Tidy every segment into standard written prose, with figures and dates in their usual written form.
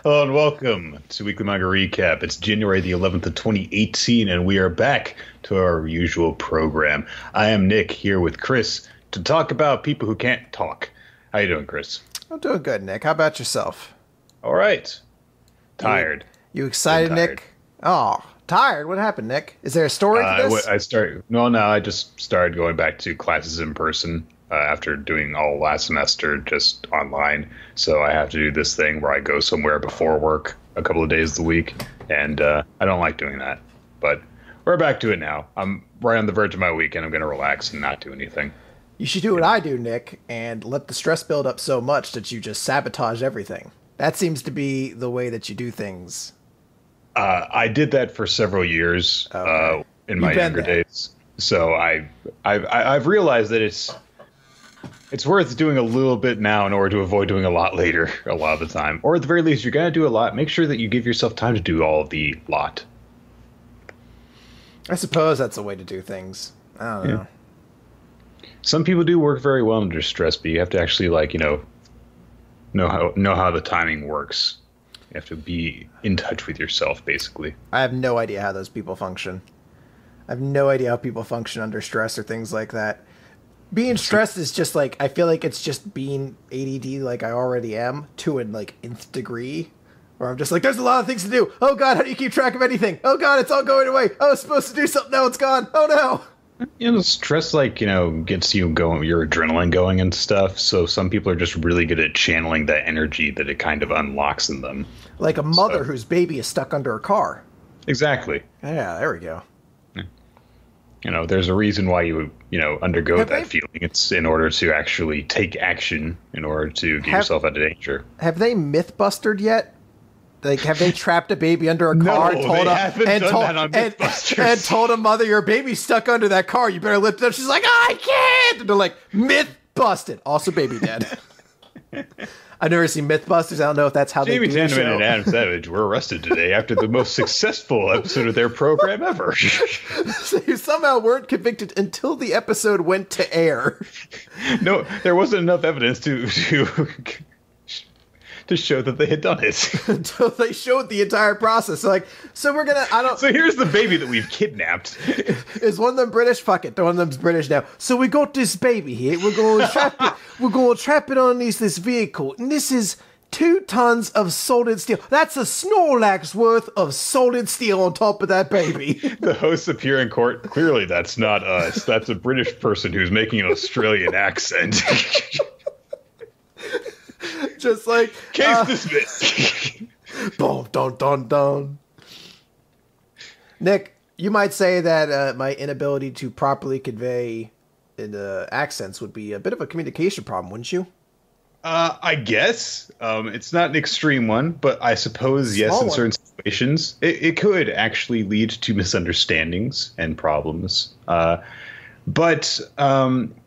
Hello and welcome to Weekly Manga Recap. It's January the 11th of 2018, and we are back to our usual program. I am Nick, here with Chris, to talk about people who can't talk. How you doing, Chris? I'm doing good, Nick. How about yourself? All right. Tired. You excited, Tired. Nick? Oh, tired? What happened, Nick? Is there a story to this? I just started going back to classes in person after doing all last semester just online. So I have to do this thing where I go somewhere before work a couple of days of the week, and I don't like doing that. But we're back to it now. I'm right on the verge of my weekend. I'm going to relax and not do anything. You should do what I do, Nick, and let the stress build up so much that you just sabotage everything. That seems to be the way that you do things. I did that for several years in my younger days. So I've realized that it's worth doing a little bit now in order to avoid doing a lot later, a lot of the time. Or at the very least, you're going to do a lot. Make sure that you give yourself time to do all of the lot. I suppose that's a way to do things. I don't know. Some people do work very well under stress, but you have to actually, know how the timing works. You have to be in touch with yourself, basically. I have no idea how those people function. I have no idea how people function under stress or things like that. Being stressed is just I feel like it's just being ADD like I already am to an nth degree, where I'm just like, there's a lot of things to do. Oh God, how do you keep track of anything? Oh God, it's all going away. I was supposed to do something, now it's gone. Oh no. Stress gets you going, your adrenaline going and stuff. So some people are just really good at channeling that energy that it kind of unlocks in them. Like a mother whose baby is stuck under a car. Exactly. Yeah, there we go. There's a reason why you undergo that feeling. It's in order to actually take action in order to get yourself out of danger. Have they myth-bustered yet? Have they trapped a baby under a car and told a mother, your baby's stuck under that car, you better lift it up? She's like, I can't! And they're like, myth busted. Also baby dead. I've never seen Mythbusters. I don't know if that's how Jamie they do the show. Janman and Adam Savage were arrested today after the most successful episode of their program ever. So you somehow weren't convicted until the episode went to air. No, there wasn't enough evidence to show that they had done it. Until they showed the entire process. So So here's the baby that we've kidnapped. Is one of them British? Fuck it. One of them's British now. So we got this baby here. We're going to trap it. We're going to trap it on this vehicle. And this is 2 tons of solid steel. That's a Snorlax worth of solid steel on top of that baby. The hosts appear in court. Clearly that's not us. That's a British person who's making an Australian accent. Just like case dismissed. Boom, dun, dun, dun. Nick, you might say that my inability to properly convey accents would be a bit of a communication problem, wouldn't you? I guess it's not an extreme one, but I suppose yes, in certain situations, it could actually lead to misunderstandings and problems. But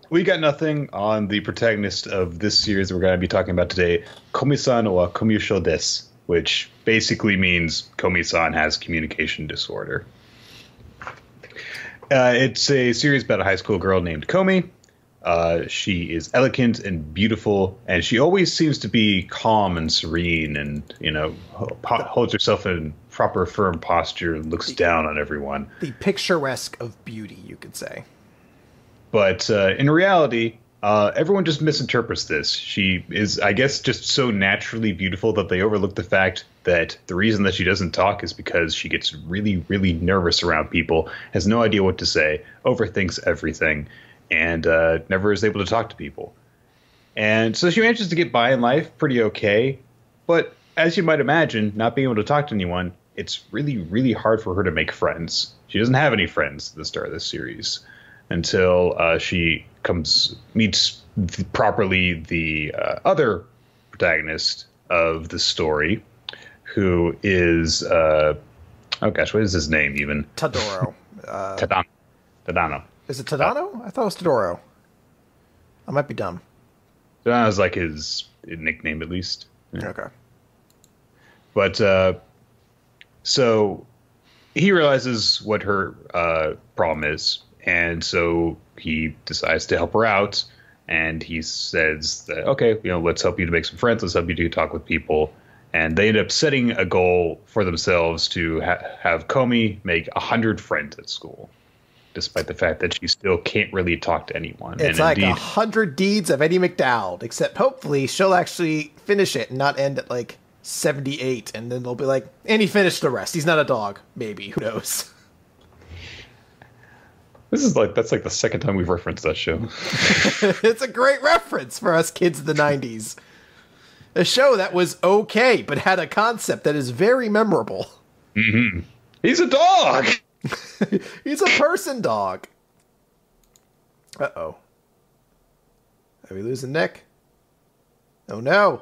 we got nothing on the protagonist of this series that we're going to be talking about today, Komi-san or Komusho desu, which basically means Komi-san has communication disorder. It's a series about a high school girl named Komi. She is elegant and beautiful, and she always seems to be calm and serene and, holds herself in proper firm posture and looks down on everyone. The picturesque of beauty, you could say. But in reality, everyone just misinterprets this. She is, I guess, just so naturally beautiful that they overlook the fact that the reason that she doesn't talk is because she gets really, really nervous around people, has no idea what to say, overthinks everything, and never is able to talk to people. And so she manages to get by in life pretty okay. But as you might imagine, not being able to talk to anyone, it's really, really hard for her to make friends. She doesn't have any friends at the start of this series, until she meets properly the other protagonist of the story, who is what is his name even? Tadoro. Tadano. Is it Tadano? I thought it was Tadoro. I might be dumb. Tadano's like his nickname, at least. Yeah. Okay. But so he realizes what her problem is. And so he decides to help her out, and he says that, okay, let's help you to make some friends. Let's help you to talk with people. And they end up setting a goal for themselves to have Komi make 100 friends at school, despite the fact that she still can't really talk to anyone. It's and like indeed, 100 deeds of Eddie McDowell, except hopefully she'll actually finish it and not end at like 78, and then they'll be like, and he finished the rest. He's not a dog. Maybe. Who knows? That's like the second time we've referenced that show. It's a great reference for us kids of the 90s. A show that was okay, but had a concept that is very memorable. Mm-hmm. He's a dog! He's a person dog. Uh-oh. Are we losing Nick? Oh no.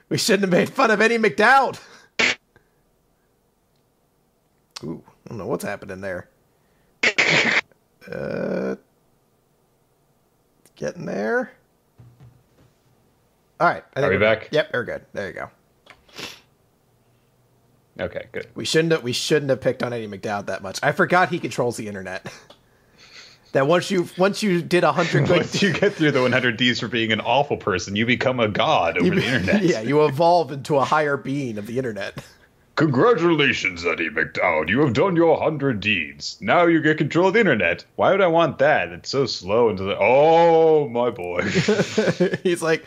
We shouldn't have made fun of Eddie McDowell. Ooh, I don't know what's happening there. Getting there. All right. Are we back? Yep, we're good. There you go. Okay, good. We shouldn't have picked on Eddie McDowell that much. I forgot he controls the internet. That once you did 100 good... Once you get through the 100 Ds for being an awful person, you become a god over the internet. Yeah, you evolve into a higher being of the internet. Congratulations, Eddie McDowell. You have done your 100 deeds. Now you get control of the internet. Why would I want that? It's so slow and oh, my boy. He's like...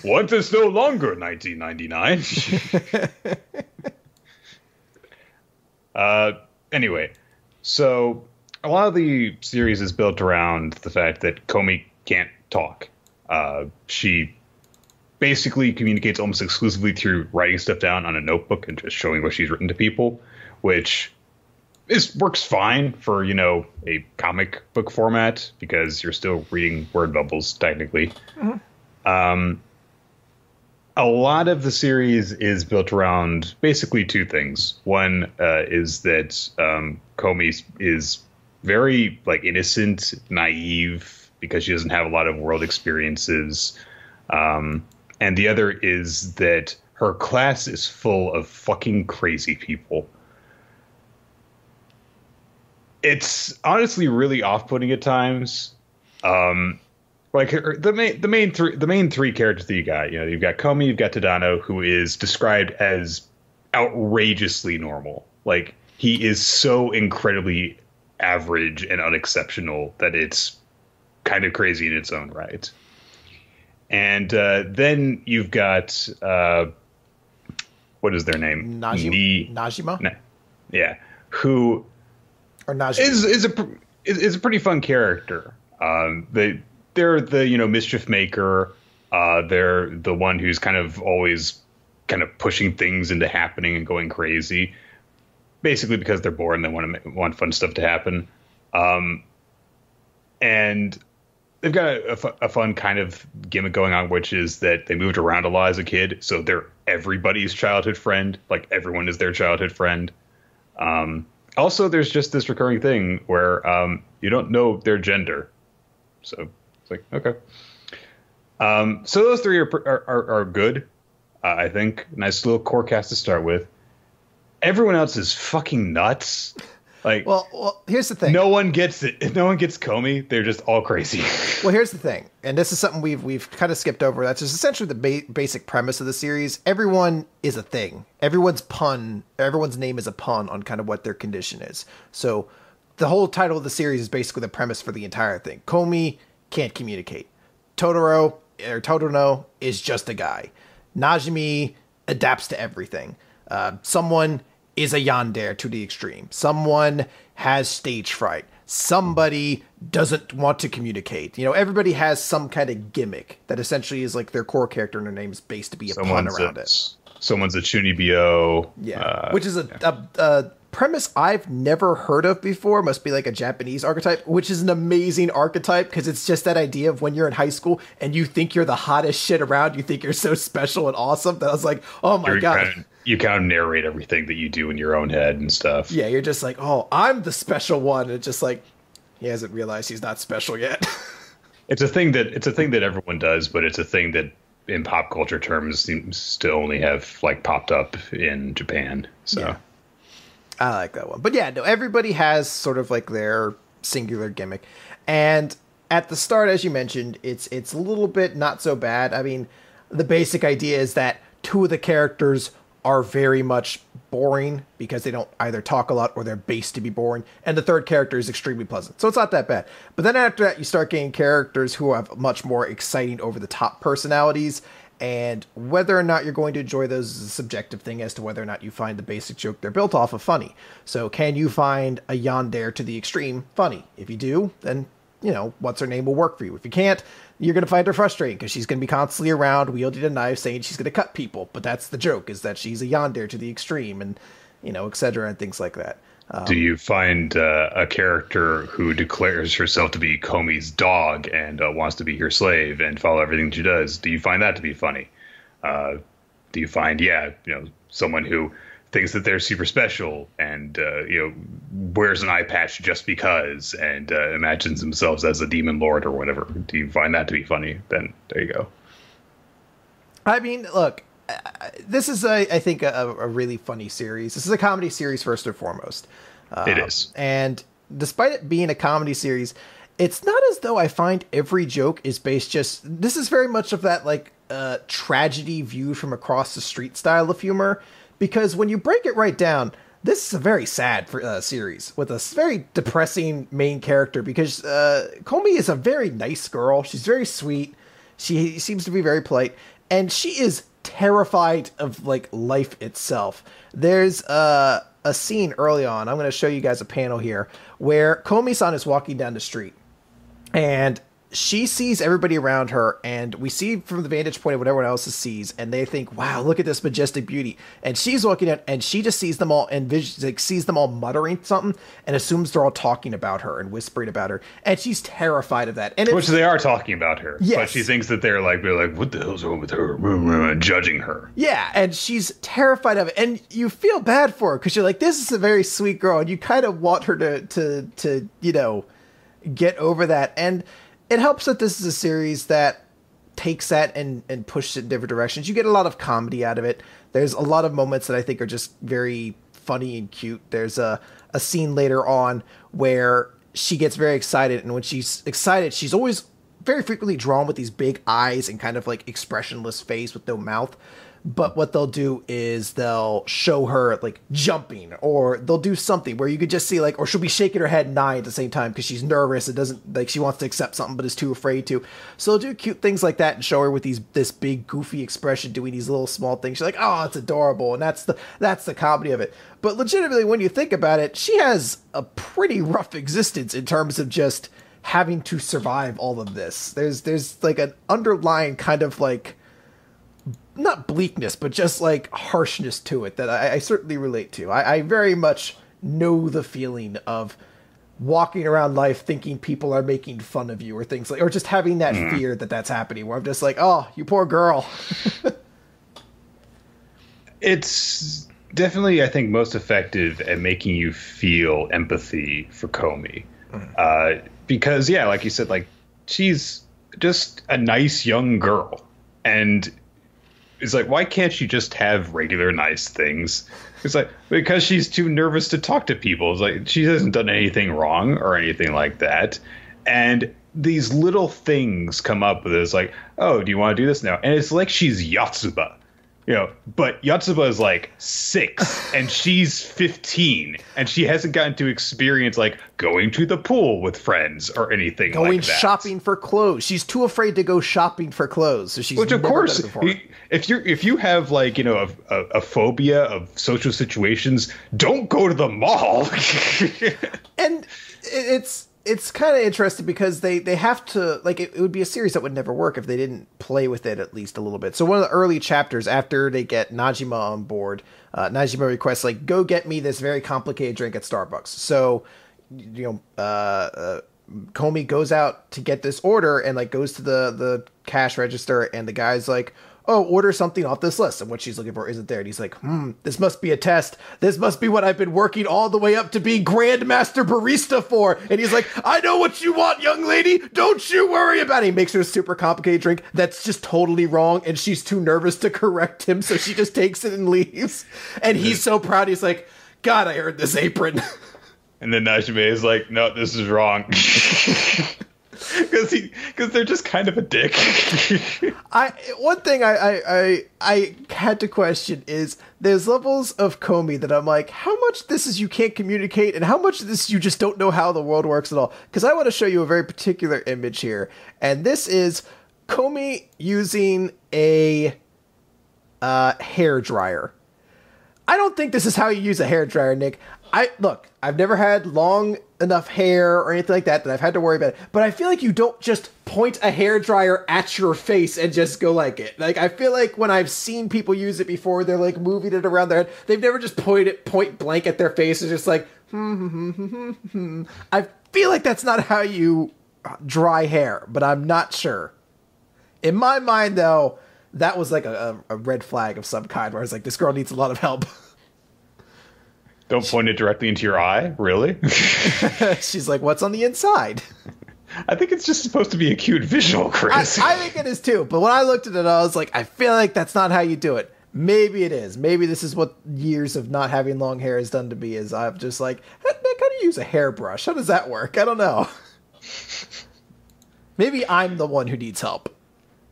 Once is no longer 1999. Anyway, so a lot of the series is built around the fact that Komi can't talk. She basically communicates almost exclusively through writing stuff down on a notebook and just showing what she's written to people, which works fine for, a comic book format because you're still reading word bubbles, technically. Mm-hmm. A lot of the series is built around basically two things. One is that Komi is very innocent, naive, because she doesn't have a lot of world experiences. And the other is that her class is full of fucking crazy people. It's honestly really off-putting at times. The main three characters that you got, you've got Komi, you've got Tadano, who is described as outrageously normal. Like, he is so incredibly average and unexceptional that it's kind of crazy in its own right. And then you've got what is their name? Najima? Yeah, who or Najima is a pretty fun character. They're the mischief maker. They're the one who's kind of always kind of pushing things into happening and going crazy, basically because they're bored and they want fun stuff to happen. And they've got a fun kind of gimmick going on, which is that they moved around a lot as a kid, so they're everybody's childhood friend. Like, everyone is their childhood friend. Also, there's just this recurring thing where you don't know their gender, so it's like, okay. So those three are good. I think nice little core cast to start with. Everyone else is fucking nuts. Like, well, here's the thing. No one gets it. If no one gets Komi, they're just all crazy. Well, here's the thing, and this is something we've kind of skipped over. That's just essentially the basic premise of the series. Everyone is a thing. Everyone's name is a pun on kind of what their condition is. So the whole title of the series is basically the premise for the entire thing. Komi can't communicate. Todano is just a guy. Najimi adapts to everything. Someone is a yandere to the extreme. Someone has stage fright. Somebody doesn't want to communicate. Everybody has some kind of gimmick that essentially is like their core character, and their name is based to be a pun around it. Someone's a chunibyo. Yeah, which is a premise I've never heard of before. Must be like a Japanese archetype, which is an amazing archetype because it's just that idea of when you're in high school and you think you're the hottest shit around. You think you're so special and awesome that I was like, oh my God. You kind of narrate everything that you do in your own head and stuff. Yeah, you're just like, oh, I'm the special one. And it's just like, he hasn't realized he's not special yet. It's a thing that everyone does, but it's a thing that in pop culture terms seems to only have popped up in Japan. So yeah. I like that one. But yeah, no, everybody has sort of like their singular gimmick. And at the start, as you mentioned, it's a little bit not so bad. I mean, the basic idea is that two of the characters are very much boring because they don't either talk a lot or they're based to be boring. And the third character is extremely pleasant. So it's not that bad. But then after that, you start getting characters who have much more exciting over-the-top personalities. And whether or not you're going to enjoy those is a subjective thing as to whether or not you find the basic joke they're built off of funny. So can you find a yandere to the extreme funny? If you do, then, you know, what's her name will work for you. If you can't, you're going to find her frustrating because she's going to be constantly around wielding a knife saying she's going to cut people. But that's the joke, is that she's a yandere to the extreme and, you know, etc. and things like that. Do you find a character who declares herself to be Komi's dog and wants to be her slave and follow everything she does? Do you find that to be funny? Do you find, someone who thinks that they're super special and, wears an eye patch just because and imagines themselves as a demon lord or whatever? Do you find that to be funny? Then there you go. I mean, look, this is, I think, a really funny series. This is a comedy series, first and foremost. It is. And despite it being a comedy series, it's not as though I find every joke is based just... This is very much of that, like, tragedy viewed from across the street style of humor. Because when you break it right down, this is a very sad series with a very depressing main character. Because Komi is a very nice girl. She's very sweet. She seems to be very polite. And she is terrified of like life itself. There's a scene early on, I'm going to show you guys a panel here, where Komi-san is walking down the street and she sees everybody around her, and we see from the vantage point of what everyone else sees, and they think, wow, look at this majestic beauty. And she's walking down, and she just sees them all and sees them all muttering something and assumes they're all talking about her and whispering about her. And she's terrified of that. And which they are talking about her. Yes. But she thinks that they're like, what the hell's wrong with her? And judging her. Yeah, and she's terrified of it. And you feel bad for her because you're like, this is a very sweet girl, and you kind of want her to get over that. And it helps that this is a series that takes that and pushes it in different directions. You get a lot of comedy out of it. There's a lot of moments that I think are just very funny and cute. There's a scene later on where she gets very excited, and when she's excited, she's always very frequently drawn with these big eyes and kind of like expressionless face with no mouth. But what they'll do is they'll show her like jumping, or they'll do something where you could just see like, or she'll be shaking her head and eyeing at the same time because she's nervous. It doesn't like, she wants to accept something but is too afraid to. So they'll do cute things like that and show her with this big goofy expression doing these little small things. She's like, oh, it's adorable. And that's the comedy of it. But legitimately, when you think about it, she has a pretty rough existence in terms of just having to survive all of this. There's like an underlying kind of like, not bleakness, but just like harshness to it that I certainly relate to. I very much know the feeling of walking around life thinking people are making fun of you or things like, or just having that fear that that's happening, where I'm just like, oh, you poor girl. It's definitely, I think, most effective at making you feel empathy for Komi. Because, yeah, like you said, like, she's just a nice young girl. And it's like, why can't she just have regular nice things? It's like, because she's too nervous to talk to people. It's like, she hasn't done anything wrong or anything like that. And these little things come up with it. It's like, oh, do you want to do this now? And it's like she's Yotsuba. But Yotsuba is like 6 and she's 15 and she hasn't gotten to experience like going to the pool with friends or anything going like that. Shopping for clothes. She's too afraid to go shopping for clothes. So she's which of course, if you have like, a phobia of social situations, don't go to the mall. And it's kind of interesting because they have to, like, it would be a series that would never work if they didn't play with it at least a little bit. So one of the early chapters, after they get Najima on board, Najima requests, like, go get me this very complicated drink at Starbucks. So, Komi goes out to get this order and, like, goes to the cash register, and the guy's like, oh, order something off this list. And what she's looking for isn't there. And he's like, this must be a test. This must be what I've been working all the way up to be Grandmaster Barista for. And he's like, I know what you want, young lady. Don't you worry about it. He makes her a super complicated drink that's just totally wrong. And she's too nervous to correct him. So she just takes it and leaves. And he's so proud. He's like, God, I earned this apron. And then Najime is like, no, this is wrong. because they're just kind of a dick. One thing I had to question is there's levels of Komi that I'm like, how much of this is you can't communicate and how much of this you just don't know how the world works at all? Because I want to show you a very particular image here, and this is Komi using a hair dryer. I don't think this is how you use a hair dryer, Nick. I've never had long enough hair or anything like that I've had to worry about it. But I feel like you don't just point a hair dryer at your face and just go like it. Like, I feel like when I've seen people use it before, they're like moving it around their head. They've never just pointed it point blank at their face and just like, I feel like that's not how you dry hair, but I'm not sure. In my mind, though, that was like a red flag of some kind where I was like, this girl needs a lot of help. Don't point it directly into your eye? Really? She's like, what's on the inside? I think it's just supposed to be a cute visual, Chris. I think it is too. But when I looked at it, I was like, I feel like that's not how you do it. Maybe it is. Maybe this is what years of not having long hair has done to me, is I'm just like, Nick, how do you use a hairbrush? How does that work? I don't know. Maybe I'm the one who needs help.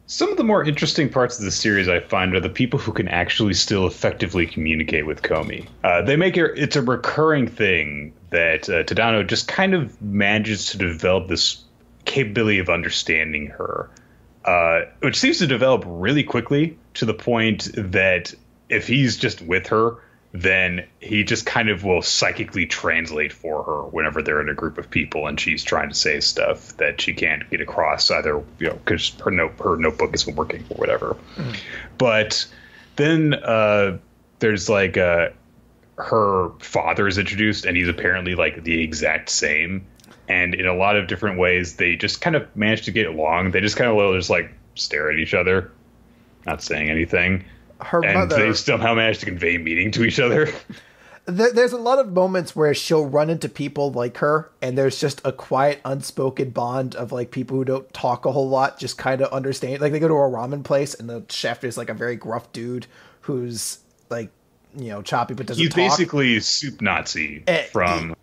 Some of the more interesting parts of the series I find are the people who can actually still effectively communicate with Komi. They make it's a recurring thing that Tadano just kind of manages to develop this capability of understanding her, which seems to develop really quickly to the point that if he's just with her, then he just kind of will psychically translate for her whenever they're in a group of people and she's trying to say stuff that she can't get across, either because her notebook isn't working or whatever. But then there's like her father is introduced, and he's apparently like the exact same, and in a lot of different ways they just kind of manage to get along. They just kind of just like stare at each other, not saying anything. Her and mother, they somehow manage to convey meaning to each other. There's a lot of moments where she'll run into people like her, and there's just a quiet, unspoken bond of like people who don't talk a whole lot, just kind of understand. Like they go to a ramen place, and the chef is like a very gruff dude who's like, choppy but doesn't talk. He's basically Soup Nazi from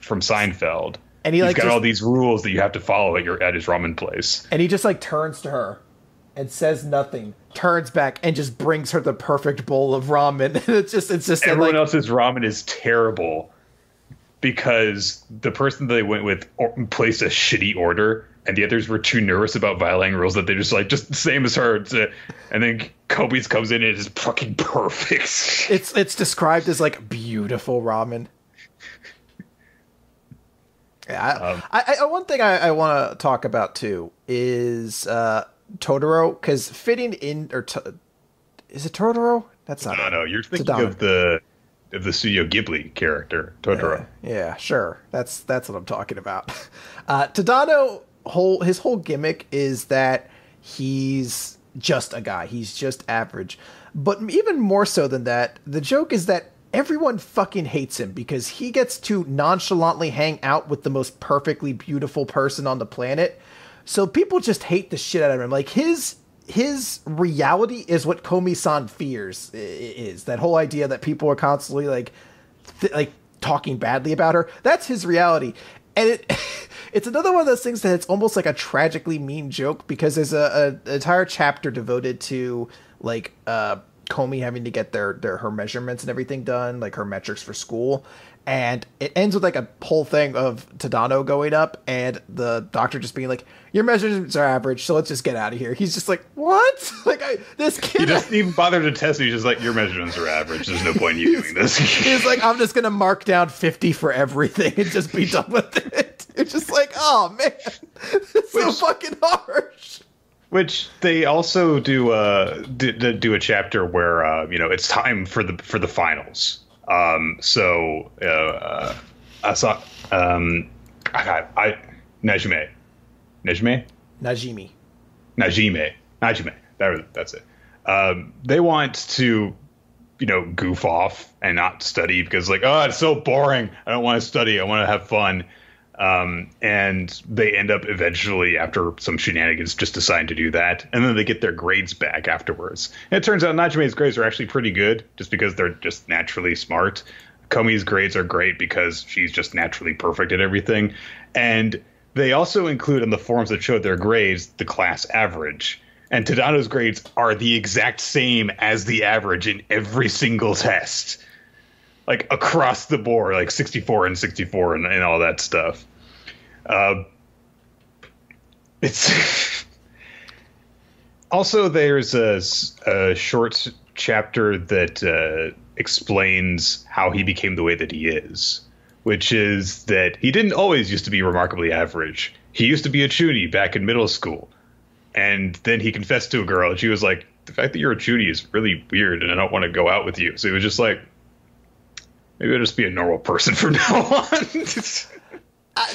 Seinfeld. And he's got all these rules that you have to follow at his ramen place. And he just like turns to her and says nothing, turns back, and just brings her the perfect bowl of ramen. it's just everyone else's ramen is terrible because the person that they went with placed a shitty order, and the others were too nervous about violating rules that they just the same as her. And then Kobe's comes in and it is fucking perfect. It's described as like beautiful ramen. Yeah, one thing I want to talk about too is Totoro, because fitting in, is it Totoro? That's not. No, you're thinking of the Studio Ghibli character Totoro. Yeah, sure. That's what I'm talking about. Tadano, his whole gimmick is that he's just a guy. He's just average. But even more so than that, the joke is that everyone fucking hates him because he gets to nonchalantly hang out with the most perfectly beautiful person on the planet. So people just hate the shit out of him. Like his reality is what Komi-san fears is. That whole idea that people are constantly like talking badly about her. That's his reality. And it's another one of those things that it's almost like a tragically mean joke, because there's an entire chapter devoted to like Komi having to get her measurements and everything done, like her metrics for school. And it ends with like a whole thing of Tadano going up and the doctor just being like, your measurements are average, so let's just get out of here. He's just like, what? This kid. He doesn't even bother to test me. He's just like, your measurements are average. There's no point in you doing this. He's like, I'm just going to mark down 50 for everything and just be done with it. It's just like, oh man, it's so fucking harsh. Which they also do a chapter where it's time for the finals. I saw Najime. That's it. They want to goof off and not study because it's so boring. I don't want to study. I want to have fun. And they end up eventually, after some shenanigans, just deciding to do that. And then they get their grades back afterwards. And it turns out Najime's grades are actually pretty good just because they're just naturally smart. Komi's grades are great because she's just naturally perfect at everything. And They also include in the forms that showed their grades the class average. And Tadano's grades are the exact same as the average in every single test. Like, across the board, like 64 and 64 and all that stuff. It's... Also, there's a short chapter that explains how he became the way that he is. Which is that he didn't always used to be remarkably average. He used to be a chuny back in middle school. And then he confessed to a girl, and she was like, the fact that you're a chuny is really weird, and I don't want to go out with you. So he was just like, maybe I'll just be a normal person from now on.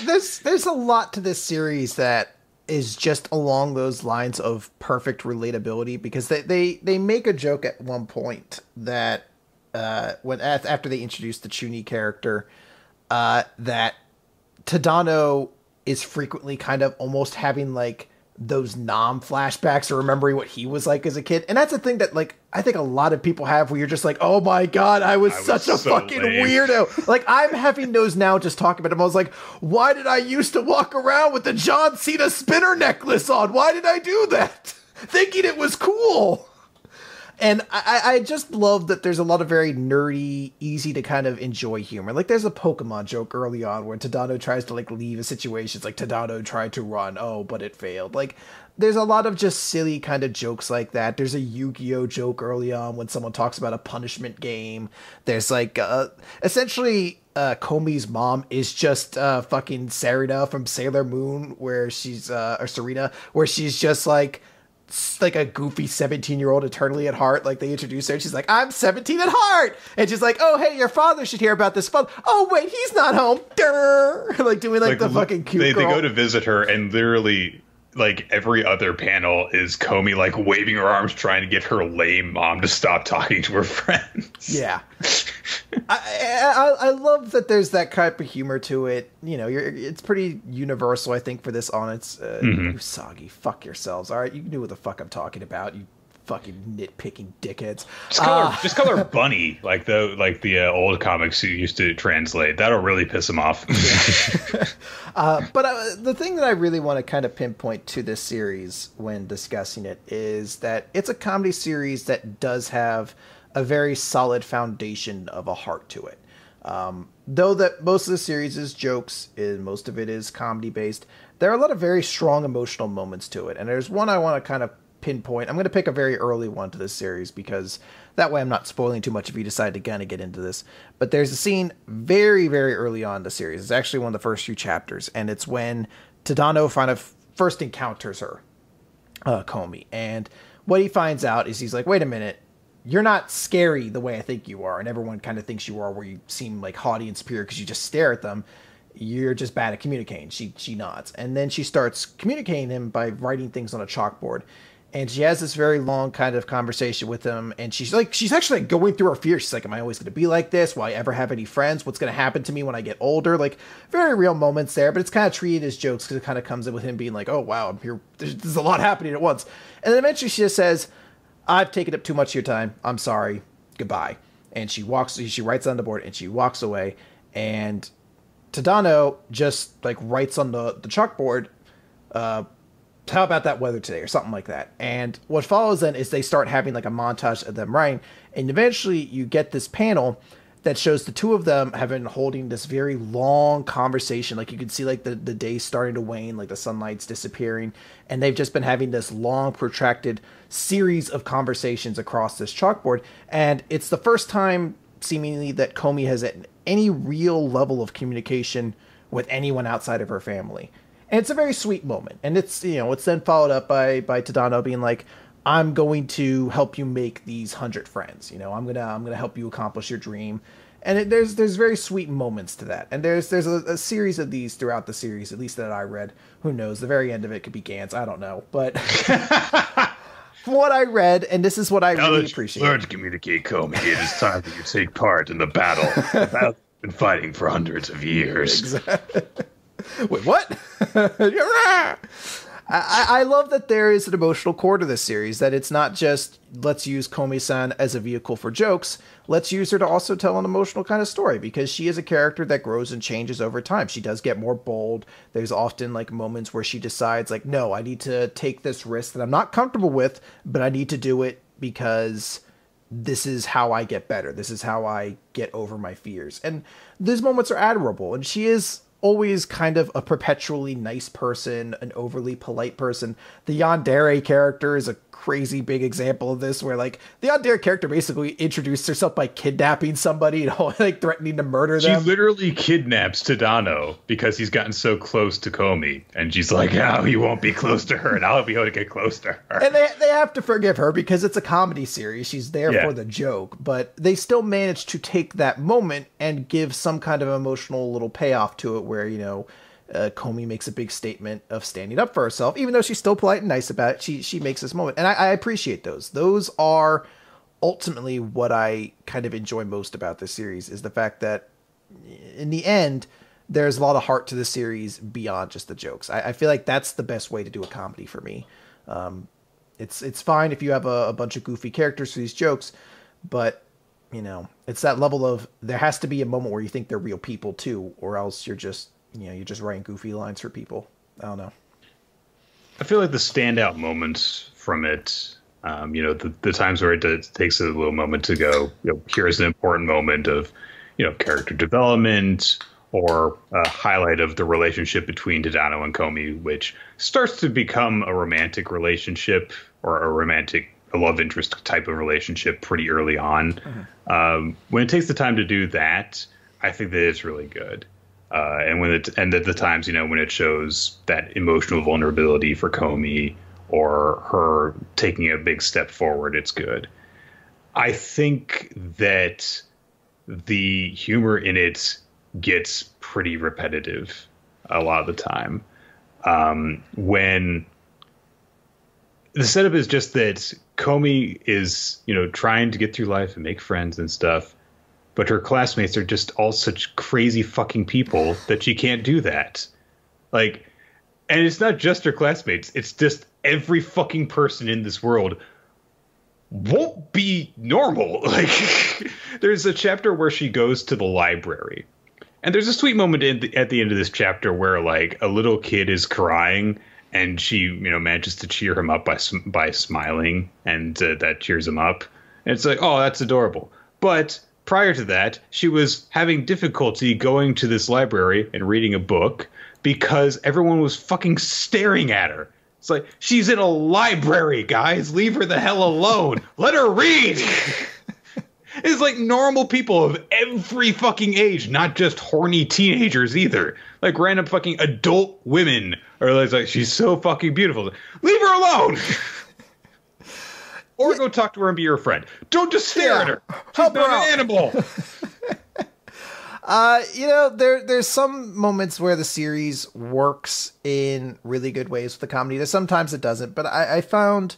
There's a lot to this series that is just along those lines of perfect relatability, because they make a joke at one point that after they introduce the chuny character, that Tadano is frequently kind of almost having like those Nam flashbacks or remembering what he was like as a kid. And that's a thing that, like, I think a lot of people have, where you're just like, oh my God, I was such a fucking weirdo. Like, I'm having those now just talking about them. I was like, why did I used to walk around with the John Cena spinner necklace on? Why did I do that? Thinking it was cool. And I just love that there's a lot of very nerdy, easy to kind of enjoy humor. Like, there's a Pokemon joke early on where Tadano tries to, like, leave a situation. It's like, Tadano tried to run, oh, but it failed. Like, there's a lot of just silly kind of jokes like that. There's a Yu-Gi-Oh joke early on when someone talks about a punishment game. There's, like, essentially, Komi's mom is just fucking Sarita from Sailor Moon, where she's, or Serena, where she's just, like a goofy 17-year-old eternally at heart. Like, they introduce her and she's like, I'm 17 at heart, and she's like, oh hey, your father should hear about this fun. Oh wait, he's not home. Durr! Like doing like the fucking cute girl. They go to visit her, and literally like every other panel is Komi like waving her arms trying to get her lame mom to stop talking to her friends. Yeah. I love that there's that type of humor to it. You know, it's pretty universal, I think, for this on its Usagi, fuck yourselves. All right, you knew what the fuck I'm talking about, you fucking nitpicking dickheads. Just call her Bunny, like the old comics you used to translate. That'll really piss him off. But the thing that I really want to kind of pinpoint to this series when discussing it is that it's a comedy series that does have a very solid foundation of a heart to it. Though that most of the series is jokes, and most of it is comedy based, there are a lot of very strong emotional moments to it. And there's one I want to kind of pinpoint. I'm going to pick a very early one to this series, because that way I'm not spoiling too much if you decide to kind of get into this. But there's a scene very, very early on in the series. It's actually one of the first few chapters, and it's when Tadano first encounters her, Komi. And what he finds out is he's like, wait a minute, you're not scary the way I think you are, and everyone kind of thinks you are, where you seem like haughty and superior because you just stare at them. You're just bad at communicating. She nods. And then she starts communicating him by writing things on a chalkboard. And she has this very long kind of conversation with him. And she's actually like going through her fears. She's like, am I always going to be like this? Will I ever have any friends? What's going to happen to me when I get older? Like, very real moments there, but it's kind of treated as jokes, because it kind of comes in with him being like, oh, wow, I'm here. There's a lot happening at once. And then eventually she just says, I've taken up too much of your time. I'm sorry. Goodbye. And she writes on the board and she walks away. And Tadano just like writes on the chalkboard, how about that weather today, or something like that. And what follows then is they start having like a montage of them writing. And eventually you get this panel that shows the two of them have been holding this very long conversation. Like, you can see like the day starting to wane, like the sunlight's disappearing, and they've just been having this long protracted series of conversations across this chalkboard. And it's the first time seemingly that Komi has any real level of communication with anyone outside of her family. And it's a very sweet moment. And it's, you know, it's then followed up by Tadano being like, I'm going to help you make these 100 friends. You know, I'm gonna help you accomplish your dream. And there's very sweet moments to that. And there's a series of these throughout the series, at least that I read. Who knows? The very end of it could be Gantz. I don't know. But from what I read, and this is what I really appreciate. Learn to communicate, Komi. It is time that you take part in the battle. The battle you've been fighting for hundreds of years. Exactly. Wait, what? I love that there is an emotional core to this series, that it's not just let's use Komi-san as a vehicle for jokes. Let's use her to also tell an emotional kind of story, because she is a character that grows and changes over time. She does get more bold. There's often like moments where she decides like, no, I need to take this risk that I'm not comfortable with, but I need to do it because this is how I get better. This is how I get over my fears. And those moments are admirable. And she is always kind of a perpetually nice person, an overly polite person. The yandere character is a crazy big example of this, where like the yandere character basically introduced herself by kidnapping somebody and like threatening to murder them. She literally kidnaps Tadano because he's gotten so close to Komi, and she's like, "Oh, you won't be close to her, and I'll be able to get close to her." And they have to forgive her because it's a comedy series. She's there for the joke, but they still manage to take that moment and give some kind of emotional little payoff to it, where, you know, Komi makes a big statement of standing up for herself, even though she's still polite and nice about it. She makes this moment, and I appreciate those. Those are ultimately what I kind of enjoy most about this series, is the fact that in the end, there's a lot of heart to the series beyond just the jokes. I feel like that's the best way to do a comedy for me. It's fine if you have a bunch of goofy characters for these jokes, but you know, it's that level of, there has to be a moment where you think they're real people too, or else you're just writing goofy lines for people. I don't know. I feel like the standout moments from it, the times where it takes a little moment to go, here's an important moment of, character development, or a highlight of the relationship between Tadano and Komi, which starts to become a romantic relationship, or a love interest type of relationship pretty early on. Mm-hmm. When it takes the time to do that, I think that it's really good. And at the times, when it shows that emotional vulnerability for Komi, or her taking a big step forward, it's good. I think that the humor in it gets pretty repetitive a lot of the time. When the setup is just that Komi is, trying to get through life and make friends and stuff, but her classmates are just all such crazy fucking people that she can't do that. Like, and it's not just her classmates, it's just every fucking person in this world won't be normal. Like, there's a chapter where she goes to the library, and there's a sweet moment at the end of this chapter where, like, a little kid is crying, and she, manages to cheer him up by smiling, and that cheers him up. And it's like, oh, that's adorable. But prior to that, she was having difficulty going to this library and reading a book because everyone was fucking staring at her. It's like, she's in a library, guys. Leave her the hell alone. Let her read. It's like normal people of every fucking age, not just horny teenagers either. Like random fucking adult women are like, she's so fucking beautiful. Leave her alone. Or go talk to her and be her friend. Don't just stare at her. She's not an animal. There's some moments where the series works in really good ways with the comedy. There's sometimes it doesn't, but I found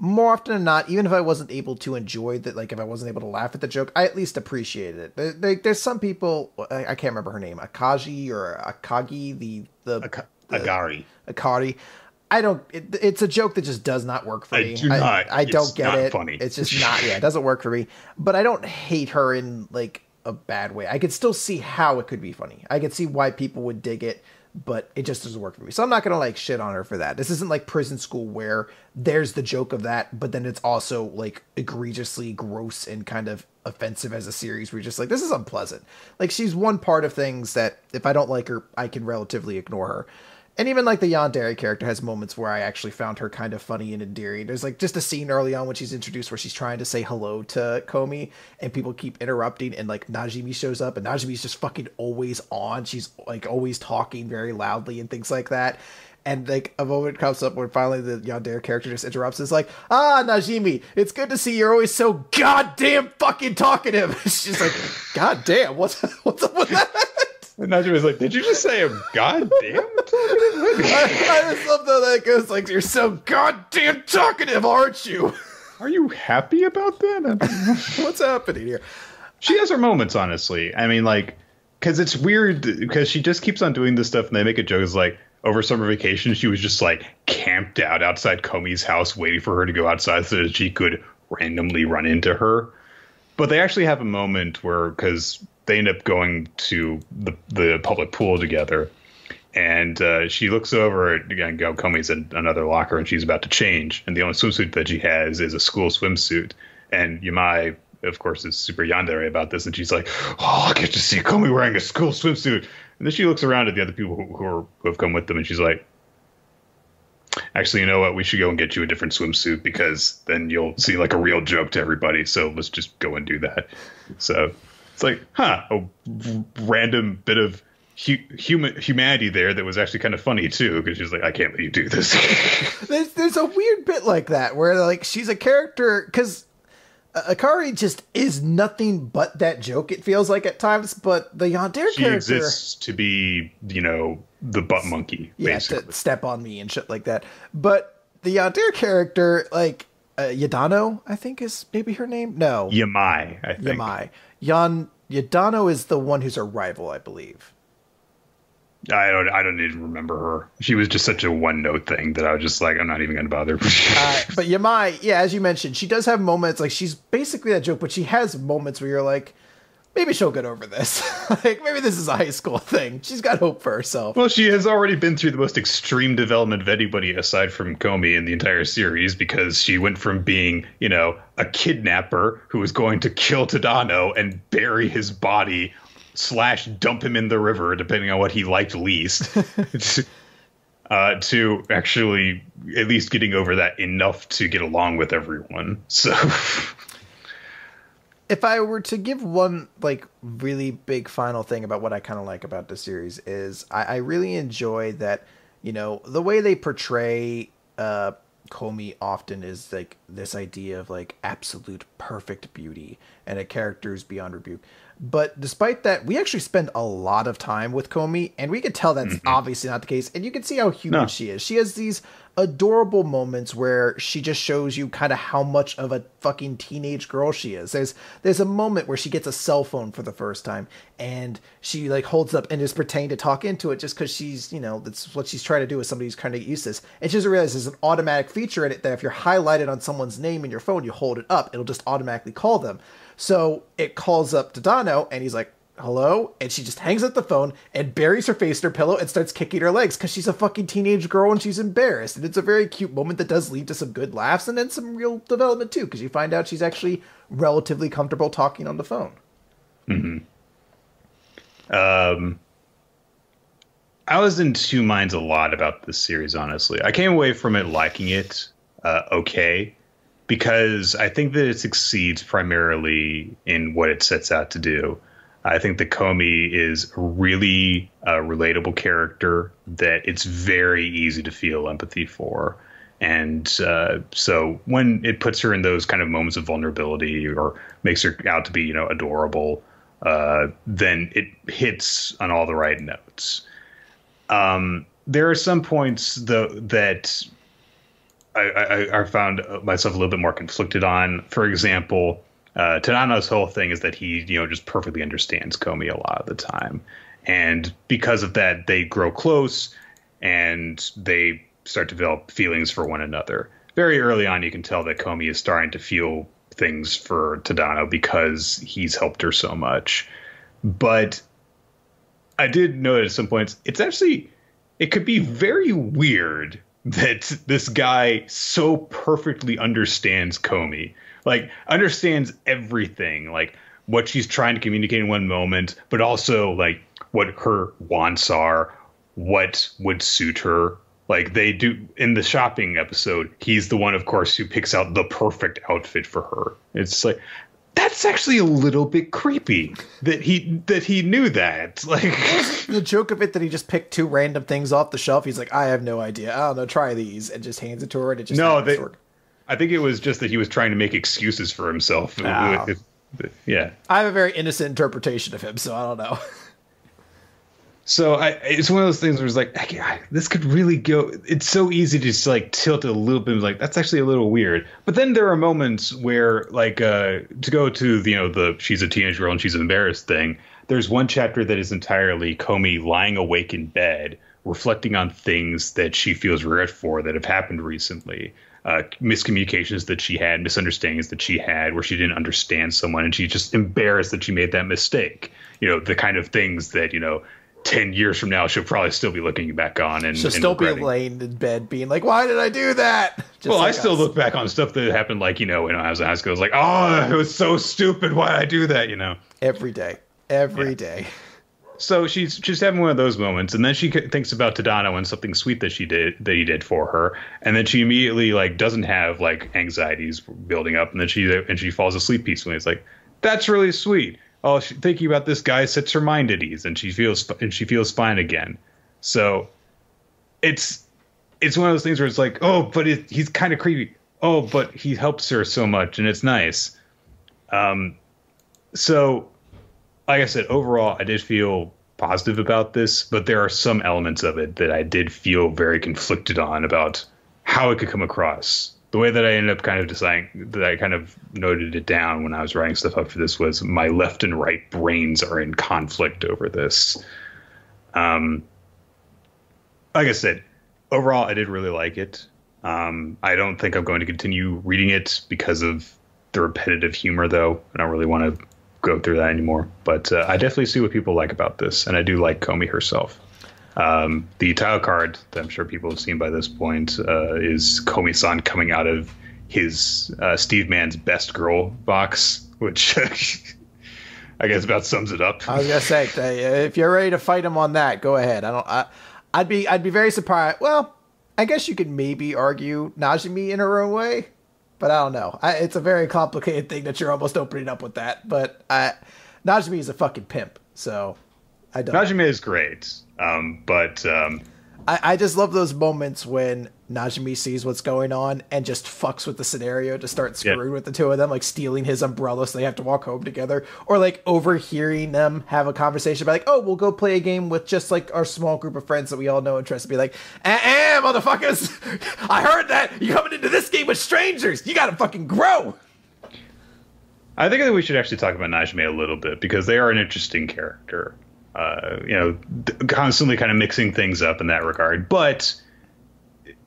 more often than not, even if I wasn't able to enjoy that, like if I wasn't able to laugh at the joke, I at least appreciated it. There's some people, I can't remember her name, Akaji or Akagi, Agari. Akari. It's a joke that just does not work for me. I don't get it. Funny. It's just not, it doesn't work for me. But I don't hate her in like a bad way. I could still see how it could be funny. I could see why people would dig it, but it just doesn't work for me. So I'm not going to like shit on her for that. This isn't like Prison School where there's the joke of that, but then it's also like egregiously gross and kind of offensive as a series where you're just like, this is unpleasant. Like, she's one part of things that if I don't like her, I can relatively ignore her. And even like the yandere character has moments where I actually found her kind of funny and endearing. There's like just a scene early on when she's introduced where she's trying to say hello to Komi and people keep interrupting, and like Najimi shows up and Najimi's just fucking always on. She's like always talking very loudly and things like that. And like a moment comes up where finally the yandere character just interrupts. It's like, Najimi, it's good to see you're always so goddamn fucking talkative. She's like, goddamn, what's up with that? And Najee was like, did you just say I'm goddamn talkative? I just love that goes like, you're so goddamn talkative, aren't you? Are you happy about that? What's happening here? She has her moments, honestly. I mean, like, because it's weird, because she just keeps on doing this stuff and they make a joke. It's like, over summer vacation, she was just like camped out outside Komi's house waiting for her to go outside so that she could randomly run into her. But they actually have a moment where, because they end up going to the public pool together, and she looks over at, again, Komi's in another locker, and she's about to change, and the only swimsuit that she has is a school swimsuit. And Yamai, of course, is super yandere about this, and she's like, oh, I get to see Komi wearing a school swimsuit. And then she looks around at the other people who have come with them, and she's like, actually, you know what? We should go and get you a different swimsuit, because then you'll seem like a real joke to everybody. So let's just go and do that. So it's like, a random bit of humanity there that was actually kind of funny too, because she's like, I can't let you do this. there's a weird bit like that where like she's a character, because Akari just is nothing but that joke, it feels like at times, but the Yandere she character exists to be, the butt monkey, basically. To step on me and shit like that. But the Yandere character, like Yadano, I think is maybe her name. No, Yamai, I think. Yadano is the one who's her rival, I believe. I don't even remember her. She was just such a one-note thing that I was just like, I'm not even going to bother. But Yamai, yeah, as you mentioned, she does have moments, like, she's basically that joke, but she has moments where you're like, maybe she'll get over this. Like, maybe this is a high school thing. She's got hope for herself. Well, she has already been through the most extreme development of anybody aside from Komi in the entire series, because she went from being, a kidnapper who was going to kill Tadano and bury his body / dump him in the river, depending on what he liked least, to actually at least getting over that enough to get along with everyone. So if I were to give one like really big final thing about what I kind of like about the series is I really enjoy that, the way they portray Komi often is like this idea of like absolute perfect beauty and a character's beyond rebuke. But despite that, we actually spend a lot of time with Komi, and we can tell that's obviously not the case. And you can see how human she is. She has these adorable moments where she just shows you kind of how much of a fucking teenage girl she is. There's a moment where she gets a cell phone for the first time, and she like holds up and is pretending to talk into it just because she's, that's what she's trying to do with somebody who's trying to get used to this. And she doesn't realize there's an automatic feature in it that if you're highlighted on someone's name in your phone, you hold it up, it'll just automatically call them. So it calls up Tadano, and he's like, hello? And she just hangs up the phone and buries her face in her pillow and starts kicking her legs because she's a fucking teenage girl and she's embarrassed. And it's a very cute moment that does lead to some good laughs and then some real development too, because you find out she's actually relatively comfortable talking on the phone. Mm-hmm. I was in two minds a lot about this series, honestly. I came away from it liking it okay, because I think that it succeeds primarily in what it sets out to do. I think that Komi is a really relatable character that it's very easy to feel empathy for. And so when it puts her in those kind of moments of vulnerability or makes her out to be, adorable, then it hits on all the right notes. There are some points, though, that I found myself a little bit more conflicted on. For example, Tadano's whole thing is that he, just perfectly understands Komi a lot of the time. And because of that, they grow close and they start to develop feelings for one another. Very early on, you can tell that Komi is starting to feel things for Tadano because he's helped her so much. But I did note at some points, it could be very weird that this guy so perfectly understands Komi, like understands everything, like what she's trying to communicate in one moment, but also like what her wants are, what would suit her. Like they do in the shopping episode, he's the one, of course, who picks out the perfect outfit for her. It's like, that's actually a little bit creepy that he knew that. Like the joke of it that he just picked two random things off the shelf. He's like, I have no idea. I don't know. Try these, and just hands it to her, and it just I think it was just that he was trying to make excuses for himself. Oh. Yeah, I have a very innocent interpretation of him, so I don't know. So it's one of those things where it's like, this could really go. It's so easy to just like tilt it a little bit. Like that's actually a little weird. But then there are moments where, like, to go to the she's a teenage girl and she's embarrassed thing. There's one chapter that is entirely Komi lying awake in bed, reflecting on things that she feels regret for that have happened recently. Miscommunications that she had, misunderstandings that she had, where she didn't understand someone, and she's just embarrassed that she made that mistake. The kind of things that 10 years from now she'll probably still be looking back on, and she'll still be laying in bed being like, "Why did I do that?" I still look back on stuff that happened, like when I was in high school. I was like, "Oh, it was so stupid. Why did I do that?" Every day. So she's having one of those moments, and then she thinks about Tadano and something sweet that he did for her, and then she immediately doesn't have anxieties building up, and then she falls asleep peacefully. It's like, that's really sweet. Oh, thinking about this guy sets her mind at ease, and she feels fine again. So it's one of those things where it's like, oh, but he's kind of creepy. Oh, but he helps her so much, and it's nice. So, like I said, overall, I did feel positive about this, but there are some elements of it that I did feel very conflicted on about how it could come across. The way that I ended up kind of deciding, that I kind of noted it down when I was writing stuff up for this, was my left and right brains are in conflict over this. Like I said, overall, I did really like it. I don't think I'm going to continue reading it because of the repetitive humor, though. I don't really want to go through that anymore. But I definitely see what people like about this, and I do like Komi herself. The title card that I'm sure people have seen by this point is Komi-san coming out of his Steve Mann's Best Girl box, which I guess about sums it up. I was gonna say, if you're ready to fight him on that, go ahead. I'd be very surprised. Well, I guess you could maybe argue Najimi in her own way, but I don't know. It's a very complicated thing that you're almost opening up with that. But Najimi is a fucking pimp, so I don't. Najimi is great. But I just love those moments when Najimi sees what's going on and just fucks with the scenario to start screwing with the two of them, like stealing his umbrella so they have to walk home together, or overhearing them have a conversation about oh, we'll go play a game with just our small group of friends that we all know and trust, to be like, motherfuckers, I heard that you're coming into this game with strangers. You gotta fucking grow. I think that we should actually talk about Najimi a little bit, because they are an interesting character. Constantly kind of mixing things up in that regard, but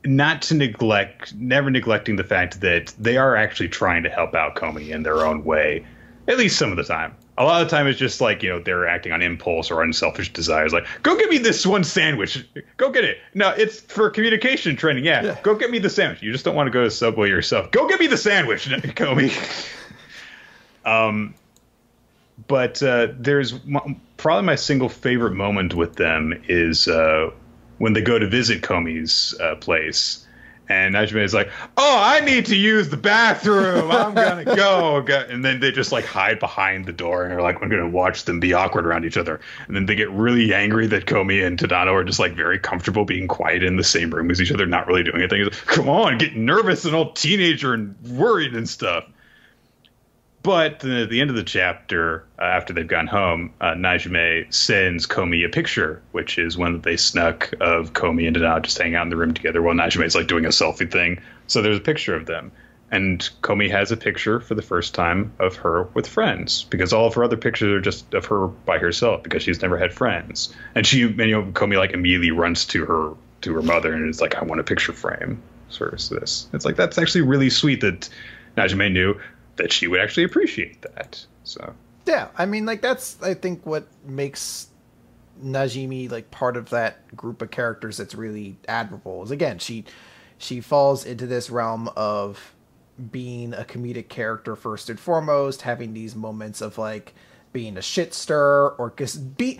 never neglecting the fact that they are actually trying to help out Komi in their own way, at least some of the time. A lot of the time it's just they're acting on impulse or unselfish desires, like, go get me this one sandwich, go get it. No, it's for communication training. Yeah. Go get me the sandwich. You just don't want to go to Subway yourself. Go get me the sandwich, Komi. But there's probably my single favorite moment with them is when they go to visit Komi's place. And Najime is like, oh, I need to use the bathroom. I'm going to go. And then they just hide behind the door and are like, I'm going to watch them be awkward around each other. And then they get really angry that Komi and Tadano are just very comfortable being quiet in the same room as each other, not really doing anything. He's like, come on, getting nervous and all teenager and worried and stuff. But at the end of the chapter, after they've gone home, Najime sends Komi a picture, which is one that they snuck of Komi and Tadano just hanging out in the room together while Najime is doing a selfie thing. So there's a picture of them. And Komi has a picture for the first time of her with friends, because all of her other pictures are just of her by herself, because she's never had friends. And Komi immediately runs to her mother and is like, I want a picture frame for this. It's that's actually really sweet that Najime knew that she would actually appreciate that. So yeah, I mean, that's, I think, what makes Najimi part of that group of characters that's really admirable is, again, she falls into this realm of being a comedic character first and foremost, having these moments of being a shit stir, or Najimi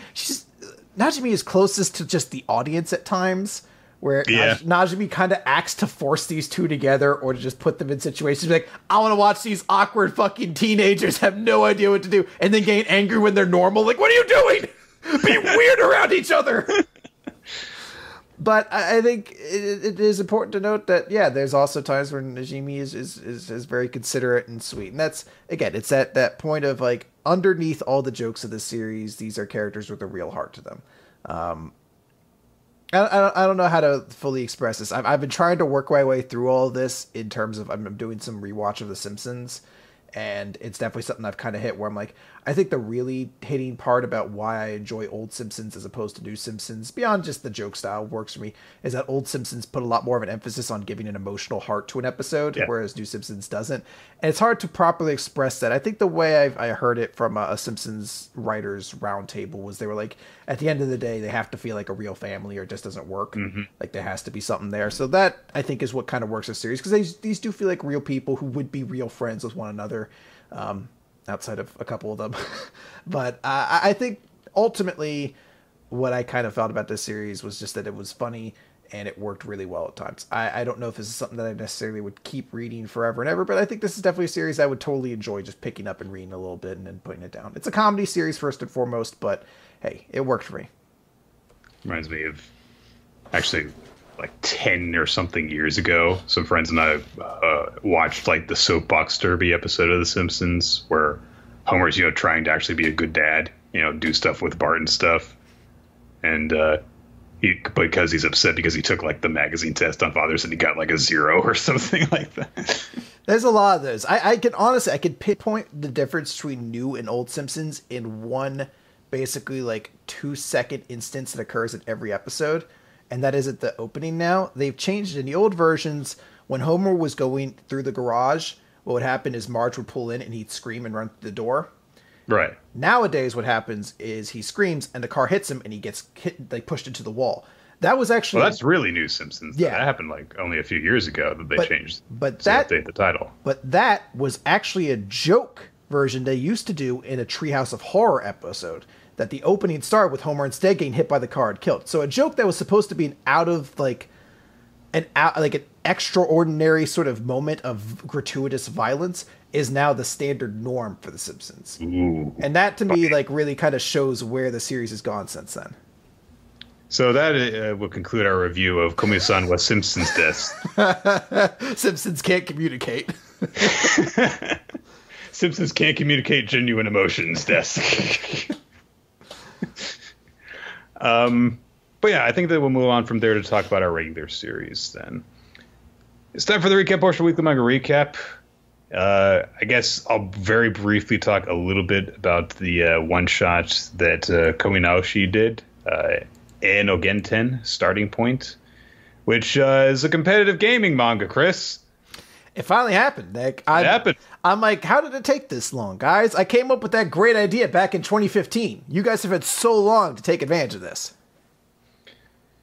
is closest to just the audience at times, where Najimi kind of acts to force these two together, or to just put them in situations I want to watch these awkward fucking teenagers have no idea what to do, and then getting angry when they're normal. What are you doing? Be weird around each other. But I think it is important to note that, there's also times where Najimi is very considerate and sweet. And that's, again, it's that point of underneath all the jokes of the series, these are characters with a real heart to them. I don't know how to fully express this. I've been trying to work my way through all of this in terms of I'm doing some rewatch of The Simpsons, and it's definitely something I've kind of hit where I'm I think the really hitting part about why I enjoy old Simpsons as opposed to new Simpsons, beyond just the joke style works for me, is that old Simpsons put a lot more of an emphasis on giving an emotional heart to an episode, whereas new Simpsons doesn't. And it's hard to properly express that. I think the way I heard it from a Simpsons writers roundtable was they were like, at the end of the day, they have to feel like a real family or it just doesn't work. Like there has to be something there. So that, I think, is what kind of works a series, because these do feel like real people who would be real friends with one another. Outside of a couple of them. But I think ultimately what I kind of felt about this series was just that it was funny and it worked really well at times. I don't know if this is something that I necessarily would keep reading forever and ever, but I think this is definitely a series I would totally enjoy just picking up and reading a little bit and then putting it down. It's a comedy series first and foremost, but hey, it worked for me. Reminds me of actually like 10 or something years ago, some friends and I watched like the Soapbox Derby episode of The Simpsons where Homer's, trying to actually be a good dad, do stuff with Bart and stuff. And because he's upset because he took like the magazine test on fathers and he got like a 0 or something like that. There's a lot of those. I could pinpoint the difference between new and old Simpsons in one basically like 2-second instance that occurs in every episode. And that is at the opening now. They've changed in the old versions. When Homer was going through the garage, what would happen is Marge would pull in and he'd scream and run through the door. Right. Nowadays, what happens is he screams and the car hits him and he gets hit, like pushed into the wall. That was actually... Well, that's really new Simpsons. Yeah. That happened like only a few years ago that they changed to update the title. But that was actually a joke version they used to do in a Treehouse of Horror episode. That the opening started with Homer instead getting hit by the car and killed. So a joke that was supposed to be an extraordinary sort of moment of gratuitous violence is now the standard norm for The Simpsons. Ooh, and that to me like really kind of shows where the series has gone since then. So that will conclude our review of Komi-san wa Simpsons desu. Simpsons can't communicate. Simpsons can't communicate genuine emotions desu. But yeah, I think that we'll move on from there to talk about our regular series then. It's time for the recap portion of Weekly Manga Recap. I guess I'll very briefly talk a little bit about the one-shot that Komi Naoshi did, Eno Genten, Starting Point, which is a competitive gaming manga, Chris. It finally happened, Nick. It happened. I'm like, how did it take this long, guys? I came up with that great idea back in 2015. You guys have had so long to take advantage of this.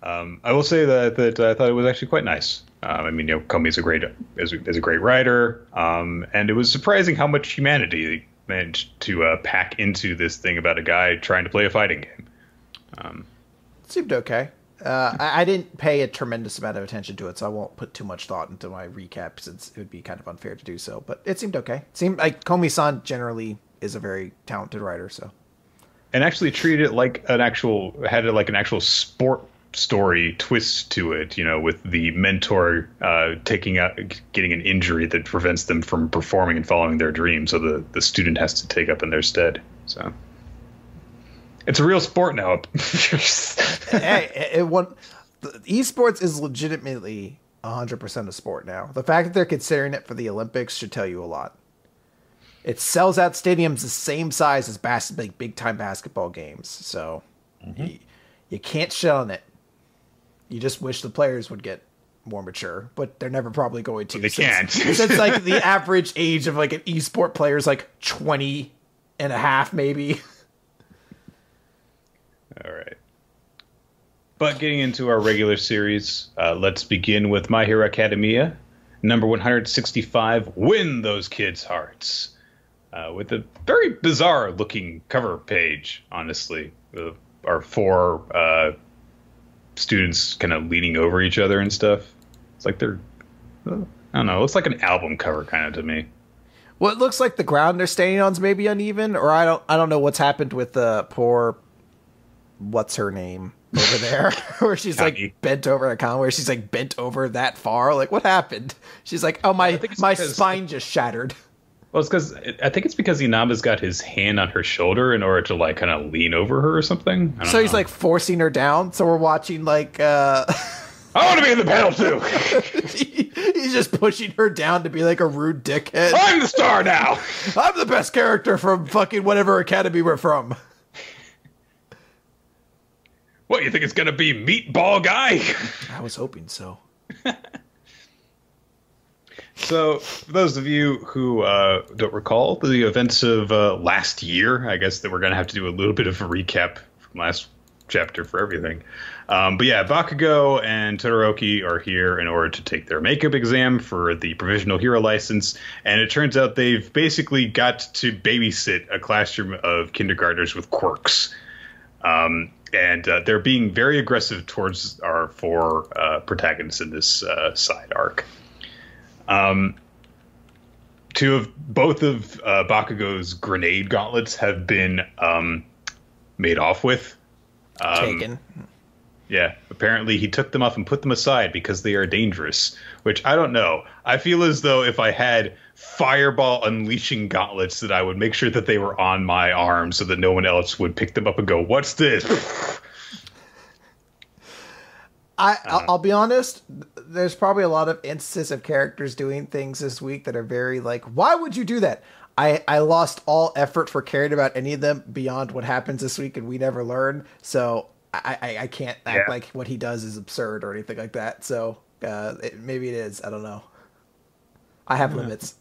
I will say that I thought it was actually quite nice. Komi is a great writer, and it was surprising how much humanity they managed to pack into this thing about a guy trying to play a fighting game. It seemed okay. I didn't pay a tremendous amount of attention to it, so I won't put too much thought into my recap since it would be kind of unfair to do so. But it seemed okay. It seemed like Komi-san generally is a very talented writer, so. And actually treated it like an actual sport story twist to it, with the mentor getting an injury that prevents them from performing and following their dream, so the student has to take up in their stead. So. It's a real sport now. Hey, esports is legitimately 100% a sport now. The fact that they're considering it for the Olympics should tell you a lot. It sells out stadiums the same size as big-time basketball games. So you can't shit on it. You just wish the players would get more mature, but they're never probably going to. They can't. Since like the average age of like an esport player is like 20 and a half, maybe. All right. But getting into our regular series, let's begin with My Hero Academia, number 165, Win Those Kids' Hearts, with a very bizarre-looking cover page, honestly. Our four students kind of leaning over each other and stuff. It's like they're, I don't know, it looks like an album cover kind of to me. Well, it looks like the ground they're standing on is maybe uneven, or I don't know what's happened with the poor... what's her name over there where she's like bent over where she's like bent over that far. Like, what happened? She's like, oh, my spine just shattered. Well, I think it's because Inama's got his hand on her shoulder in order to like kind of lean over her or something. I don't know. He's like forcing her down. So we're watching like, I want to be in the panel too. He's just pushing her down to be like a rude dickhead. I'm the star now. I'm the best character from fucking whatever academy we're from. What, you think it's gonna be Meatball Guy? I was hoping so. So, for those of you who don't recall the events of last year, I guess that we're going to have to do a little bit of a recap from last chapter for everything. But yeah, Bakugo and Todoroki are here in order to take their makeup exam for the provisional hero license, and it turns out they've basically got to babysit a classroom of kindergartners with quirks. And they're being very aggressive towards our four protagonists in this side arc. Both of Bakugo's grenade gauntlets have been made off with. Taken. Yeah, apparently he took them off and put them aside because they are dangerous, which I don't know. I feel as though if I had fireball unleashing gauntlets that I would make sure that they were on my arm so that no one else would pick them up and go, "What's this?" I'll be honest, there's probably a lot of instances of characters doing things this week that are very like, why would you do that? I lost all effort for caring about any of them beyond what happens this week, and we never learn. So I can't act like what he does is absurd or anything like that. So maybe it is. I don't know. I have limits.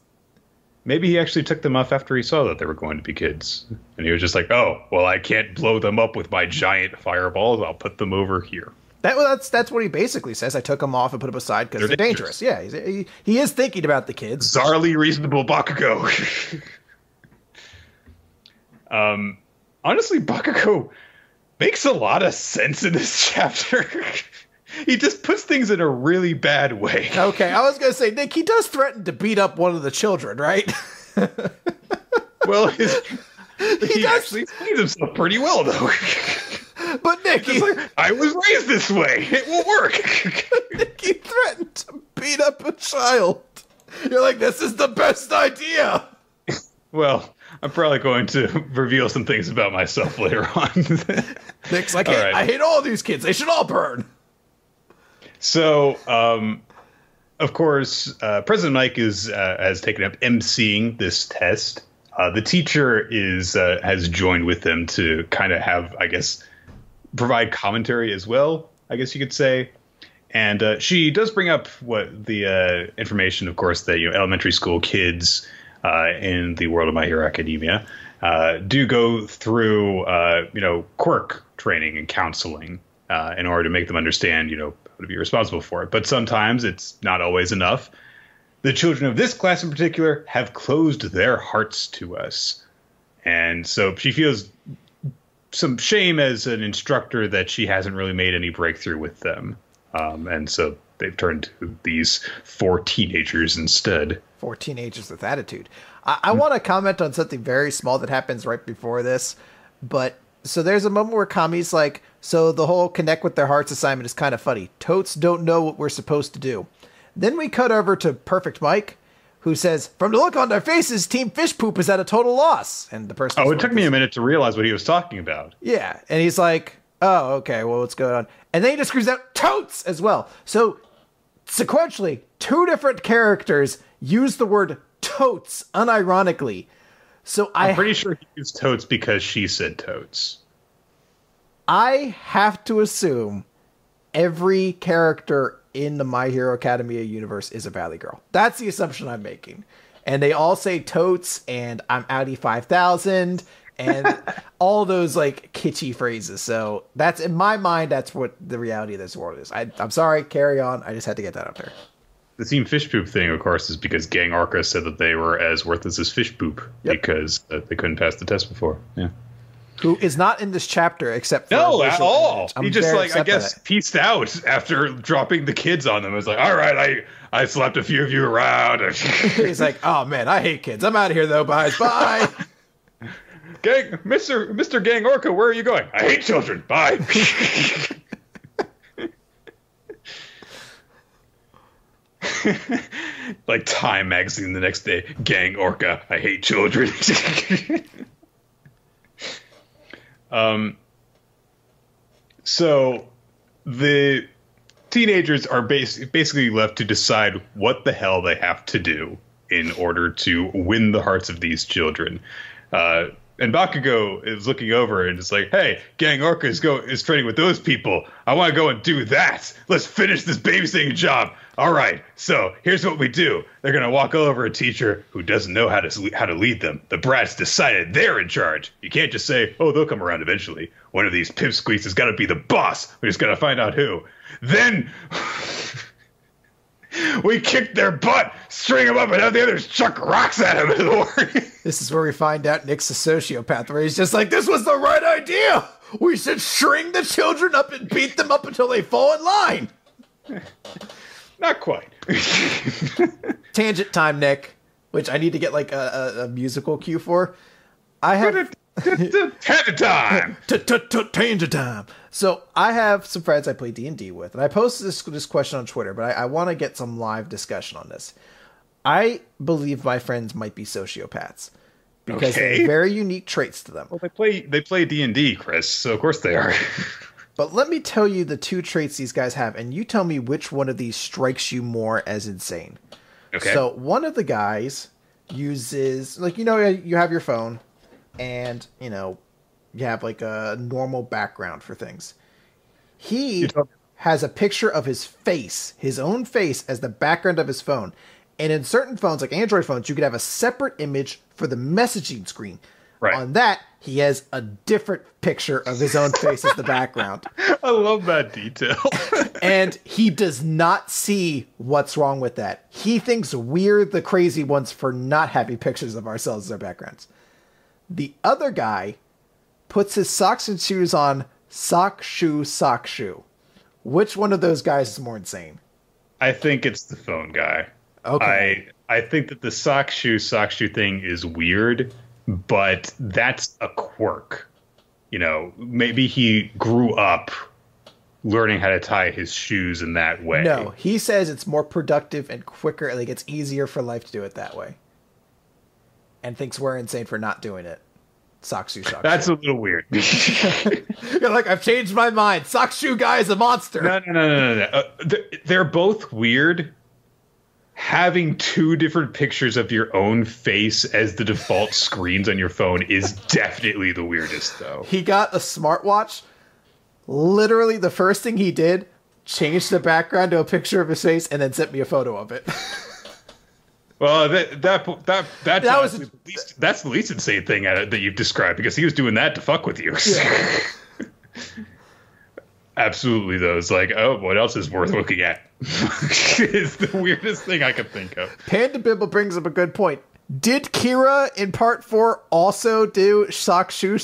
Maybe he actually took them off after he saw that they were going to be kids. And he was just like, oh, well, I can't blow them up with my giant fireballs. I'll put them over here. That's what he basically says. I took them off and put them aside because they're dangerous. Yeah, he is thinking about the kids. Bizarrely reasonable Bakugo. Honestly, Bakugo makes a lot of sense in this chapter. He just puts things in a really bad way. Okay, I was going to say, Nick, he does threaten to beat up one of the children, right? Well, he actually explains himself pretty well, though. But Nick, I was raised this way. It will work. Nick, he threatened to beat up a child. You're like, this is the best idea. Well, I'm probably going to reveal some things about myself later on. Nick's like, hey, I hate all these kids. They should all burn. So, of course, President Mike has taken up emceeing this test. The teacher has joined with them to kind of have, I guess, provide commentary as well, I guess you could say. And she does bring up what the information, of course, that elementary school kids in the world of My Hero Academia do go through, quirk training and counseling in order to make them understand, how to be responsible for it. But sometimes it's not always enough. The children of this class in particular have closed their hearts to us. And so she feels some shame as an instructor that she hasn't really made any breakthrough with them. And so they've turned to these 4 teenagers instead. 4 teenagers with attitude. I want to comment on something very small that happens right before this. But so there's a moment where Kami's like, so the whole connect with their hearts assignment is kind of funny. Totes don't know what we're supposed to do. Then we cut over to Perfect Mike, who says, from the look on their faces, Team Fish Poop is at a total loss. And the person. Oh, it took me a minute to realize what he was talking about. Yeah. And he's like, oh, okay, well, what's going on? And then he just screams out totes as well. So sequentially, 2 different characters use the word totes unironically. So I'm pretty sure he used totes because she said totes. I have to assume every character in the My Hero Academia universe is a Valley Girl. That's the assumption I'm making. And they all say totes and I'm Audi 5000 and all those like kitschy phrases. So that's, in my mind, that's what the reality of this world is. I'm sorry, carry on. I just had to get that out there. The Team Fish Poop thing, of course, is because Gang Orca said that they were as worthless as fish poop because they couldn't pass the test before. Yeah. Who is not in this chapter except for no at all. He just I guess pieced out after dropping the kids on them. It was like, all right, I slapped a few of you around. He's like, oh man, I hate kids. I'm out of here though, guys. Bye. Gang, Mr. Gang Orca, where are you going? I hate children. Bye. Like Time magazine the next day. Gang Orca, I hate children. So the teenagers are basically left to decide what the hell they have to do in order to win the hearts of these children. And Bakugo is looking over and it's like, hey, Gang Orca is training with those people. I want to go and do that. Let's finish this babysitting job. All right, so here's what we do. They're going to walk over a teacher who doesn't know how to lead them. The brats decided they're in charge. You can't just say, oh, they'll come around eventually. One of these pipsqueaks has got to be the boss. We just got to find out who. Then we kick their butt, string them up, and have the others chuck rocks at him in the morning. This is where we find out Nick's a sociopath, where he's just like, this was the right idea. We should string the children up and beat them up until they fall in line. Not quite. Tangent time, Nick, which I need to get like a musical cue for. I have Tangent time. Tangent time. So I have some friends I play D&D with, and I posted this question on Twitter, but I want to get some live discussion on this. I believe my friends might be sociopaths because they have very unique traits to them. Well, they play D&D, Chris, so of course they are. But let me tell you the two traits these guys have, and you tell me which one of these strikes you more as insane. Okay. So one of the guys uses, like, you have your phone, and, you have like a normal background for things. He has a picture of his face, his own face, as the background of his phone. And in certain phones, like Android phones, you could have a separate image for the messaging screen. Right. On that, he has a different picture of his own face as the background. I love that detail. And he does not see what's wrong with that. He thinks we're the crazy ones for not having pictures of ourselves as our backgrounds. The other guy puts his socks and shoes on sock, shoe. Which one of those guys is more insane? I think it's the phone guy. Okay. I think that the sock shoe thing is weird, but that's a quirk. Maybe he grew up learning how to tie his shoes in that way. No, he says it's more productive and quicker. Like, it's easier for life to do it that way. And thinks we're insane for not doing it. Sock shoe. That's a little weird. You're like, I've changed my mind. Sock shoe guy is a monster. No. They're both weird. Having two different pictures of your own face as the default screens on your phone is definitely the weirdest, though. He got a smartwatch. Literally, the first thing he did, changed the background to a picture of his face, and then sent me a photo of it. Well, that's the least insane thing that you've described, because he was doing that to fuck with you. Yeah. Absolutely, though. It's like, oh, what else is worth looking at? It's the weirdest thing I could think of. Panda Bibble brings up a good point. Did Kira in part 4 also do sock shoe?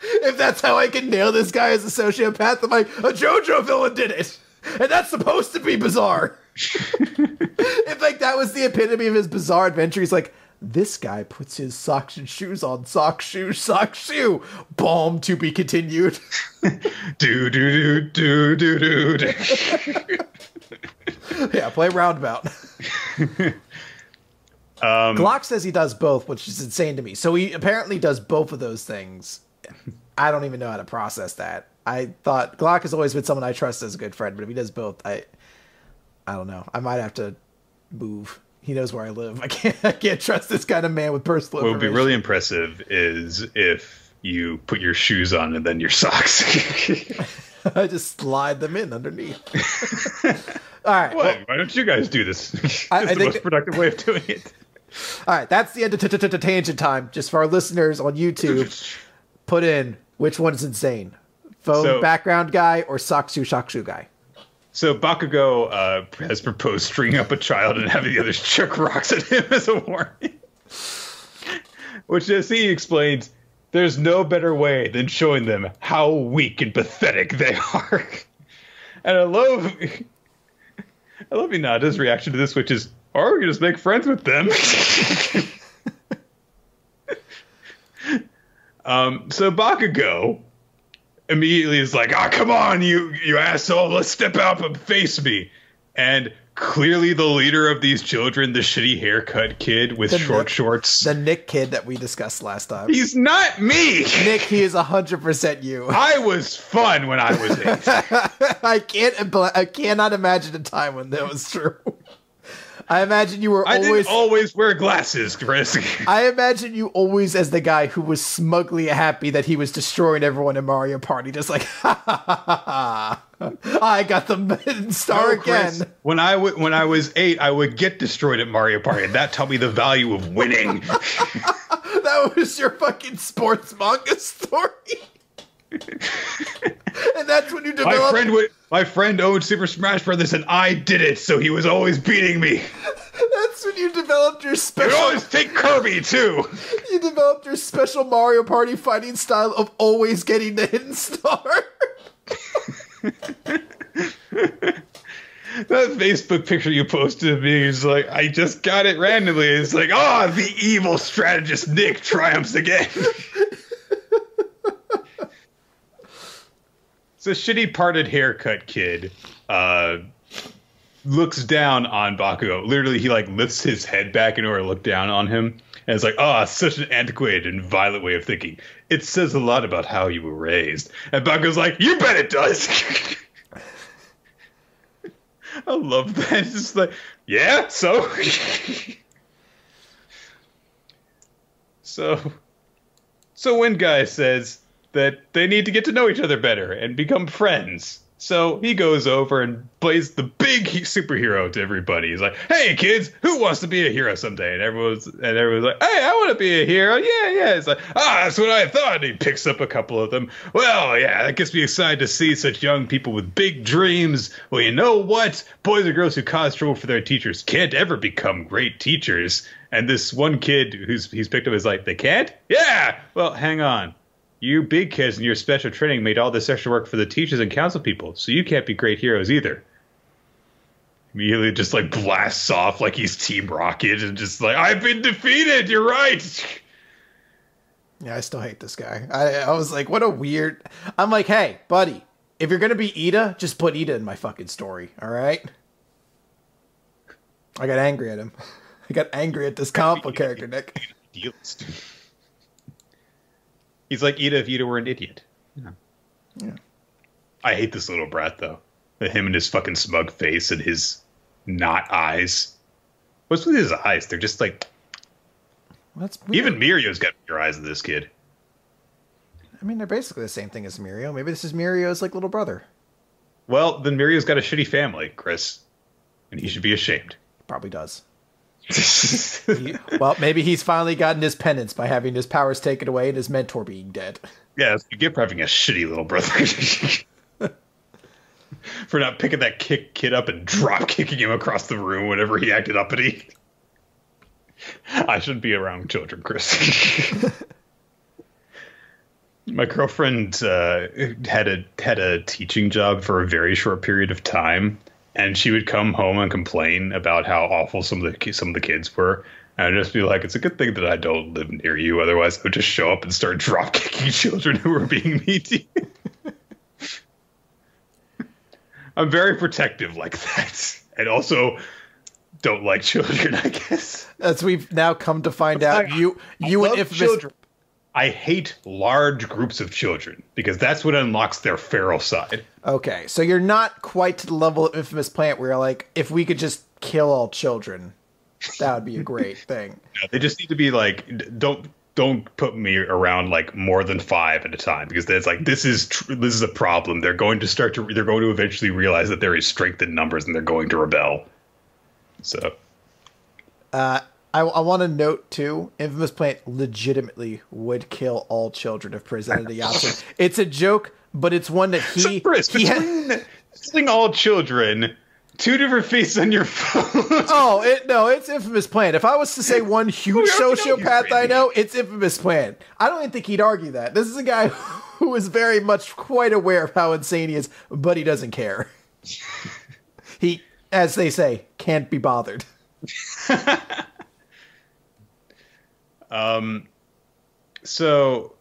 If that's how I can nail this guy as a sociopath, I'm like, a JoJo villain did it. And that's supposed to be bizarre. If like that was the epitome of his bizarre adventure, he's like, this guy puts his socks and shoes on sock shoe. Bomb to be continued. do. Yeah, play roundabout. Glock says he does both, which is insane to me. So he apparently does both of those things. I don't even know how to process that. I thought Glock has always been someone I trust as a good friend, but if he does both, I don't know. I might have to move. He knows where I live. I can't trust this kind of man with personal information. What would be really impressive is if you put your shoes on and then your socks. I just slide them in underneath. All right. Well, why don't you guys do this? It's the most productive way of doing it. All right. That's the end of tangent time. Just for our listeners on YouTube, put in which one's insane. Phone background guy or sock shoe guy. So Bakugo has proposed stringing up a child and having the others chuck rocks at him as a warning. Which, as he explains, there's no better way than showing them how weak and pathetic they are. And I love Hinata's reaction to this, which is, or we can just make friends with them. So Bakugo immediately is like, come on, you asshole, let's step up and face me. And clearly the leader of these children, the shitty haircut kid with short shorts. The Nick kid that we discussed last time. He's not me! Nick, he is 100% you. I was fun when I was 8. I cannot imagine a time when that was true. I imagine you were I didn't always wear glasses, Chris. I imagine you always as the guy who was smugly happy that he was destroying everyone in Mario Party, just like, ha ha ha ha ha. I got the star again. Chris, when I was 8, I would get destroyed at Mario Party, and that taught me the value of winning. That was your fucking sports manga story. And that's when you developed... My friend owned Super Smash Brothers, and I did it, so he was always beating me. That's when you developed your special... You always take Kirby, too. You developed your special Mario Party fighting style of always getting the hidden star. That Facebook picture you posted of me is like, I just got it randomly. It's like, the evil strategist Nick triumphs again. So shitty parted haircut kid looks down on Bakugo. Literally, he like lifts his head back in order to look down on him. And it's like, such an antiquated and violent way of thinking. It says a lot about how you were raised. And Bakugo's like, you bet it does. I love that. It's just like, yeah, so? So one guy says that they need to get to know each other better and become friends. So he goes over and plays the big superhero to everybody. He's like, hey, kids, who wants to be a hero someday? And everyone's like, hey, I want to be a hero. Yeah. It's like, that's what I thought. And he picks up a couple of them. Well, yeah, that gets me excited to see such young people with big dreams. Well, you know what? Boys and girls who cause trouble for their teachers can't ever become great teachers. And this one kid he's picked up is like, they can't? Yeah. Well, hang on. You big kids in your special training made all this extra work for the teachers and council people, so you can't be great heroes either. Immediately just like blasts off like he's Team Rocket and just like, I've been defeated, you're right. Yeah, I still hate this guy. I was like, what a weird... I'm like, hey, buddy, if you're going to be Ida, just put Ida in my fucking story, all right? I got angry at him. I got angry at this comic book character, Nick. He's like Ida if Ida were an idiot. Yeah. I hate this little brat, though. Him and his fucking smug face and his not eyes. What's with his eyes? They're just like... That's weird. Even Mirio's got bigger eyes than this kid. I mean, they're basically the same thing as Mirio. Maybe this is Mirio's like little brother. Well, then Mirio's got a shitty family, Chris. And he should be ashamed. Probably does. Well, maybe he's finally gotten his penance by having his powers taken away and his mentor being dead. Yeah, that's what you get for having a shitty little brother. For not picking that kid up and drop kicking him across the room whenever he acted uppity. I shouldn't be around children, Chris. My girlfriend had a teaching job for a very short period of time. And she would come home and complain about how awful some of the kids were. And I'd just be like, it's a good thing that I don't live near you. Otherwise, I would just show up and start drop kicking children who were being mean to you. I'm very protective like that. And also don't like children, I guess. As we've now come to find out, you and Infamous... Children. I hate large groups of children because that's what unlocks their feral side. Okay, so you're not quite to the level of Infamous Plant where you're like, if we could just kill all children, that would be a great thing. No, they just need to be like, don't put me around like more than 5 at a time because it's like this is a problem. They're going to eventually realize that there is strength in numbers and they're going to rebel. So, I want to note, too, Infamous Plant legitimately would kill all children if presented the option. It's a joke, but it's one that he... Chris, between all children, 2 different faces on your phone. It's Infamous Plant. If I was to say one huge sociopath I know, it's Infamous Plant. I don't even think he'd argue that. This is a guy who is very much quite aware of how insane he is, but he doesn't care. He, as they say, can't be bothered. So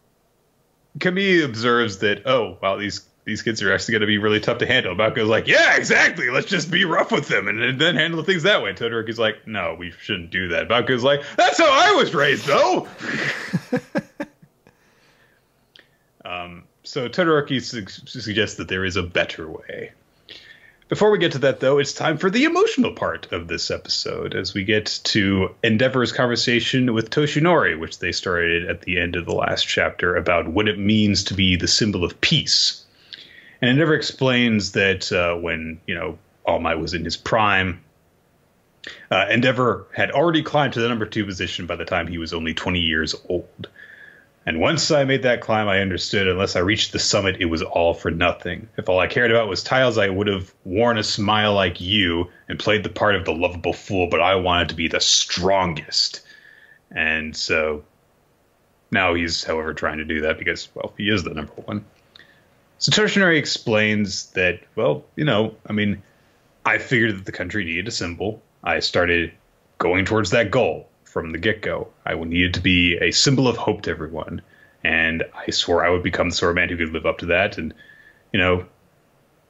Camille observes that, these these kids are actually going to be really tough to handle. Bakugo's like, yeah, exactly. Let's just be rough with them and then handle things that way. Todoroki's like, no, we shouldn't do that. Bakugo's like, that's how I was raised, though. So Todoroki suggests that there is a better way. Before we get to that, though, it's time for the emotional part of this episode, as we get to Endeavor's conversation with Toshinori, which they started at the end of the last chapter, about what it means to be the symbol of peace. And Endeavor explains that when, All Might was in his prime, Endeavor had already climbed to the number 2 position by the time he was only 20 years old. And once I made that climb, I understood unless I reached the summit, it was all for nothing. If all I cared about was titles, I would have worn a smile like you and played the part of the lovable fool, but I wanted to be the strongest. And so now he's, however, trying to do that because, well, he is the number 1. So Toshinori explains that, I figured that the country needed a symbol. I started going towards that goal. From the get-go, I needed to be a symbol of hope to everyone, and I swore I would become the sort of man who could live up to that. And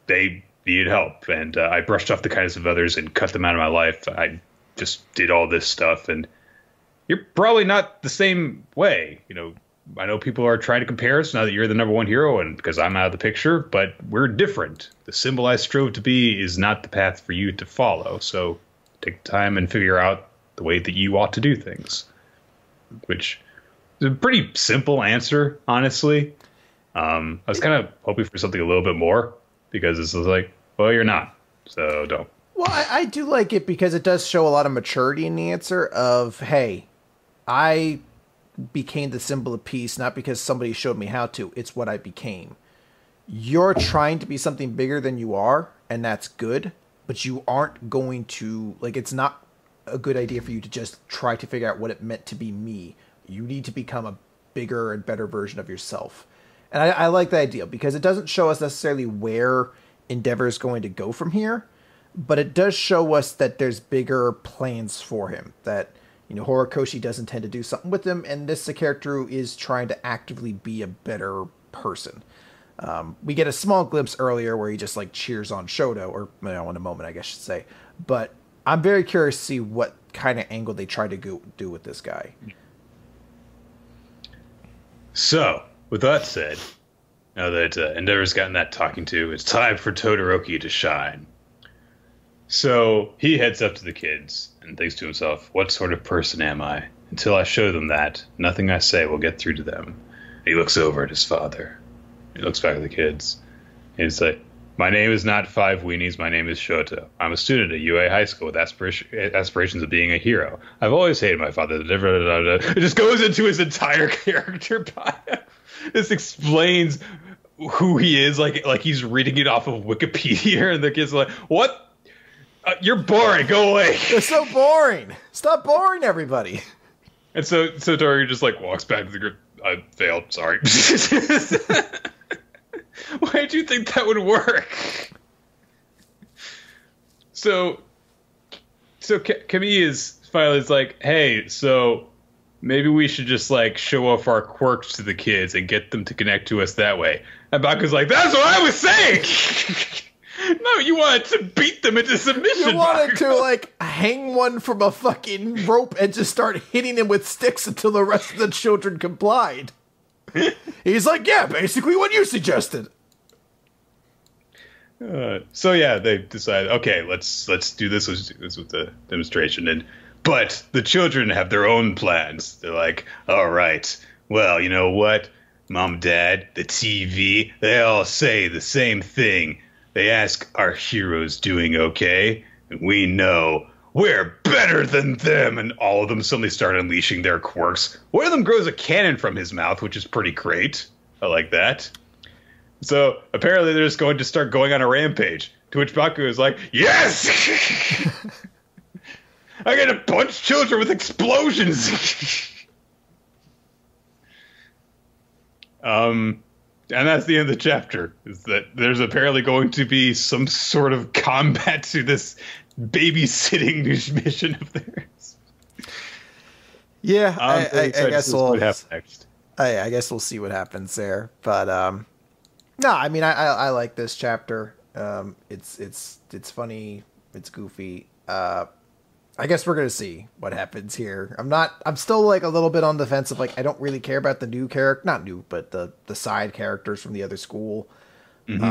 they needed help, and I brushed off the kindness of others and cut them out of my life. I just did all this stuff, and you're probably not the same way. I know people are trying to compare us now that you're the number 1 hero, and because I'm out of the picture, but we're different. The symbol I strove to be is not the path for you to follow. So take time and figure out the way that you ought to do things, which is a pretty simple answer, honestly. I was kind of hoping for something a little bit more, because this is like, well, you're not, so don't. Well, I do like it because it does show a lot of maturity in the answer of, hey, I became the symbol of peace, not because somebody showed me how to, it's what I became. You're trying to be something bigger than you are, and that's good, but you aren't going to, it's not a good idea for you to just try to figure out what it meant to be me. You need to become a bigger and better version of yourself. And I like the idea because it doesn't show us necessarily where Endeavor is going to go from here, but it does show us that there's bigger plans for him, that Horikoshi does intend to do something with him, and this is a character who is trying to actively be a better person. We get a small glimpse earlier where he just cheers on Shoto, or in a moment I guess I should say, but I'm very curious to see what kind of angle they try to do with this guy. So, with that said, now that Endeavor's gotten that talking to, it's time for Todoroki to shine. So, he heads up to the kids and thinks to himself, what sort of person am I? Until I show them that, nothing I say will get through to them. He looks over at his father. He looks back at the kids. And he's like, my name is not Five Weenies. My name is Shoto. I'm a student at UA High School with aspirations of being a hero. I've always hated my father. It just goes into his entire character bio. This explains who he is, like he's reading it off of Wikipedia, and the kid's like, what? You're boring. Go away. You're so boring. Stop boring everybody. And so Tori just walks back to the group. I failed. Sorry. Why do you think that would work? So Kami is finally like, hey, so maybe we should just show off our quirks to the kids and get them to connect to us that way. And Baku's like, that's what I was saying. No, you wanted to beat them into submission. You wanted to hang one from a fucking rope and just start hitting him with sticks until the rest of the children complied. He's like, yeah, basically what you suggested. So yeah, they decided, okay, let's do this with the demonstration. But the children have their own plans. They're like, all right, well, you know what? Mom, Dad, the TV, they all say the same thing. They ask, are heroes doing okay? And we know we're better than them. And all of them suddenly start unleashing their quirks. One of them grows a cannon from his mouth, which is pretty great. I like that. So apparently they're just going to start going on a rampage. To which Baku is like, yes! I get to punch children with explosions! And that's the end of the chapter, is that there's apparently going to be some sort of combat to this babysitting mission of theirs. Yeah, I guess we'll what happens next. I guess we'll see what happens there. But No, I mean I like this chapter. It's funny, it's goofy. I guess we're gonna see what happens here. I'm still like a little bit on the fence of like I don't really care about the new character, not new, but the side characters from the other school. And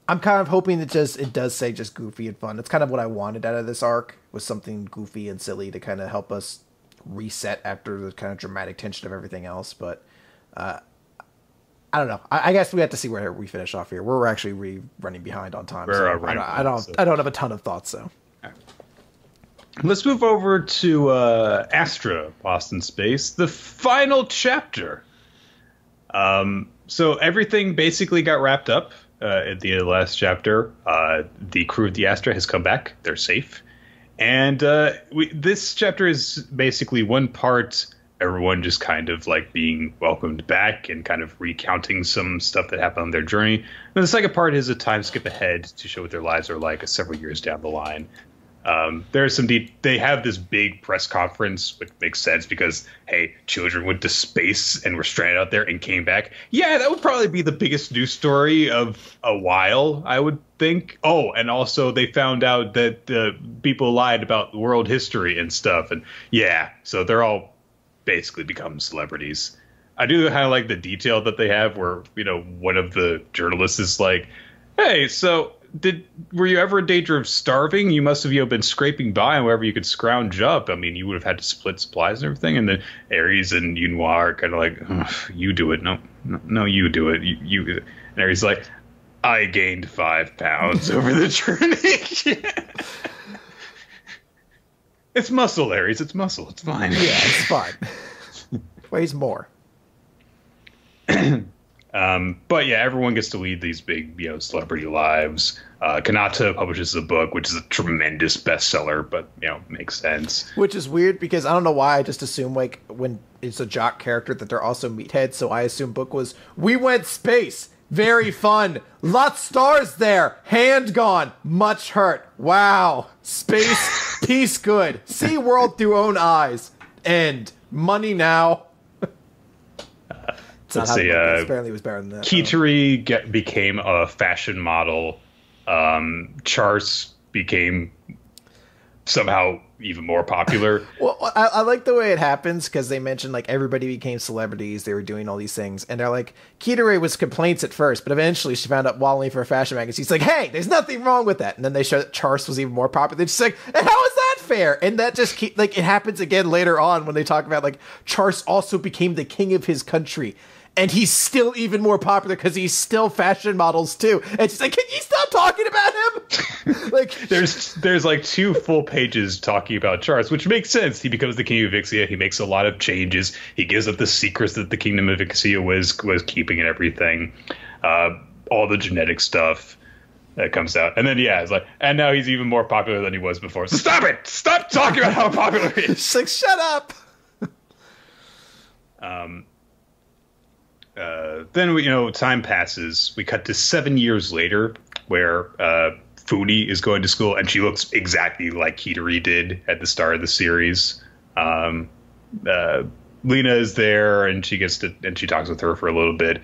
I'm kind of hoping that it does say just goofy and fun. It's kind of what I wanted out of this arc, was something goofy and silly to kind of help us reset after the kind of dramatic tension of everything else. But I don't know. I guess we have to see where we finish off here. We're actually running behind on time. I don't have a ton of thoughts. So let's move over to Astra, Lost in Space, the final chapter. So everything basically got wrapped up at the end of the last chapter. The crew of the Astra has come back. They're safe. And this chapter is basically one part everyone just kind of like being welcomed back and kind of recounting some stuff that happened on their journey. And the second part is a time skip ahead to show what their lives are like several years down the line. There's some they have this big press conference, which makes sense because, hey, children went to space and were stranded out there and came back. Yeah, that would probably be the biggest news story of a while, I would think. Oh, and also they found out that people lied about world history and stuff. And yeah, so they're all basically become celebrities. I do kind of like the detail that they have where, one of the journalists is like, hey, so were you ever in danger of starving? You must have been scraping by and wherever you could scrounge up. I mean, you would have had to split supplies and everything. And then Ares and Yunhua are kind of like, you do it. No, you do it. You. And Ares is like, I gained 5 pounds over the journey. It's muscle, Ares. It's muscle. It's fine. Yeah, it's fine. Weighs more. But yeah, everyone gets to lead these big, celebrity lives. Kanata publishes a book, which is a tremendous bestseller, but makes sense. Which is weird because I don't know why I just assume like when it's a jock character that they're also meatheads. So I assume book was we went space, very fun, lots stars there, hand gone, much hurt. Wow, space, peace, good. See world through own eyes. End. Money now. Let's see. Apparently, it was better than that. Kitari became a fashion model. Char's became somehow even more popular. Well, I like the way it happens because they mentioned like everybody became celebrities. They were doing all these things, and they're like, Kitari was complaints at first, but eventually she found out waddling for a fashion magazine. She's like, hey, there's nothing wrong with that. And then they show that Char's was even more popular. She's like, and how is that fair? And that just it happens again later on when they talk about like Char's also became the king of his country. And he's still even more popular because he's still fashion models too. And she's like, "Can you stop talking about him?" Like, there's like 2 full pages talking about Charles, which makes sense. He becomes the king of Ixia. He makes a lot of changes. He gives up the secrets that the kingdom of Ixia was keeping and everything. All the genetic stuff that comes out, and then it's like, and now he's even more popular than he was before. So stop it! Stop talking about how popular he is. She's like, shut up. Then time passes. We cut to 7 years later, where Funi is going to school, and she looks exactly like Kitari did at the start of the series. Lena is there, and she talks with her for a little bit.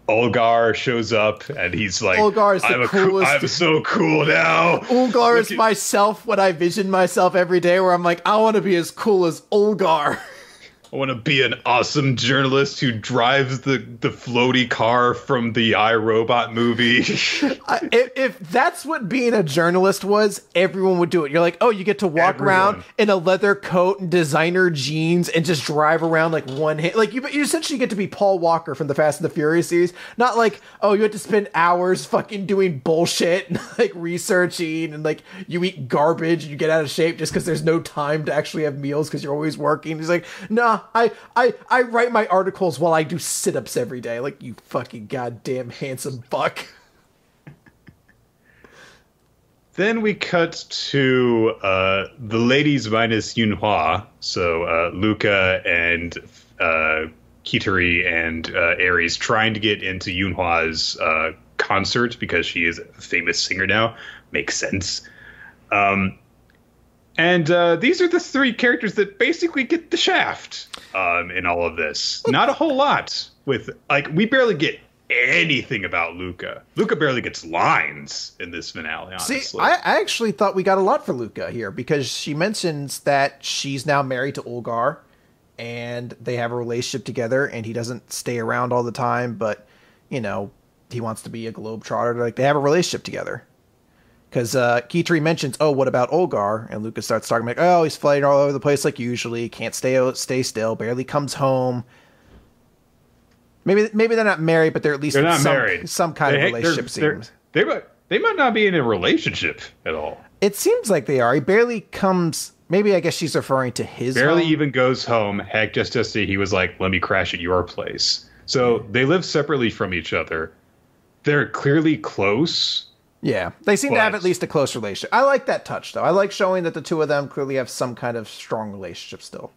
Ulgar shows up, and he's like, Ulgar is the coolest. I'm so cool now. Ulgar is myself when I vision myself every day, where I'm like, I want to be as cool as Ulgar. I want to be an awesome journalist who drives the floaty car from the iRobot movie. If that's what being a journalist was, everyone would do it. You're like, oh, you get to walk around in a leather coat and designer jeans and just drive around like one hand. Like you essentially get to be Paul Walker from the Fast and the Furious series. Not like, oh, you have to spend hours fucking doing bullshit and like researching and like you eat garbage and you get out of shape just because there's no time to actually have meals because you're always working. He's like, nah. I write my articles while I do sit-ups every day. Like, you fucking goddamn handsome fuck. Then we cut to the ladies minus Yunhua. So Luca and Kitari and Ares trying to get into Yunhua's concert because she is a famous singer now. Makes sense. And these are the 3 characters that basically get the shaft in all of this. Not a whole lot. We barely get anything about Luca. Luca barely gets lines in this finale, honestly. See, I actually thought we got a lot for Luca here, because she mentions that she's now married to Olgar, and they have a relationship together, and he doesn't stay around all the time, but, you know, he wants to be a globetrotter. Like, they have a relationship together. Because Kitri mentions, oh, what about Olgar? And Luca starts talking like, oh, he's flying all over the place like usually, can't stay still, barely comes home. Maybe they're not married, but they're at least they're not married. Some kind of relationship seems. They might not be in a relationship at all. It seems like they are. He barely comes. Maybe I guess she's referring to his barely home. Even goes home. Heck, just he was like, let me crash at your place. So they live separately from each other. They're clearly close. Yeah, they seem to have at least a close relationship. I like that touch, though. I like showing that the two of them clearly have some kind of strong relationship still.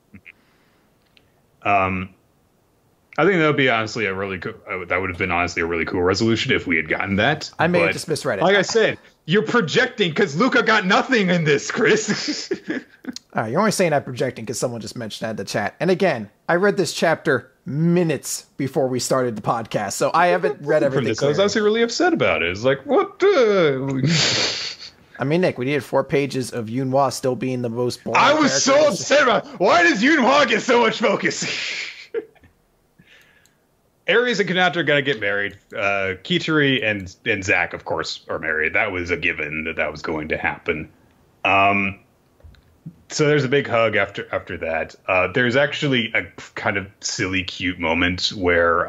I think that would be honestly a really that would have been honestly a really cool resolution if we had gotten that. I may have just misread it. Like I said, you're projecting because Luca got nothing in this, Chris. All right, you're only saying I'm projecting because someone just mentioned that in the chat. And again, I read this chapter minutes before we started the podcast, so I haven't read everything. I was actually really upset about it. It's like, what? I mean, Nick, we needed 4 pages of Yunhua still being the most boring. I was so upset about it. Why does Yunhua get so much focus? Aries and Kanata are going to get married. Kitori and Zack, of course, are married. That was a given that was going to happen. So there's a big hug after that. There's actually a kind of silly, cute moment where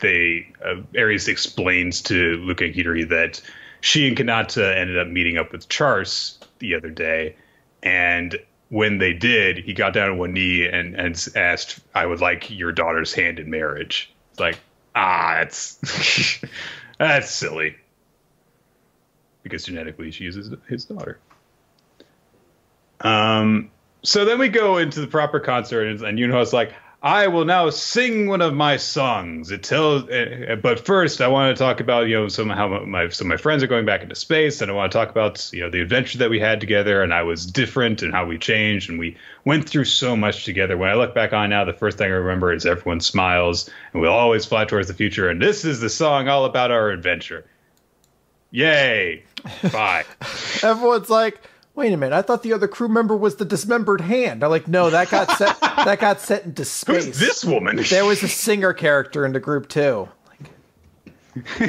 Aries explains to Luca and Kitori that she and Kanata ended up meeting up with Charse the other day, and when they did, he got down on one knee and asked, "I would like your daughter's hand in marriage." It's like, that's that's silly, because genetically she is his daughter. So then we go into the proper concert, and Yunho's like, I will now sing one of my songs. It tells, but first I want to talk about, some of my friends are going back into space, and I want to talk about, the adventure that we had together, and I was different, and how we changed, and we went through so much together. When I look back on now, the first thing I remember is everyone smiles, and we'll always fly towards the future, and this is the song all about our adventure. Yay! Bye. Everyone's like, wait a minute, I thought the other crew member was the dismembered hand. I'm like, no, that got sent into space. Who's this woman? There was a singer character in the group too.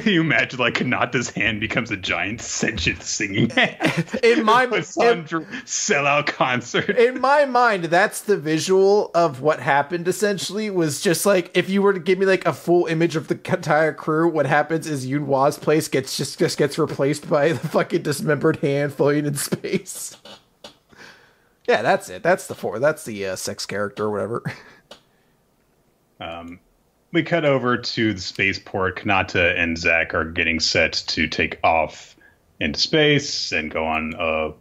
You imagine like Kanata's hand becomes a giant sentient singing hand. In my sellout concert. In my mind, that's the visual of what happened. Essentially, was just like if you were to give me like a full image of the entire crew, what happens is Yunhwa's place just gets replaced by the fucking dismembered hand floating in space. Yeah, that's it. That's the sex character or whatever. We cut over to the spaceport. Kanata and Zack are getting set to take off into space and go on a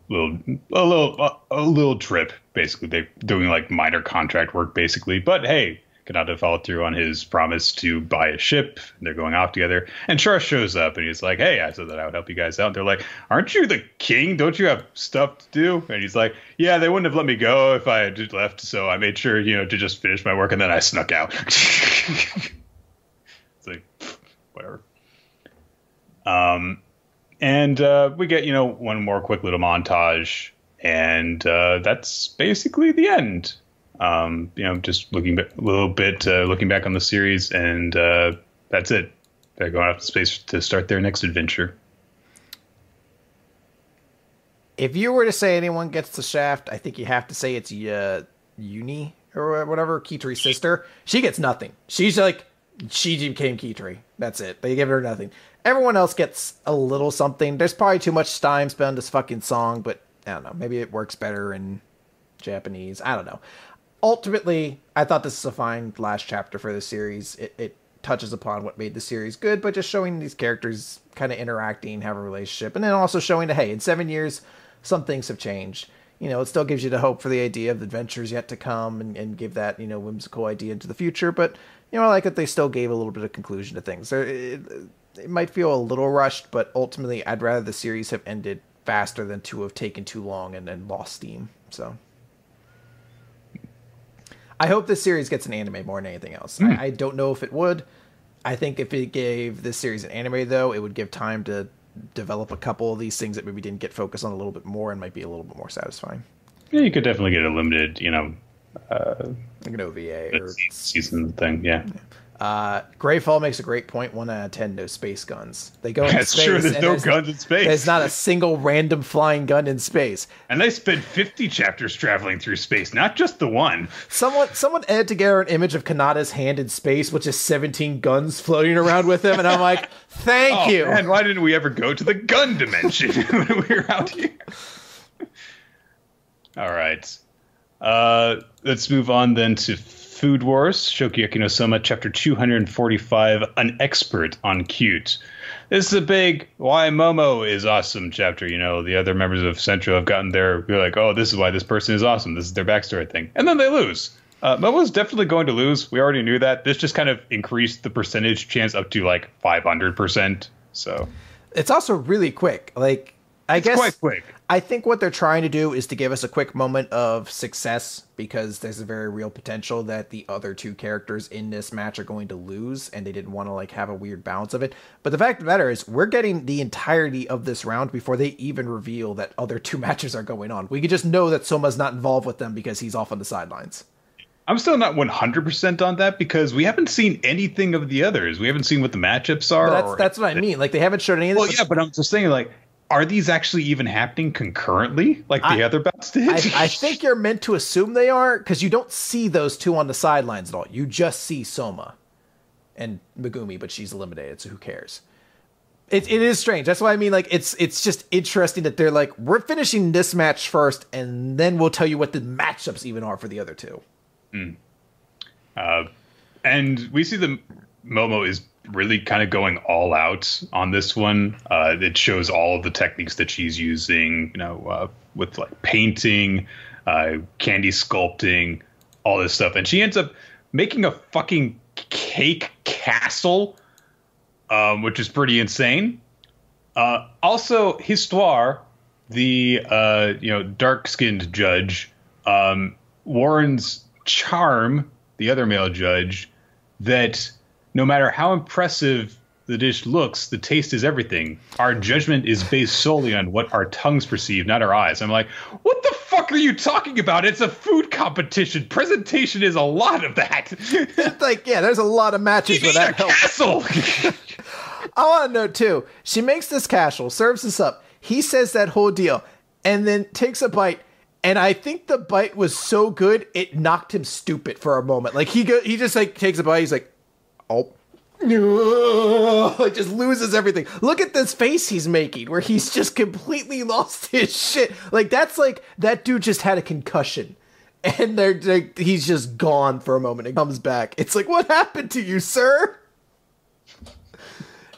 little trip. Basically, they're doing like minor contract work, basically. But hey, Kanata followed through on his promise to buy a ship. They're going off together, and Charles shows up and he's like, "Hey, I said that I would help you guys out." And they're like, "Aren't you the king? Don't you have stuff to do?" And he's like, "Yeah, they wouldn't have let me go if I had just left, so I made sure, to just finish my work, and then I snuck out." It's like, whatever. And we get, one more quick little montage, and that's basically the end. Just looking back on the series, and that's it. They're going off to space to start their next adventure. If you were to say anyone gets the shaft, I think you have to say it's Uni or whatever, Kitori's sister. She gets nothing. She's like, she became Kitori. That's it. They give her nothing. Everyone else gets a little something. There's probably too much time spent on this fucking song, but I don't know. Maybe it works better in Japanese. I don't know. Ultimately, I thought this is a fine last chapter for the series. It touches upon what made the series good, but just showing these characters kind of interacting, have a relationship, and then also showing that, hey, in 7 years, some things have changed. It still gives you the hope for the idea of adventures yet to come and give that, whimsical idea into the future. But, I like that they still gave a little bit of conclusion to things. It might feel a little rushed, but ultimately, I'd rather the series have ended faster than to have taken too long and then lost steam. So I hope this series gets an anime more than anything else. I don't know if it would. I think if it gave this series an anime, though, it would give time to develop a couple of these things that maybe didn't get focused on a little bit more and might be a little bit more satisfying. Yeah, you could definitely get a limited, like an OVA or season thing. Yeah. Greyfall makes a great point. 1 out of 10, no space guns. They go into That's space. true. There's no guns in space. There's not a single random flying gun in space. And they spend 50 chapters traveling through space, not just the one. Someone edited together an image of Kanata's hand in space, which is 17 guns floating around with him, and I'm like, thank you. And why didn't we ever go to the gun dimension when we were out here? All right. Let's move on then to Food Wars, Shokugeki no Soma, chapter 245, An Expert on Cute. This is a big why Momo is awesome chapter. The other members of Central have gotten there. We're like, oh, this is why this person is awesome. This is their backstory thing. And then they lose. Momo's definitely going to lose. We already knew that. This just kind of increased the percentage chance up to like 500%. So it's also really quick. Like, I guess quite quick. I think what they're trying to do is to give us a quick moment of success because there's a very real potential that the other two characters in this match are going to lose, and they didn't want to like have a weird balance of it. But the fact of the matter is we're getting the entirety of this round before they even reveal that other two matches are going on. We could just know that Soma's not involved with them because he's off on the sidelines. I'm still not 100% on that because we haven't seen anything of the others. We haven't seen what the matchups are. But that's what I mean. Like, they haven't showed any of this. Well, yeah, but I'm just saying, like, are these actually even happening concurrently like the other bouts did? I think you're meant to assume they are because you don't see those two on the sidelines at all. You just see Soma and Megumi, but she's eliminated, so who cares? It is strange. That's why I mean, like, it's just interesting that they're like, we're finishing this match first, and then we'll tell you what the matchups even are for the other two. And we see the Momo is really kind of going all out on this one. It shows all of the techniques that she's using, with like painting, candy sculpting, all this stuff. And she ends up making a fucking cake castle, which is pretty insane. Also, Histoire, the dark-skinned judge, warns Charm, the other male judge, that no matter how impressive the dish looks, the taste is everything. Our judgment is based solely on what our tongues perceive, not our eyes. I'm like, what the fuck are you talking about? It's a food competition. Presentation is a lot of that. It's like, yeah, there's a lot of matches where that helps. Castle. I want to know, too, she makes this castle, serves this up. He says that whole deal, and then takes a bite. And I think the bite was so good, it knocked him stupid for a moment. Like, he just, like, takes a bite. He's like, oh. Like, just loses everything. Look at this face he's making, where he's just completely lost his shit. Like, that's like, that dude just had a concussion. And he's just gone for a moment and comes back. It's like, what happened to you, sir?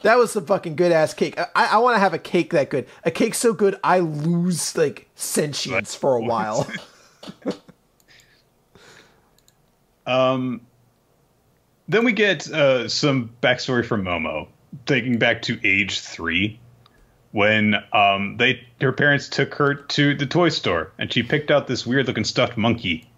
That was some fucking good-ass cake. I want to have a cake that good. A cake so good, I lose, like, sentience for a while. Then we get some backstory from Momo, taking back to age 3, when her parents took her to the toy store, and she picked out this weird-looking stuffed monkey.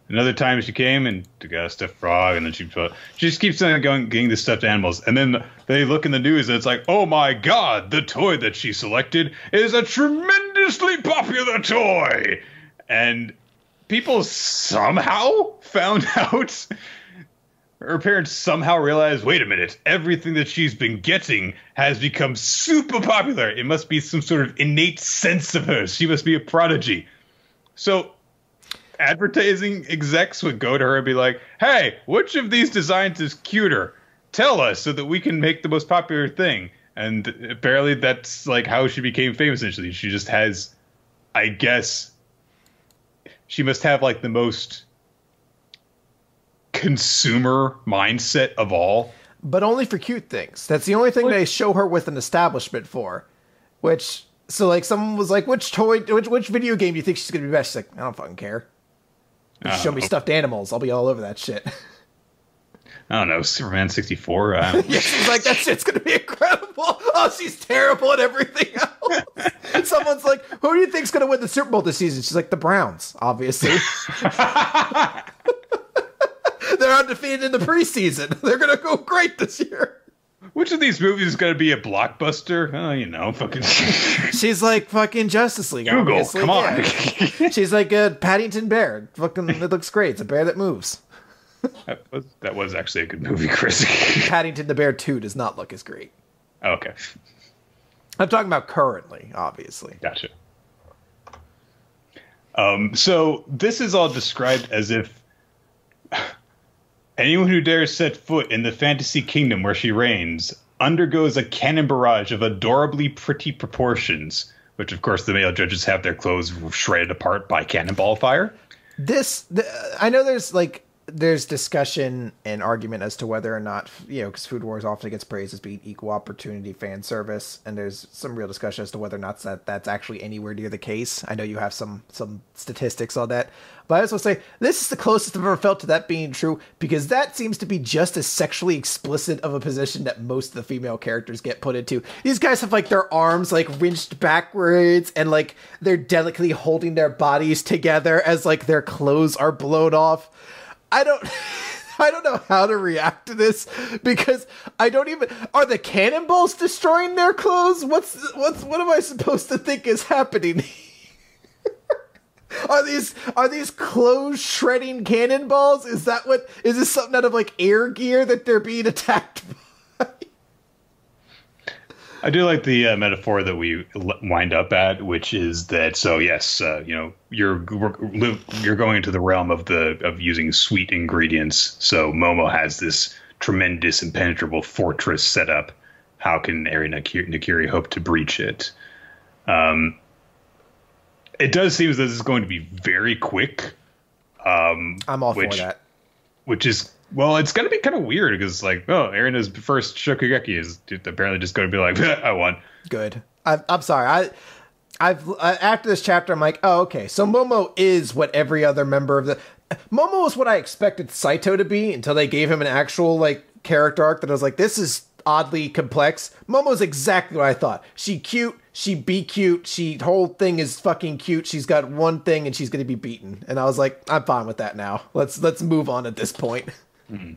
Another time she came and took out a stuffed frog, and then she just keeps on getting the stuffed animals. And then they look in the news, and it's like, oh my god, the toy that she selected is a tremendously popular toy! And people somehow found out. Her parents somehow realized, wait a minute, everything that she's been getting has become super popular. It must be some sort of innate sense of hers. She must be a prodigy. So advertising execs would go to her and be like, hey, which of these designs is cuter? Tell us so that we can make the most popular thing. And apparently that's like how she became famous initially. She just has, I guess, she must have like the most consumer mindset of all. But only for cute things. That's the only thing they show her with an establishment for. Which, so like someone was like, which video game do you think she's going to be best? She's like, I don't fucking care. Show me stuffed animals. I'll be all over that shit. I don't know, Superman 64. Yeah, she's like, that shit's going to be incredible. Oh, she's terrible at everything else. Someone's like, who do you think's going to win the Super Bowl this season? She's like, the Browns, obviously. They're they're undefeated in the preseason. They're going to go great this year. Which of these movies is going to be a blockbuster? Oh, you know, fucking. She's like fucking Justice League. Google, obviously. come on. Yeah. She's like a Paddington Bear. Fucking, it looks great. It's a bear that moves. That was actually a good movie, Chris. Paddington the Bear 2 does not look as great. Okay. I'm talking about currently, obviously. Gotcha. So this is all described as if anyone who dares set foot in the fantasy kingdom where she reigns undergoes a cannon barrage of adorably pretty proportions, which of course the male judges have their clothes shredded apart by cannonball fire. I know there's discussion and argument as to whether or not, because Food Wars often gets praised as being equal opportunity fan service, and there's some real discussion as to whether or not that's actually anywhere near the case. I know you have some statistics on that, but I just want to say this is the closest I've ever felt to that being true, because that seems to be just as sexually explicit of a position that most of the female characters get put into. These guys have like their arms like wrenched backwards, and like they're delicately holding their bodies together as like their clothes are blown off. I don't know how to react to this, because are the cannonballs destroying their clothes? What am I supposed to think is happening? Are these clothes shredding cannonballs? Is this something out of like Air Gear that they're being attacked by? I do like the metaphor that we wind up at, which is that, so yes, you're going into the realm of using sweet ingredients. So Momo has this tremendous impenetrable fortress set up. How can Eri Nakiri hope to breach it? It does seem as though this is going to be very quick. I'm all for that. Which is, well, it's going to be kind of weird because, like, Erina's first Shokugeki is apparently just going to be like, I won. Good. I'm sorry. After this chapter, I'm like, oh, okay. So Momo is what every other member of Momo was what I expected Saito to be until they gave him an actual, like, character arc that I was like, this is oddly complex. Momo's exactly what I thought. She cute. She be cute. She whole thing is fucking cute. She's got one thing and she's going to be beaten. And I was like, I'm fine with that now. Let's move on at this point. Mm-hmm.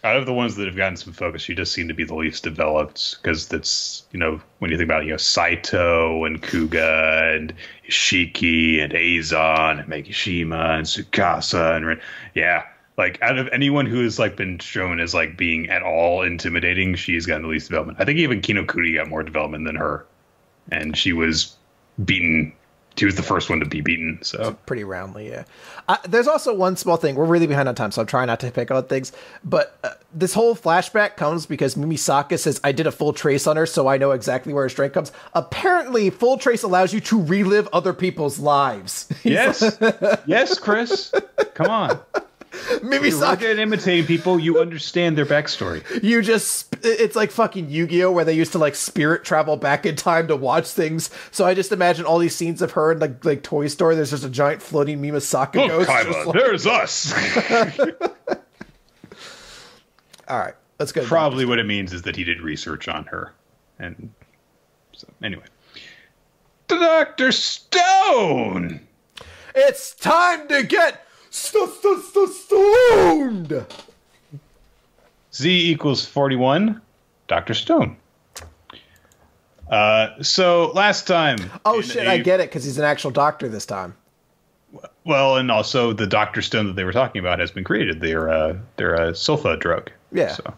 Out of the ones that have gotten some focus, she does seem to be the least developed, because that's, when you think about it, Saito and Kuga and Ishiki and Azon and Makishima and Tsukasa and like out of anyone who has like been shown as like being at all intimidating, she's gotten the least development. I think even Kinokuri got more development than her, and she was beaten. She was the first one to be beaten, so pretty roundly, yeah. There's also one small thing. We're really behind on time, so I'm trying not to pick on things. But this whole flashback comes because Mimisaka says, I did a full trace on her, so I know exactly where her strength comes. Apparently, full trace allows you to relive other people's lives. Yes. Yes, Chris. Come on. Mimisaka. You're imitating people, you understand their backstory. It's like fucking Yu-Gi-Oh! Where they used to like spirit travel back in time to watch things. So I just imagine all these scenes of her in like Toy Story. There's just a giant floating Mimisaka ghost. Kaiba, there's us! Alright, let's go. Probably what it means is that he did research on her. And so, anyway. Dr. Stone! It's time to get stoned! Z equals 41, Dr. Stone. So last time... Oh shit, I get it, because he's an actual doctor this time. Well, and also the Dr. Stone that they were talking about has been created. They're a sulfa drug. Yeah. So.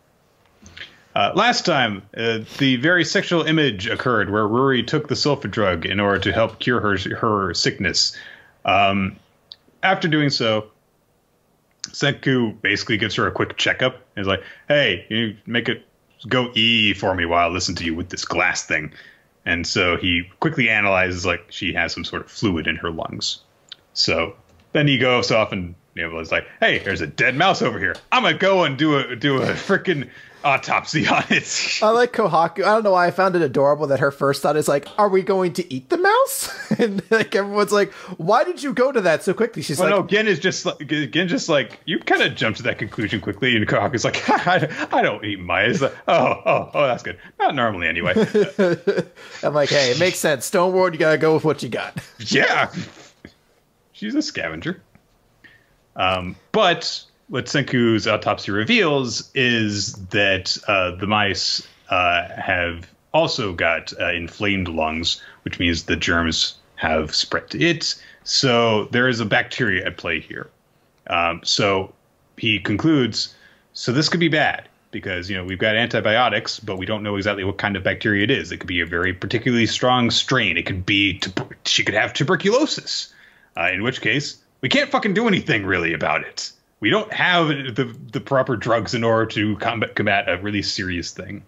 Last time, the very sexual image occurred where Ruri took the sulfa drug in order to help cure her sickness. After doing so, Senku basically gives her a quick checkup. He's like, hey, you make it go E for me while I listen to you with this glass thing. And so he quickly analyzes, like, she has some sort of fluid in her lungs. So then he goes off and is like, hey, there's a dead mouse over here. I'm going to go and do a freaking autopsy on it. I like Kohaku. I don't know why I found it adorable that her first thought is like, are we going to eat the mouse? And like everyone's like, why did you go to that so quickly? She's like, no, Gen just like, you kind of jumped to that conclusion quickly, and Kohaku's like, I don't eat mice. Like, oh, that's good. Not normally anyway. I'm like, hey, it makes sense. Stone Ward, you gotta go with what you got. Yeah. She's a scavenger. But what Senku's autopsy reveals is that the mice have also got inflamed lungs, which means the germs have spread to it. So there is a bacteria at play here. So he concludes, so this could be bad because, we've got antibiotics, but we don't know exactly what kind of bacteria it is. It could be a very particularly strong strain. It could be, she could have tuberculosis, in which case we can't fucking do anything really about it. We don't have the proper drugs in order to combat a really serious thing.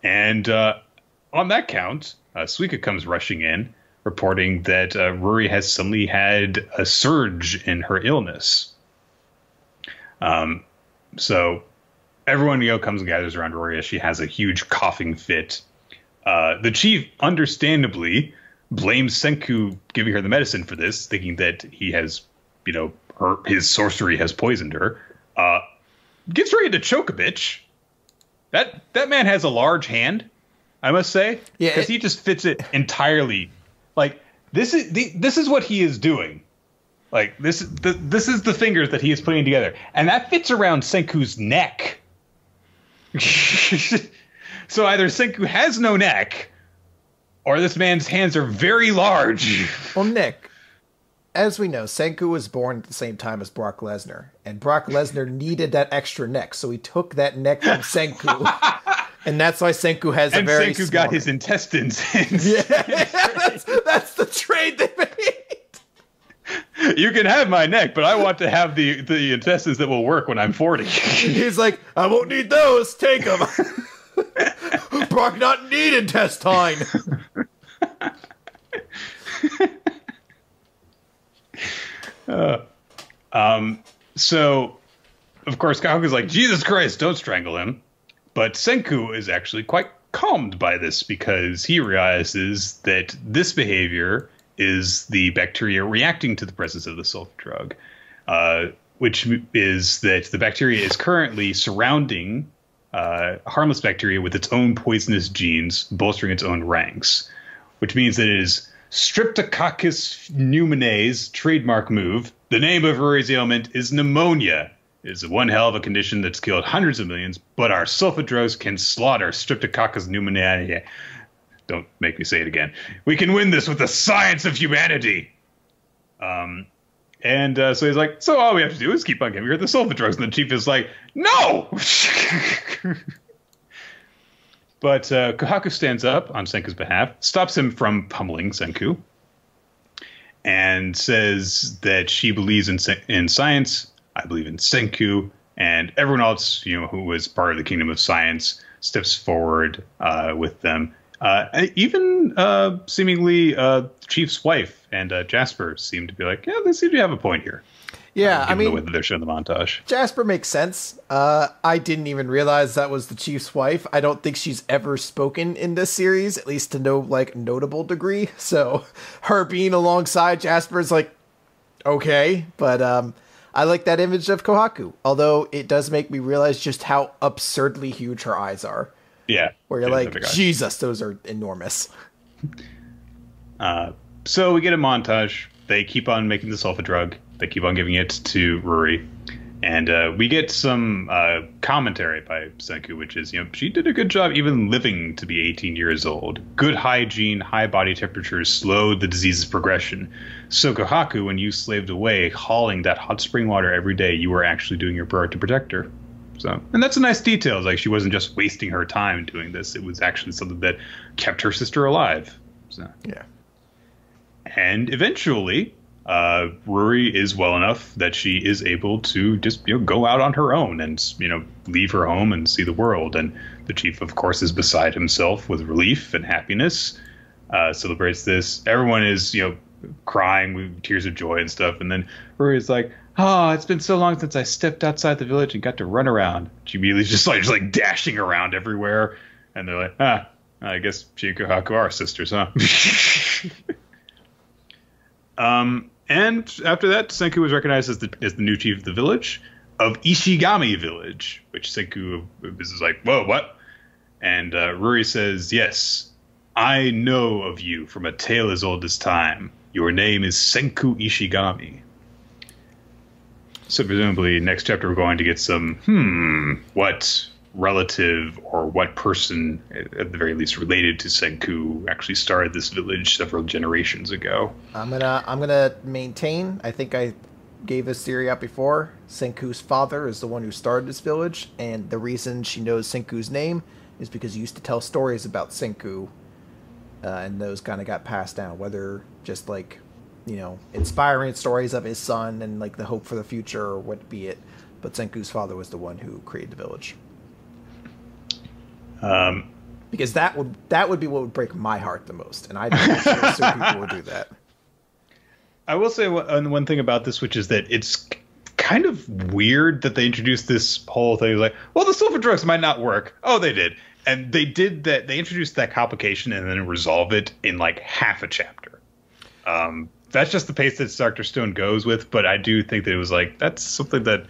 And on that count, Suika comes rushing in, reporting that Ruri has suddenly had a surge in her illness. So everyone comes and gathers around Ruri as she has a huge coughing fit. The chief, understandably, blames Senku giving her the medicine for this, thinking that he has, his sorcery has poisoned her. Gets ready to choke a bitch. That man has a large hand, I must say, because he just fits it entirely. Like this is what he is doing. Like this is the fingers that he is putting together, and that fits around Senku's neck. So either Senku has no neck, or this man's hands are very large. Well, Nick, as we know, Senku was born at the same time as Brock Lesnar, and Brock Lesnar needed that extra neck, so he took that neck from Senku, and that's why Senku has a very. And Senku got his intestines. That's the trade they made. You can have my neck, but I want to have the intestines that will work when I'm 40. He's like, I won't need those. Take them. Brock not need intestine. So, of course, Kahoku's like, Jesus Christ, don't strangle him. But Senku is actually quite calmed by this because he realizes that this behavior is the bacteria reacting to the presence of the sulfa drug, which is that the bacteria is currently surrounding harmless bacteria with its own poisonous genes, bolstering its own ranks, which means that it is Streptococcus pneumoniae trademark move. The name of Ruri's ailment is pneumonia. It's one hell of a condition that's killed hundreds of millions, but our sulfa drugs can slaughter Streptococcus pneumoniae. Don't make me say it again. We can win this with the science of humanity. So he's like, so all we have to do is keep on giving her the sulfa drugs. And the chief is like, no! But Kohaku stands up on Senku's behalf, stops him from pummeling Senku, and says that she believes in science. I believe in Senku, and everyone else, who is part of the kingdom of science, steps forward with them. Even seemingly Chief's wife and Jasper seem to be like, yeah, they seem to have a point here. Yeah, the way that they're showing the montage. Jasper makes sense. I didn't even realize that was the Chief's wife. I don't think she's ever spoken in this series, at least to no notable degree. So her being alongside Jasper is okay, but I like that image of Kohaku. Although it does make me realize just how absurdly huge her eyes are. Yeah. Where you're like, Jesus, those are enormous. So we get a montage. They keep on making the sulfa drug. They keep on giving it to Ruri. And we get some commentary by Senku, which is, she did a good job even living to be 18 years old. Good hygiene, high body temperatures slowed the disease's progression. So Kohaku, when you slaved away hauling that hot spring water every day, you were actually doing your part to protect her. So, and that's a nice detail. It's like she wasn't just wasting her time doing this. It was actually something that kept her sister alive. So yeah. And eventually, Ruri is well enough that she is able to just go out on her own and leave her home and see the world. And the chief, of course, is beside himself with relief and happiness. Celebrates this. Everyone is crying with tears of joy and stuff. And then Ruri is like, oh, it's been so long since I stepped outside the village and got to run around. She immediately just dashing around everywhere. And they're like, I guess she and Kohaku are sisters, huh? And after that, Senku was recognized as the new chief of the village, of Ishigami Village, which Senku is like, whoa, what? And Ruri says, yes, I know of you from a tale as old as time. Your name is Senku Ishigami. So presumably, next chapter we're going to get some, what relative or what person, at the very least related to Senku, actually started this village several generations ago. I'm gonna maintain. I think I gave this theory out before. Senku's father is the one who started this village, and the reason she knows Senku's name is because he used to tell stories about Senku, and those kind of got passed down. Whether just like, inspiring stories of his son and like the hope for the future or what be it, but Senku's father was the one who created the village. Because that would be what would break my heart the most, and I don't assume people would do that. I will say one thing about this, which is that it's kind of weird that they introduced this whole thing. Like, well, the sulfur drugs might not work. Oh, they did. And they did that. They introduced that complication and then resolve it in like half a chapter. That's just the pace that Dr. Stone goes with. But I do think that it was like, that's something that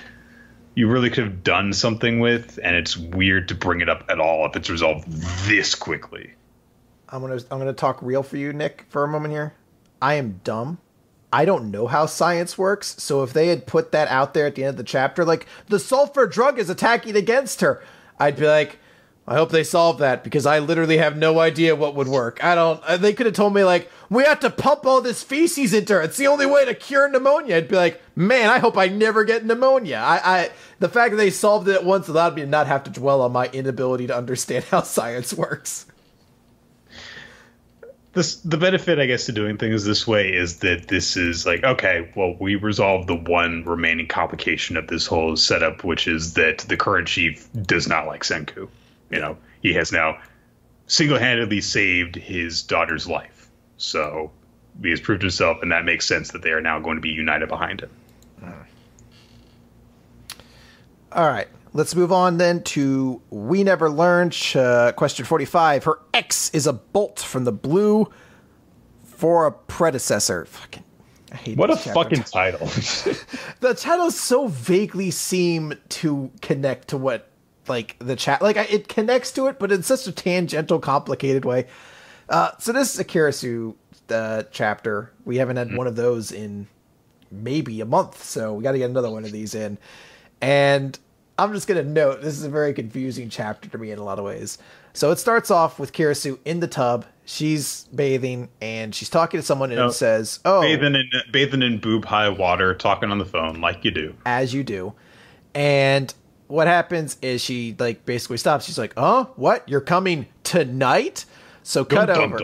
you really could have done something with. And it's weird to bring it up at all if it's resolved this quickly. I'm gonna talk real for you, Nick, for a moment here. I am dumb. I don't know how science works, so if they had put that out there at the end of the chapter, like, the sulfur drug is attacking against her, I'd be like, I hope they solve that, because I literally have no idea what would work. They could have told me, like, we have to pump all this feces into her. It's the only way to cure pneumonia. I'd be like, man, I hope I never get pneumonia. The fact that they solved it at once allowed me to not have to dwell on my inability to understand how science works. The benefit, I guess, to doing things this way is that this is like, okay, well, we resolved the one remaining complication of this whole setup, which is that the current chief does not like Senku. He has now single-handedly saved his daughter's life. So he has proved himself, and that makes sense that they are now going to be united behind him. All right. Let's move on then to We Never Learned, question 45. Her ex is a bolt from the blue for a predecessor. Fucking, I hate what a chapter. fucking title. The titles so vaguely seem to connect to what, like, the chat. Like, it connects to it, but in such a tangential, complicated way. So this is a Kirisu chapter. We haven't had one of those in maybe a month, so we got to get another one of these in. And I'm just going to note, this is a very confusing chapter to me in a lot of ways. So it starts off with Kirisu in the tub. She's bathing, and she's talking to someone, and it says, oh... Bathing in boob-high water, talking on the phone, like you do. As you do. And what happens is she, like, basically stops. She's like, oh, what? You're coming tonight? So cut over.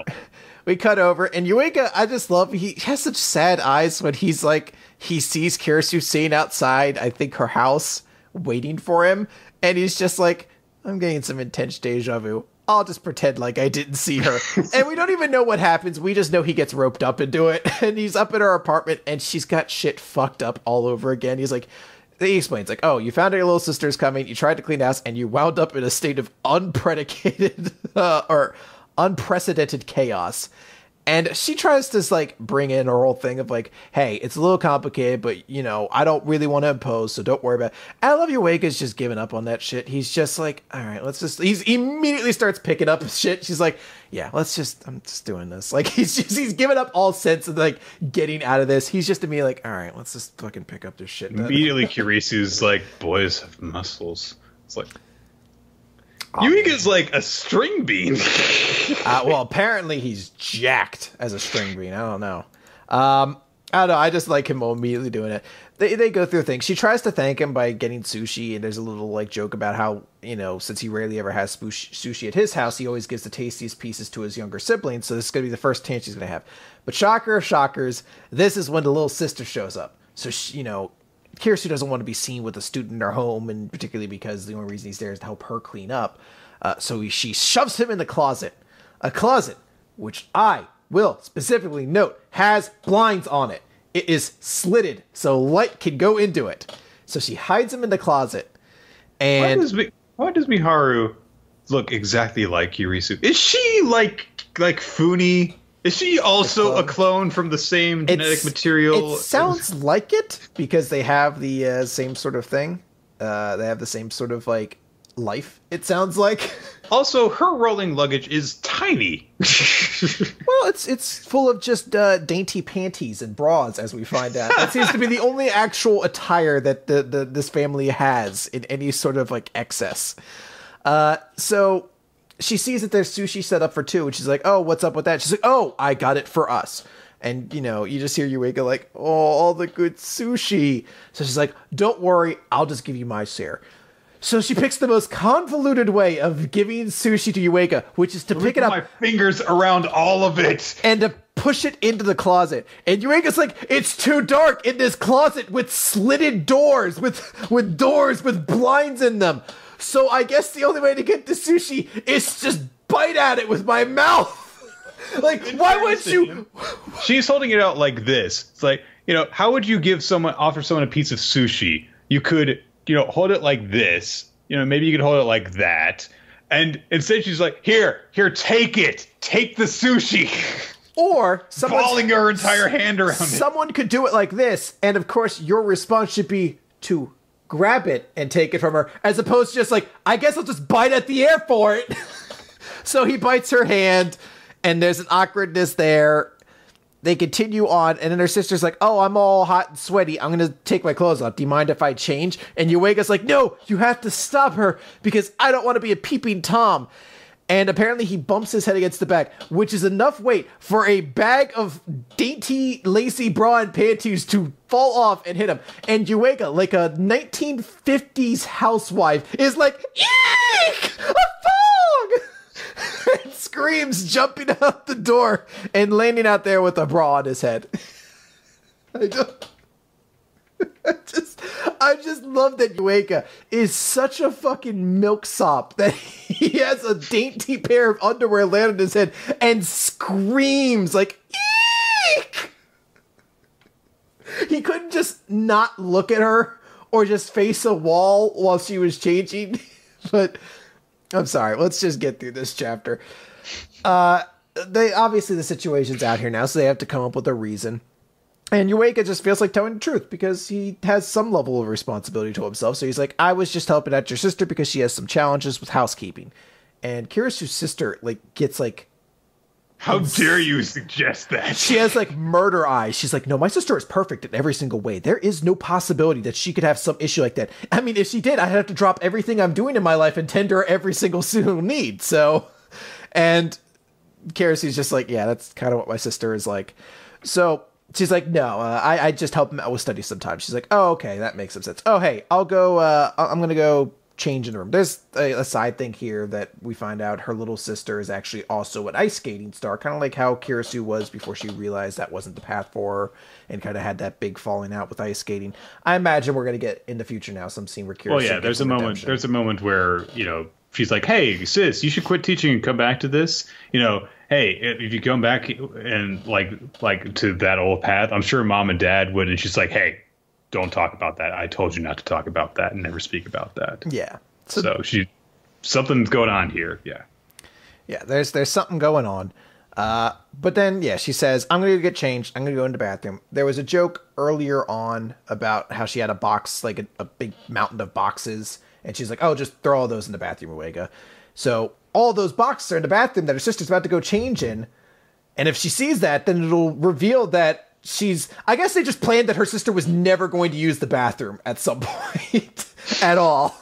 We cut over, and Yuiga, I just love, he has such sad eyes when he's like, he sees Kirisu sitting outside, I think, her house, waiting for him, and he's just like, I'm getting some intense deja vu. I'll just pretend like I didn't see her. And we don't even know what happens. We just know he gets roped up into it, and he's up in her apartment, and she's got shit fucked up all over again. He's like, he explains, like, oh, you found out your little sister's coming, you tried to clean house, and you wound up in a state of unpredicated or unprecedented chaos. And she tries to, like, bring in her whole thing of, like, hey, it's a little complicated, but, I don't really want to impose, so don't worry about it. And I love Yuega's just giving up on that shit. He's just like, all right, he immediately starts picking up shit. She's like, yeah, I'm just doing this. Like, he's giving up all sense of, like, getting out of this. He's just immediately like, all right, let's just fucking pick up this shit. Immediately, Kirisu's like, boys have muscles. It's like, Yuiga's like a string bean. Well, apparently he's jacked as a string bean. I don't know. I don't know. I just like him immediately doing it. They go through things. She tries to thank him by getting sushi, and there's a little, like, joke about how, since he rarely ever has sushi at his house, he always gives the tastiest pieces to his younger siblings, so this is going to be the first chance she's going to have. But shocker of shockers, this is when the little sister shows up. So, Kirisu doesn't want to be seen with a student in her home, and particularly because the only reason he's there is to help her clean up. So she shoves him in the closet. A closet, which I will specifically note, has blinds on it. It is slitted, so light can go into it. So she hides him in the closet. And why does Miharu look exactly like Kirisu? Is she like Funi? Is she also a clone from the same genetic material? It sounds like it, because they have the same sort of thing. They have the same sort of, like, life, it sounds like. Also, her rolling luggage is tiny. Well, it's full of just dainty panties and bras, as we find out. That seems to be the only actual attire that this family has in any sort of like excess. So she sees that there's sushi set up for two, and she's like, "Oh, what's up with that?" She's like, "Oh, I got it for us." And, you know, you just hear Eureka like, "Oh, all the good sushi." So she's like, "Don't worry, I'll just give you my share." So she picks the most convoluted way of giving sushi to Eureka, which is to pick it up, my fingers around all of it, and to push it into the closet. And Eureka's like, "It's too dark in this closet with slitted doors, with doors with blinds in them. So I guess the only way to get the sushi is just bite at it with my mouth." Like, why would you? She's holding it out like this. It's like, you know, how would you offer someone a piece of sushi? You could, you know, hold it like this. You know, maybe you could hold it like that. And instead she's like, here, take it. Take the sushi. Or balling her entire hand around it. Someone could do it like this. And of course, your response should be to grab it and take it from her, as opposed to just like, I guess I'll just bite at the air for it. So he bites her hand, and there's an awkwardness there. They continue on, and then her sister's like, "Oh, I'm all hot and sweaty. I'm going to take my clothes off. Do you mind if I change?" And Eureka's like, "No, you have to stop her because I don't want to be a peeping Tom." And apparently he bumps his head against the back, which is enough weight for a bag of dainty, lacy bra and panties to fall off and hit him. And Eureka, like a 1950s housewife, is like, "Eek! A thong!" and screams, jumping out the door and landing out there with a bra on his head. I just love that Eureka is such a fucking milksop that he has a dainty pair of underwear land on his head and screams like, "Eek!" He couldn't just not look at her or just face a wall while she was changing. But I'm sorry, let's just get through this chapter. They obviously the situation's out here now, so they have to come up with a reason. And Eureka just feels like telling the truth because he has some level of responsibility to himself. So he's like, "I was just helping out your sister because she has some challenges with housekeeping." And Kirisu's sister gets how dare you suggest that? She has murder eyes. She's like, "No, my sister is perfect in every single way. There is no possibility that she could have some issue like that. I mean, if she did, I'd have to drop everything I'm doing in my life and tend to her every single need." So, and Kirisu's just like, "Yeah, that's kind of what my sister is like." So she's like, "No, I just help him out with studies sometimes." She's like, "Oh, okay, that makes some sense. Oh, hey, I'll go, I'm going to go change in the room." There's a side thing here that we find out her little sister is actually also an ice skating star, kind of like how Kirisu was before she realized that wasn't the path for her and kind of had that big falling out with ice skating. I imagine we're going to get in the future now some scene where Kirisu Well, yeah, there's a moment where, you know, she's like, "Hey, sis, you should quit teaching and come back to this. You know, hey, if you come back and like to that old path, I'm sure mom and dad would." And she's like, "Hey, don't talk about that. I told you not to talk about that and never speak about that." Yeah. So something's going on here. Yeah. Yeah, there's something going on. But then, yeah, she says, "I'm going to get changed. I'm going to go into the bathroom." There was a joke earlier on about how she had a box, like a big mountain of boxes. And she's like, "Oh, just throw all those in the bathroom, Eureka." So all those boxes are in the bathroom that her sister's about to go change in. And if she sees that, then it'll reveal that I guess they just planned that her sister was never going to use the bathroom at some point at all.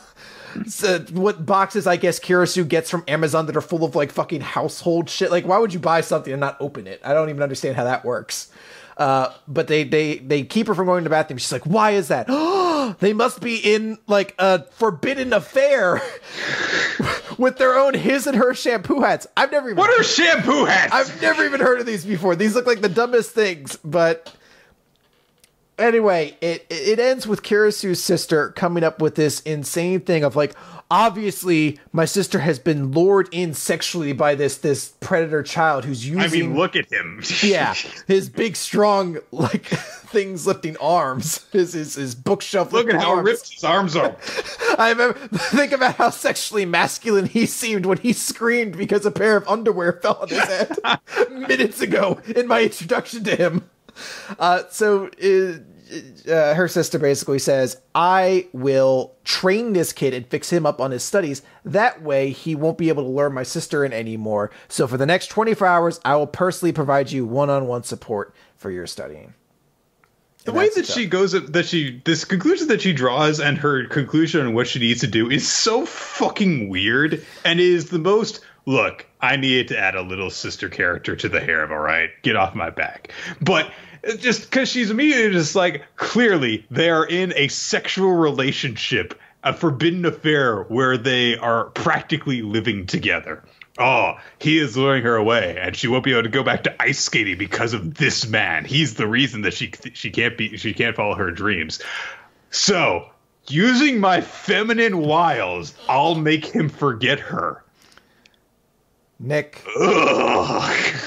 So what boxes I guess Kirisu gets from Amazon that are full of fucking household shit. Like, why would you buy something and not open it? I don't even understand how that works. But they keep her from going to the bathroom. She's like, "Why is that?" They must be in a forbidden affair with their own his and her shampoo hats. What are shampoo hats? I've never even heard of these before. These look like the dumbest things. But anyway, it ends with Kirisu's sister coming up with this insane thing of obviously my sister has been lured in sexually by this predator child who's using... I mean, look at him. Yeah, his big, strong, things lifting arms. His bookshelf lifting arms. Look at how ripped his arms are. I remember, think about how sexually masculine he seemed when he screamed because a pair of underwear fell on his head minutes ago in my introduction to him. So her sister basically says, I will train this kid and fix him up on his studies. That way he won't be able to lure my sister in anymore. So for the next 24 hours, I will personally provide you one-on-one support for your studying. The way that she goes, this conclusion that she draws and her conclusion on what she needs to do is so fucking weird and is the most, look, I needed to add a little sister character to the harem, all right? Get off my back. But just because she's immediately just like, clearly they are in a sexual relationship, a forbidden affair where they are practically living together. Oh, he is luring her away, and she won't be able to go back to ice skating because of this man. He's the reason that she can't follow her dreams. So, using my feminine wiles, I'll make him forget her. Nick, Ugh.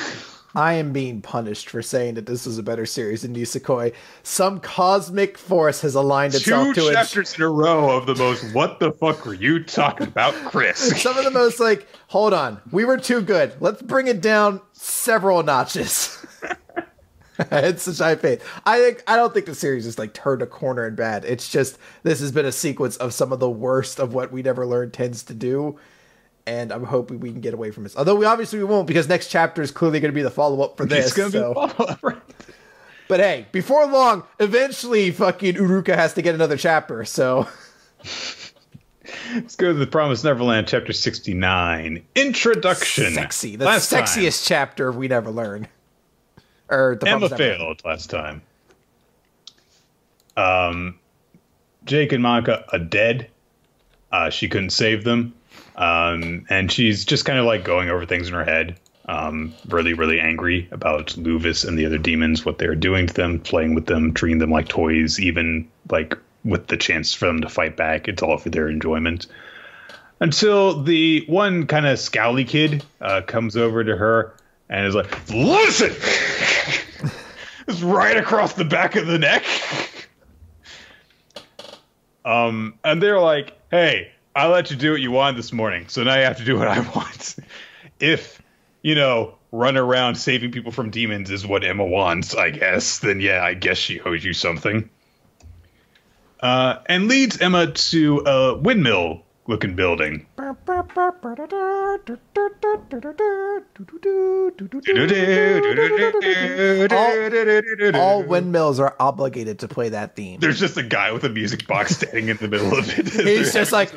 I am being punished for saying that this is a better series than Nisekoi. Some cosmic force has aligned itself to it. 2 chapters in a row of the most, what the fuck were you talking about, Chris? Some of the most like, hold on, we were too good. Let's bring it down several notches. It's such high faith. I don't think the series is like turned a corner and bad. It's just, this has been a sequence of some of the worst of what We Never Learn tends to do. And I'm hoping we can get away from this. Although we won't, because next chapter is clearly going to be the follow-up for this. It's going to be the follow-up, right? But hey, before long, eventually fucking Uruka has to get another chapter, so... Let's go to the Promised Neverland, chapter 69. Introduction. Sexy. The sexiest chapter of We Never Learn. Or the Emma failed last time. Jake and Manga are dead. She couldn't save them. And she's just kind of like going over things in her head. Really, really angry about Luvis and the other demons, what they're doing to them, playing with them, treating them like toys, even like with the chance for them to fight back. It's all for their enjoyment. Until the one kind of scowly kid comes over to her and is like, listen! It's right across the back of the neck. And they're like, hey, I let you do what you wanted this morning, so now you have to do what I want. If, run around saving people from demons is what Emma wants, I guess, then yeah, I guess she owes you something. And leads Emma to a windmill-looking building. All windmills are obligated to play that theme. There's just a guy with a music box standing in the middle of it. He's just like,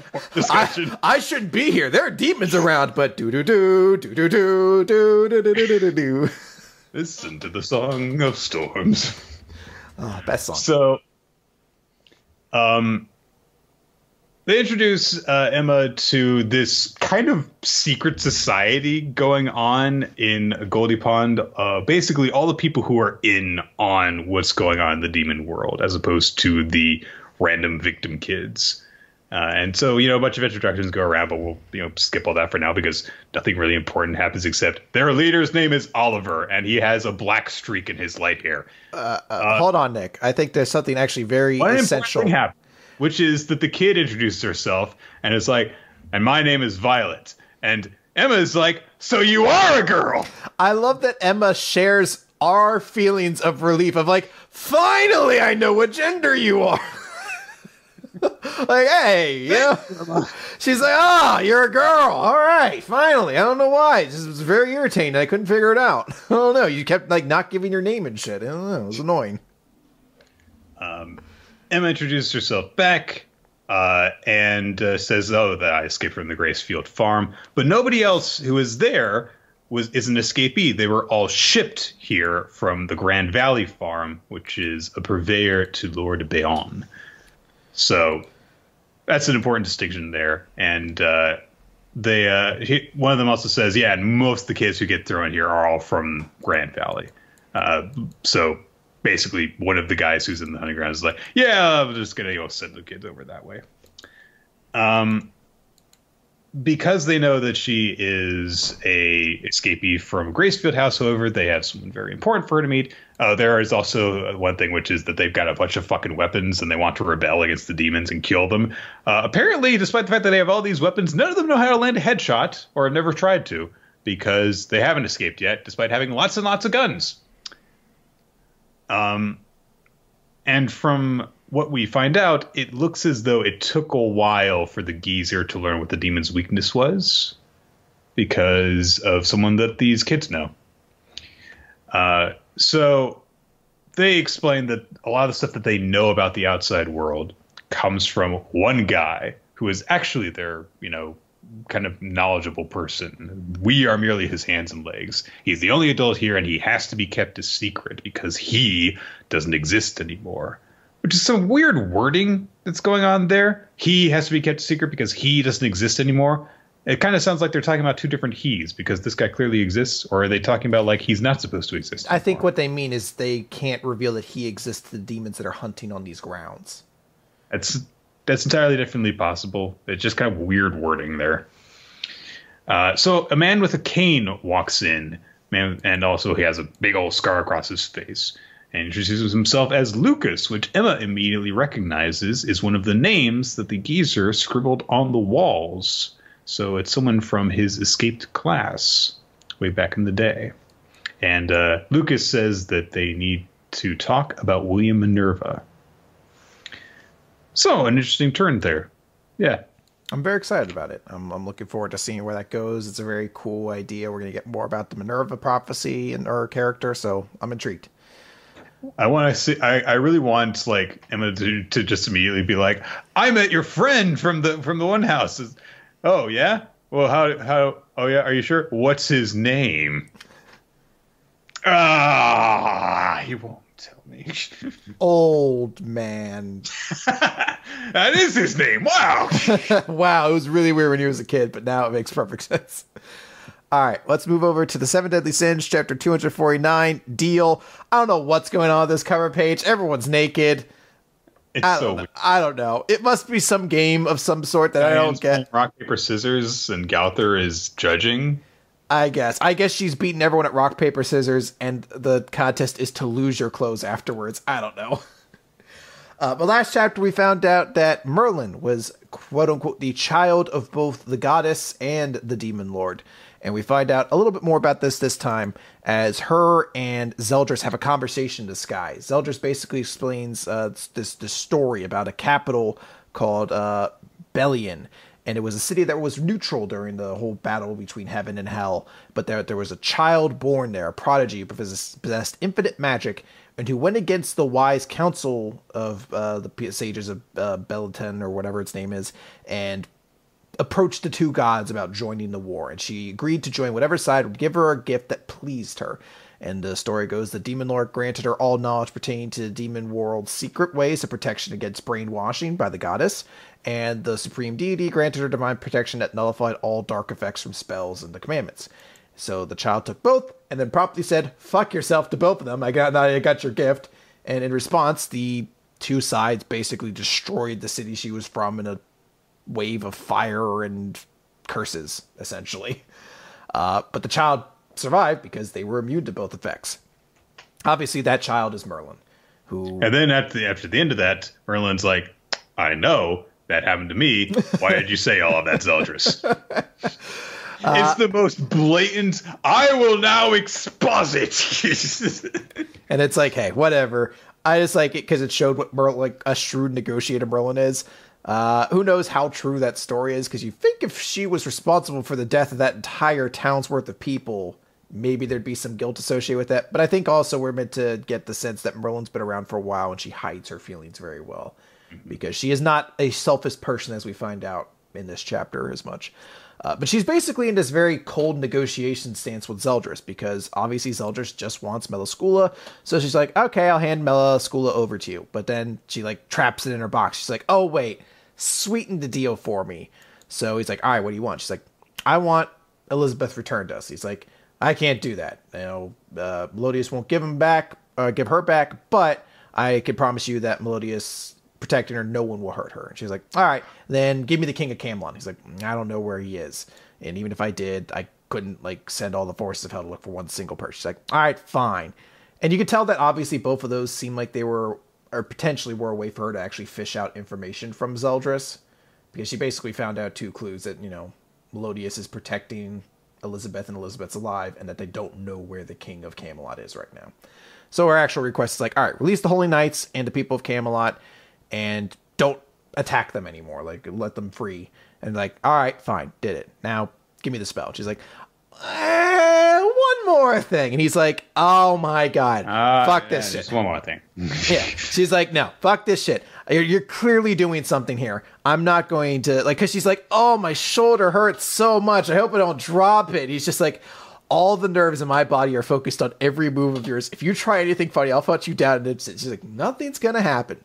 I shouldn't be here. There are demons around, but do-do-do, do-do-do, do-do-do-do-do-do. Listen to the Song of Storms. Oh, best song. So, they introduce Emma to this kind of secret society going on in Goldie Pond. Basically, all the people who are in on what's going on in the demon world, as opposed to the random victim kids. And so, a bunch of introductions go around, but we'll, skip all that for now because nothing really important happens except their leader's name is Oliver, and he has a black streak in his light hair. Hold on, Nick. I think there's something actually very essential. Which is that the kid introduces herself and is like, and my name is Violet. And Emma is like, so you are a girl. I love that Emma shares our feelings of relief of like, finally I know what gender you are. Like, hey, she's like, you're a girl. All right, finally. I don't know why. It was very irritating. I couldn't figure it out. I don't know. You kept like not giving your name and shit. I don't know. It was annoying. Emma introduces herself back and says, that I escaped from the Gracefield farm. But nobody else who was there is an escapee. They were all shipped here from the Grand Valley farm, which is a purveyor to Lord Bayonne. So that's an important distinction there. And one of them also says, yeah, and most of the kids who get thrown here are all from Grand Valley. So basically, one of the guys who's in the hunting ground is like, yeah, I'm just going to send the kids over that way. Because they know that she is a escapee from Gracefield House, however, they have someone very important for her to meet. There is also one thing, which is that they've got a bunch of fucking weapons and they want to rebel against the demons and kill them. Apparently, despite the fact that they have all these weapons, none of them know how to land a headshot or have never tried to because they haven't escaped yet, despite having lots and lots of guns. And from what we find out, it looks as though it took a while for the geezer to learn what the demon's weakness was because of someone that these kids know. So they explain that a lot of the stuff that they know about the outside world comes from one guy who is actually their, kind of knowledgeable person. We are merely his hands and legs. He's the only adult here, and he has to be kept a secret because he doesn't exist anymore. Which is some weird wording that's going on there. He has to be kept a secret because he doesn't exist anymore. It kind of sounds like they're talking about two different he's, because this guy clearly exists, or are they talking about like he's not supposed to exist anymore? I think what they mean is they can't reveal that he exists to the demons that are hunting on these grounds. That's entirely differently possible. It's just kind of weird wording there. So a man with a cane walks in, and also he has a big old scar across his face, and introduces himself as Lucas, which Emma immediately recognizes is one of the names that the geezer scribbled on the walls. So it's someone from his escaped class way back in the day. And Lucas says that they need to talk about William Minerva. So, an interesting turn there. Yeah. I'm very excited about it. I'm looking forward to seeing where that goes. It's a very cool idea. We're going to get more about the Minerva prophecy and her character, so I'm intrigued. I want to see. I really want like Emma to just immediately be like, "I met your friend from the one house." Oh yeah. Well, how? Oh yeah. Are you sure? What's his name? He won't tell me. Old man. That is his name. Wow. Wow, it was really weird when he was a kid, but now it makes perfect sense. All right, let's move over to the Seven Deadly Sins, chapter 249, Deal. I don't know what's going on this cover page. Everyone's naked. It's so weird. I don't know. It must be some game of some sort that I don't get. Rock, paper, scissors, and Gauther is judging. I guess she's beating everyone at rock, paper, scissors, and the contest is to lose your clothes afterwards. I don't know. But last chapter, we found out that Merlin was, quote-unquote, the child of both the goddess and the demon lord. And we find out a little bit more about this time as her and Zeldris have a conversation in the sky. Zeldris basically explains this story about a capital called Bellion. And it was a city that was neutral during the whole battle between heaven and hell. But there was a child born there, a prodigy who possessed infinite magic, and who went against the wise council of the sages of Belleton, or whatever its name is, and approached the two gods about joining the war. And she agreed to join whatever side would give her a gift that pleased her. And the story goes, the Demon Lord granted her all knowledge pertaining to the demon world's secret ways of protection against brainwashing by the goddess, and the Supreme Deity granted her divine protection that nullified all dark effects from spells and the commandments. So the child took both, and then promptly said, "Fuck yourself" to both of them. I got your gift. And in response, the two sides basically destroyed the city she was from in a wave of fire and curses, essentially. But the child survived because they were immune to both effects. Obviously, that child is Merlin, who... And then after the end of that, Merlin's like, "I know that happened to me. Why did you say all of that, Zeldris?" It's the most blatant, "I will now exposit." And it's like, hey, whatever. I just like it because it showed what Merlin, like a shrewd negotiator Merlin is. Who knows how true that story is, because you think if she was responsible for the death of that entire town's worth of people, maybe there'd be some guilt associated with that. But I think also we're meant to get the sense that Merlin's been around for a while and she hides her feelings very well. Because she is not a selfish person, as we find out in this chapter as much. But she's basically in this very cold negotiation stance with Zeldris, because obviously Zeldris just wants Melascula. So she's like, okay, I'll hand Melascula over to you. But then she like traps it in her box. She's like, oh wait, sweeten the deal for me. So he's like, all right, what do you want? She's like, I want Elizabeth returned to us. He's like, I can't do that. Melodius won't give her back, but I can promise you that Melodius protecting her, no one will hurt her. And she's like, all right, then give me the King of Camelon. He's like, I don't know where he is. And even if I did, I couldn't like send all the forces of hell to look for one single person. She's like, all right, fine. And you could tell that obviously both of those seemed like they were, or potentially were, a way for her to actually fish out information from Zeldris, because she basically found out two clues that, Melodius is protecting Elizabeth and Elizabeth's alive and that they don't know where the king of Camelot is right now. So our actual request is like, all right, release the Holy Knights and the people of Camelot and don't attack them anymore. Like, let them free. And like, all right, fine, did it. Now give me the spell. She's like, one more thing. And he's like, oh my God, fuck this shit. Just one more thing. Yeah. She's like, no, fuck this shit. You're clearly doing something here. I'm not going to, like, because she's like, oh, my shoulder hurts so much. I hope I don't drop it. He's just like, all the nerves in my body are focused on every move of yours. If you try anything funny, I'll put you down in an instant. She's like, nothing's going to happen.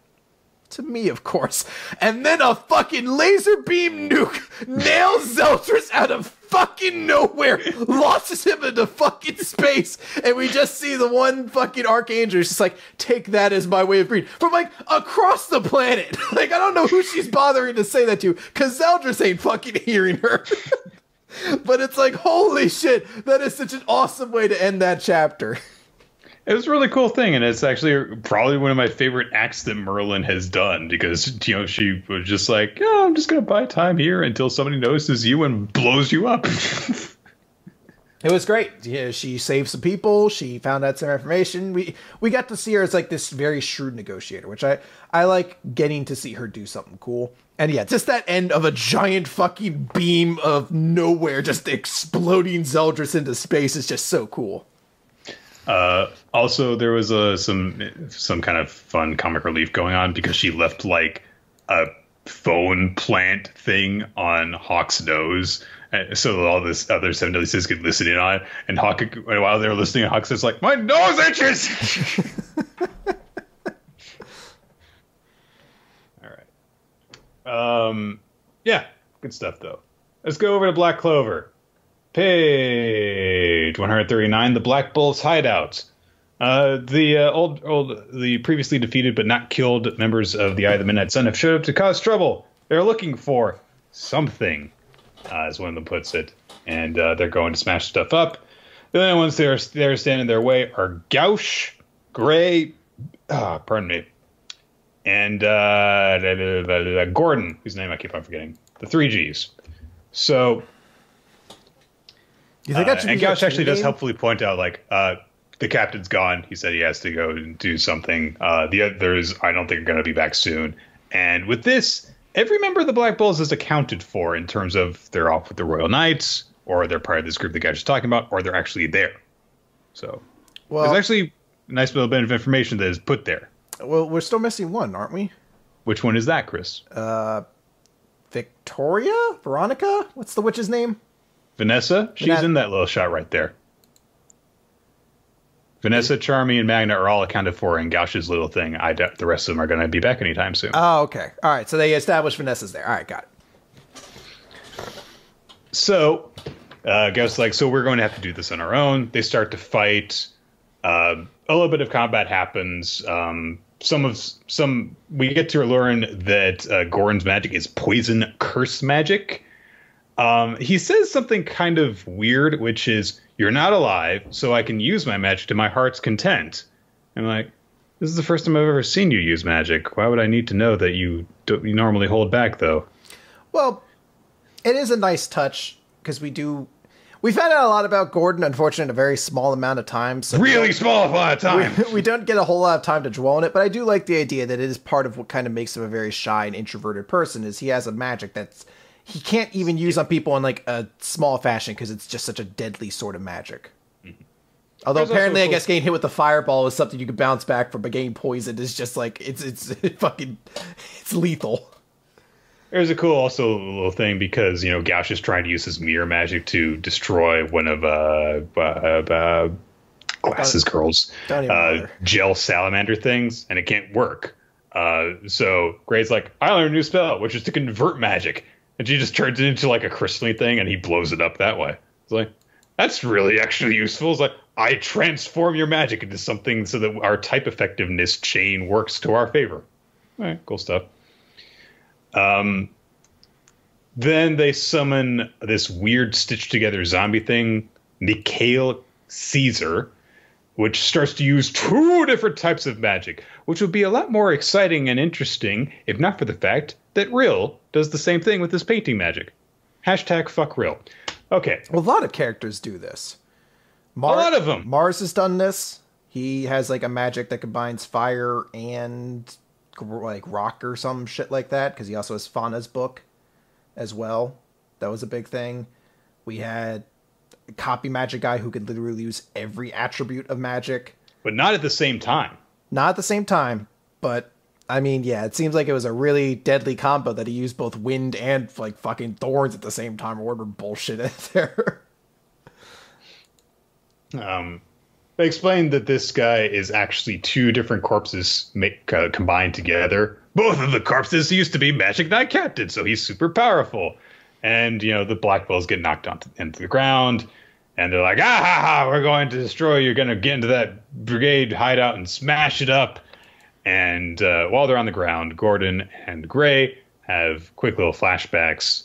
To me, of course. And then a fucking laser beam nuke nails Zeldris out of fucking nowhere, launches him into fucking space, and we just see the one fucking Archangel just like, take that as my way of greeting. From like across the planet. Like, I don't know who she's bothering to say that to, because Zeldris ain't fucking hearing her. But it's like, holy shit, that is such an awesome way to end that chapter. It was a really cool thing, and it's actually probably one of my favorite acts that Merlin has done, because, you know, she was just like, yeah, I'm just going to buy time here until somebody notices you and blows you up. It was great. Yeah, she saved some people. She found out some information. We got to see her as like this very shrewd negotiator, which I like getting to see her do something cool. And yeah, just that end of a giant fucking beam of nowhere just exploding Zeldris into space is just so cool. Also, there was some kind of fun comic relief going on because she left like a phone plant thing on Hawk's nose, so that all this other Seven Deadly Sins could listen in on it. And Hawk, while they were listening, Hawk says like, "My nose itches." All right. Yeah, good stuff though. Let's go over to Black Clover. Page 139, the Black Bull's hideout. The previously defeated but not killed members of the Eye of the Midnight Sun have showed up to cause trouble. They're looking for something, as one of them puts it, and they're going to smash stuff up. The only ones that are standing in their way are Gauche, Gray, pardon me, and Gordon, whose name I keep on forgetting. The 3Gs. So... You think that should and be Gauche actually does name? helpfully point out, like, the captain's gone. He said he has to go and do something. The others, I don't think, are going to be back soon. And with this, every member of the Black Bulls is accounted for in terms of they're off with the Royal Knights, or they're part of this group the guy's just talking about, or they're actually there. So there's actually a nice little bit of information that is put there. Well, we're still missing one, aren't we? Which one is that, Chris? Victoria? Veronica? What's the witch's name? Vanessa? She's in that little shot right there. Vanessa, Charmy, and Magna are all accounted for in Gauche's little thing. The rest of them are going to be back anytime soon. Oh, okay. All right. So they established Vanessa's there. All right, got it. So, Gauche's like, so we're going to have to do this on our own. They start to fight. A little bit of combat happens. We get to learn that Gordon's magic is poison curse magic. He says something kind of weird, which is, you're not alive, so I can use my magic to my heart's content. I'm like, this is the first time I've ever seen you use magic. Why would I need to know that you normally hold back, though? Well, it is a nice touch, because we found out a lot about Gordon, unfortunately, in a very small amount of time. So really small amount of time! We don't get a whole lot of time to dwell on it, but I do like the idea that it is part of what kind of makes him a very shy and introverted person, is he has a magic that's he can't even use on people in like a small fashion because it's just such a deadly sort of magic. Mm-hmm. Although apparently, I guess getting hit with the fireball is something you can bounce back from, but getting poisoned is just like it's lethal. There's a cool also little thing because Gauche is trying to use his mirror magic to destroy one of Glasses Girl's gel salamander things, and it can't work. So Gray's like, I learned a new spell, which is to convert magic. And she just turns it into like a crystalline thing, and he blows it up that way. It's like, that's really actually useful. It's like, I transform your magic into something so that our type effectiveness chain works to our favor. All right, cool stuff. Then they summon this weird stitched together zombie thing, Mikhail Caesar, which starts to use 2 different types of magic, which would be a lot more exciting and interesting if not for the fact that Rill does the same thing with his painting magic. #fuck Rill. Okay. Well, a lot of characters do this. A lot of them. Mars has done this. He has like a magic that combines fire and like rock or some shit like that, because he also has Fauna's book as well. That was a big thing. We had a copy magic guy who could literally use every attribute of magic. But not at the same time. Not at the same time, but I mean, yeah, it seems like it was a really deadly combo that he used both wind and like fucking thorns at the same time, or whatever bullshit is there. They explained that this guy is actually two different corpses combined together. Both of the corpses used to be Magic Knight captains, so he's super powerful. And, you know, the Black Bulls get knocked into the ground, and they're like, ah, ha, ha, we're going to destroy you. You're going to get into that brigade hideout and smash it up. And while they're on the ground, Gordon and Gray have quick little flashbacks.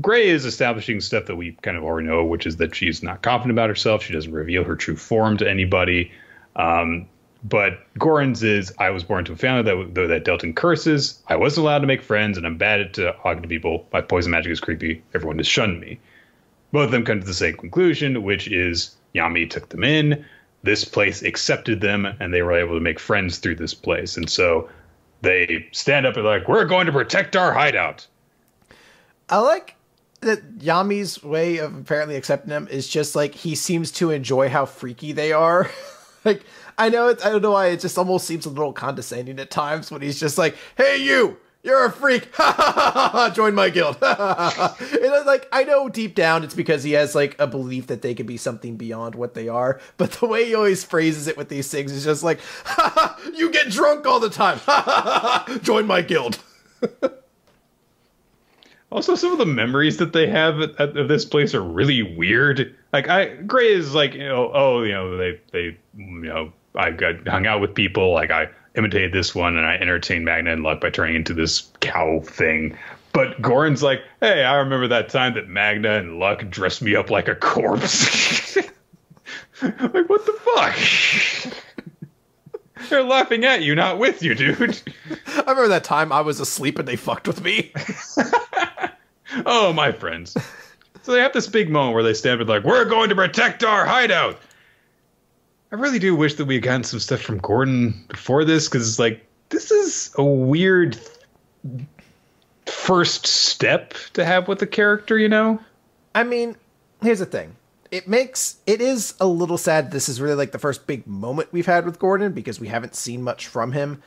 Gray is establishing stuff that we kind of already know, which is that she's not confident about herself. She doesn't reveal her true form to anybody. But Gordon's is, I was born to a family that dealt in curses. I wasn't allowed to make friends, and I'm bad at talking to people. My poison magic is creepy. Everyone has shunned me. Both of them come to the same conclusion, which is Yami took them in. This place accepted them, and they were able to make friends through this place. And so they stand up and like, we're going to protect our hideout. I like that Yami's way of apparently accepting them is just like he seems to enjoy how freaky they are. Like, I don't know why it just almost seems a little condescending at times when he's just like, hey, you're a freak. Join my guild. And like, I know deep down it's because he has like a belief that they could be something beyond what they are. But the way he always phrases it with these things is just like, you get drunk all the time. Join my guild. Also, some of the memories that they have at this place are really weird. Like, Gray is like, they I got hung out with people. Like, I imitated this one, and I entertained Magna and Luck by turning into this cow thing. But Goran's like, hey, I remember that time that Magna and Luck dressed me up like a corpse. Like, what the fuck? They're laughing at you, not with you, dude. I remember that time I was asleep and they fucked with me. Oh, my friends. So they have this big moment where they stand up like, we're going to protect our hideout. I really do wish that we had gotten some stuff from Gordon before this, because it's like, this is a weird first step to have with the character, you know? I mean, here's the thing. It is a little sad this is really like the first big moment we've had with Gordon, because we haven't seen much from him.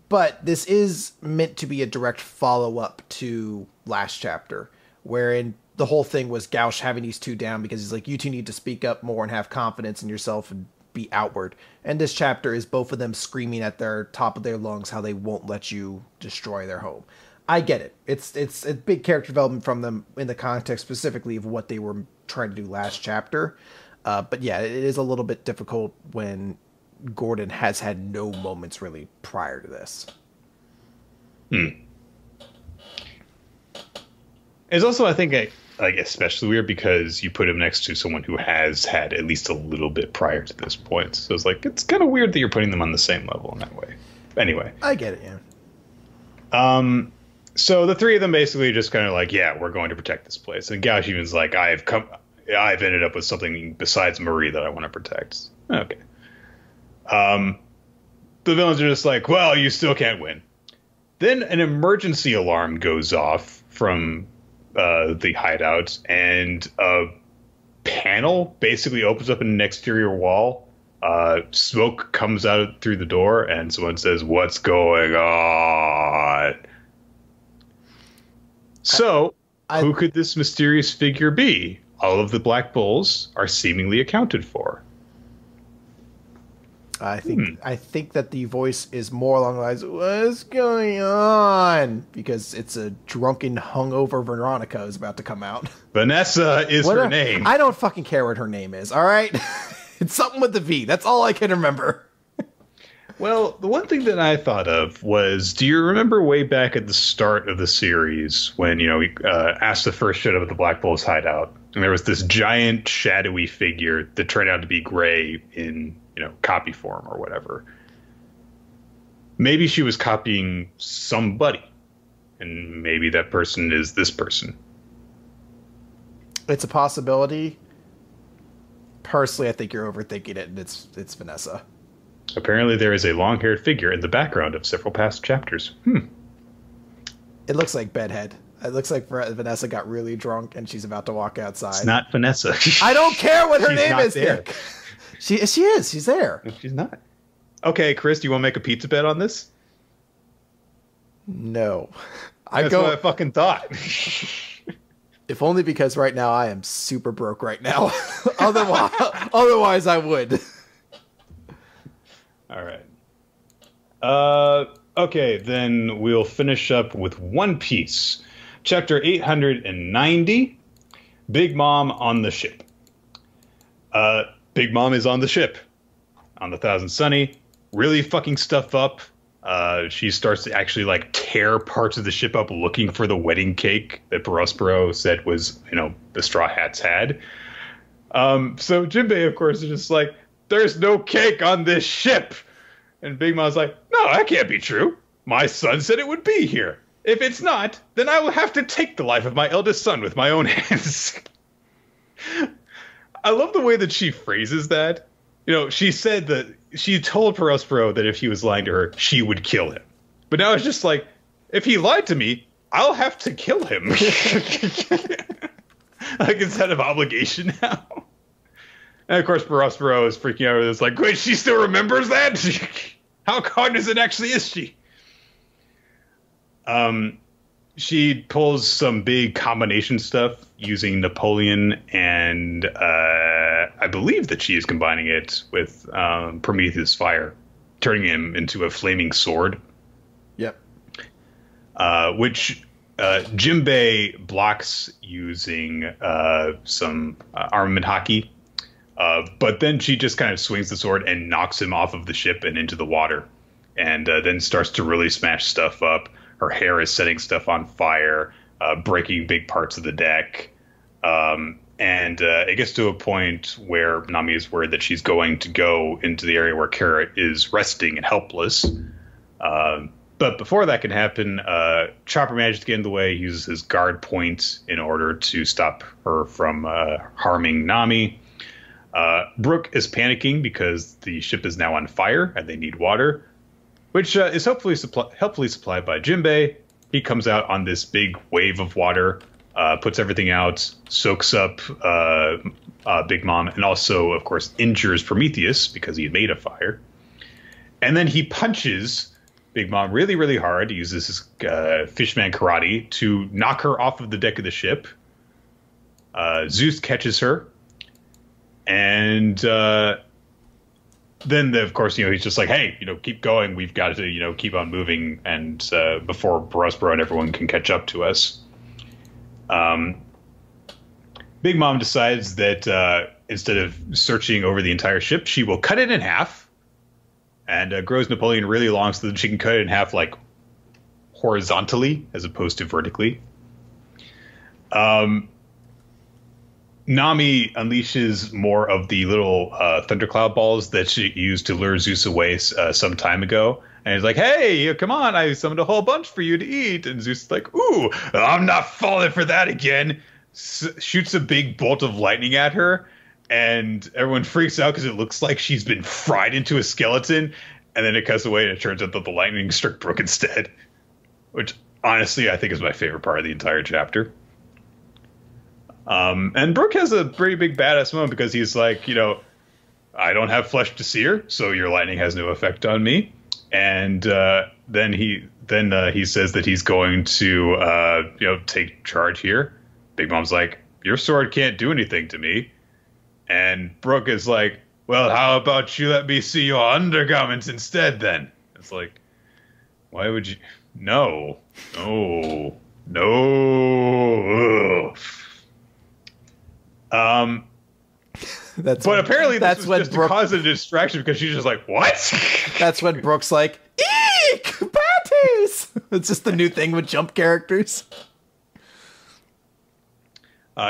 But this is meant to be a direct follow-up to last chapter, wherein the whole thing was Gauche having these two down because he's like, you two need to speak up more and have confidence in yourself and be outward. And this chapter is both of them screaming at their top of their lungs how they won't let you destroy their home. I get it. It's a big character development from them in the context specifically of what they were trying to do last chapter. But yeah, it is a little bit difficult when Gordon has had no moments really prior to this. It's also, I think, like especially weird because you put him next to someone who has had at least a little bit prior to this point. So it's like, it's kind of weird that you're putting them on the same level in that way. Anyway. I get it, yeah. So the three of them basically just kind of like, yeah, we're going to protect this place. And Gauche even's like, I've ended up with something besides Marie that I want to protect. Okay. The villains are just like, well, you still can't win. Then an emergency alarm goes off from the hideout, and a panel basically opens up in an exterior wall. Smoke comes out through the door, and someone says, what's going on? So, who could this mysterious figure be? All of the Black Bulls are seemingly accounted for. I think that the voice is more along the lines of, what's going on? Because it's a drunken, hungover Veronica is about to come out. Vanessa is her name. I don't fucking care what her name is, all right? It's something with the V. That's all I can remember. Well, the one thing that I thought of was, do you remember way back at the start of the series when, Astra first showed up at the Black Bulls hideout, and there was this giant shadowy figure that turned out to be Gray in, copy form or whatever. Maybe she was copying somebody, and maybe that person is this person. It's a possibility. Personally, I think you're overthinking it, and it's Vanessa. Apparently, there is a long-haired figure in the background of several past chapters. It looks like Bedhead. It looks like Vanessa got really drunk and she's about to walk outside. It's not Vanessa. I don't care what her She's name not is, there. Nick. She is. She's there. No, she's not. Okay, Chris, do you want to make a pizza bet on this? No. That's what I fucking thought. If only because right now I am super broke right now. Otherwise I would. All right. Okay, then we'll finish up with One Piece. Chapter 890, Big Mom on the ship. Big Mom is on the ship, on the Thousand Sunny, really fucking stuff up. She starts to actually, like, tear parts of the ship up looking for the wedding cake that Prospero said was, the Straw Hats had. So Jinbei, of course, is just like, there's no cake on this ship. And Big Mom's like, no, that can't be true. My son said it would be here. If it's not, then I will have to take the life of my eldest son with my own hands. I love the way that she phrases that. She said that she told Prospero that if he was lying to her, she would kill him. But now it's just like, if he lied to me, I'll have to kill him. Like, instead of obligation now. And of course, Prospero is freaking out with this, like, wait, she still remembers that? How cognizant actually is she? She pulls some big combination stuff using Napoleon, and I believe that she is combining it with Prometheus fire, turning him into a flaming sword. Yep. Which Jinbei blocks using some armament hockey. But then she just kind of swings the sword and knocks him off of the ship and into the water, and then starts to really smash stuff up. Her hair is setting stuff on fire, breaking big parts of the deck. And it gets to a point where Nami is worried that she's going to go into the area where Kara is resting and helpless. But before that can happen, Chopper manages to get in the way. He uses his guard point in order to stop her from harming Nami. Brook is panicking because the ship is now on fire and they need water, which is helpfully supplied by Jinbei. He comes out on this big wave of water, puts everything out, soaks up Big Mom, and also, of course, injures Prometheus because he had made a fire. And then he punches Big Mom really, really hard. He uses his fishman karate to knock her off of the deck of the ship. Zeus catches her. And then, of course, he's just like, hey, keep going. We've got to, keep on moving. And before Prospero and everyone can catch up to us. Big Mom decides that instead of searching over the entire ship, she will cut it in half and grows Napoleon really long so that she can cut it in half, like, horizontally as opposed to vertically. Nami unleashes more of the little thundercloud balls that she used to lure Zeus away some time ago. And he's like, hey, come on, I summoned a whole bunch for you to eat. And Zeus is like, ooh, I'm not falling for that again. Shoots a big bolt of lightning at her. And everyone freaks out because it looks like she's been fried into a skeleton. And then it cuts away and it turns out that the lightning struck Brook instead. Which, honestly, I think is my favorite part of the entire chapter. And Brook has a pretty big badass moment because he's like, I don't have flesh to sear, so your lightning has no effect on me. And then he says that he's going to take charge here. Big Mom's like, your sword can't do anything to me. And Brook is like, well, how about you let me see your undergarments instead then? It's like, why would you? No. But apparently this was just to cause a distraction because she's just like, what? That's when Brook's like, eek, patties! It's just the new thing with jump characters.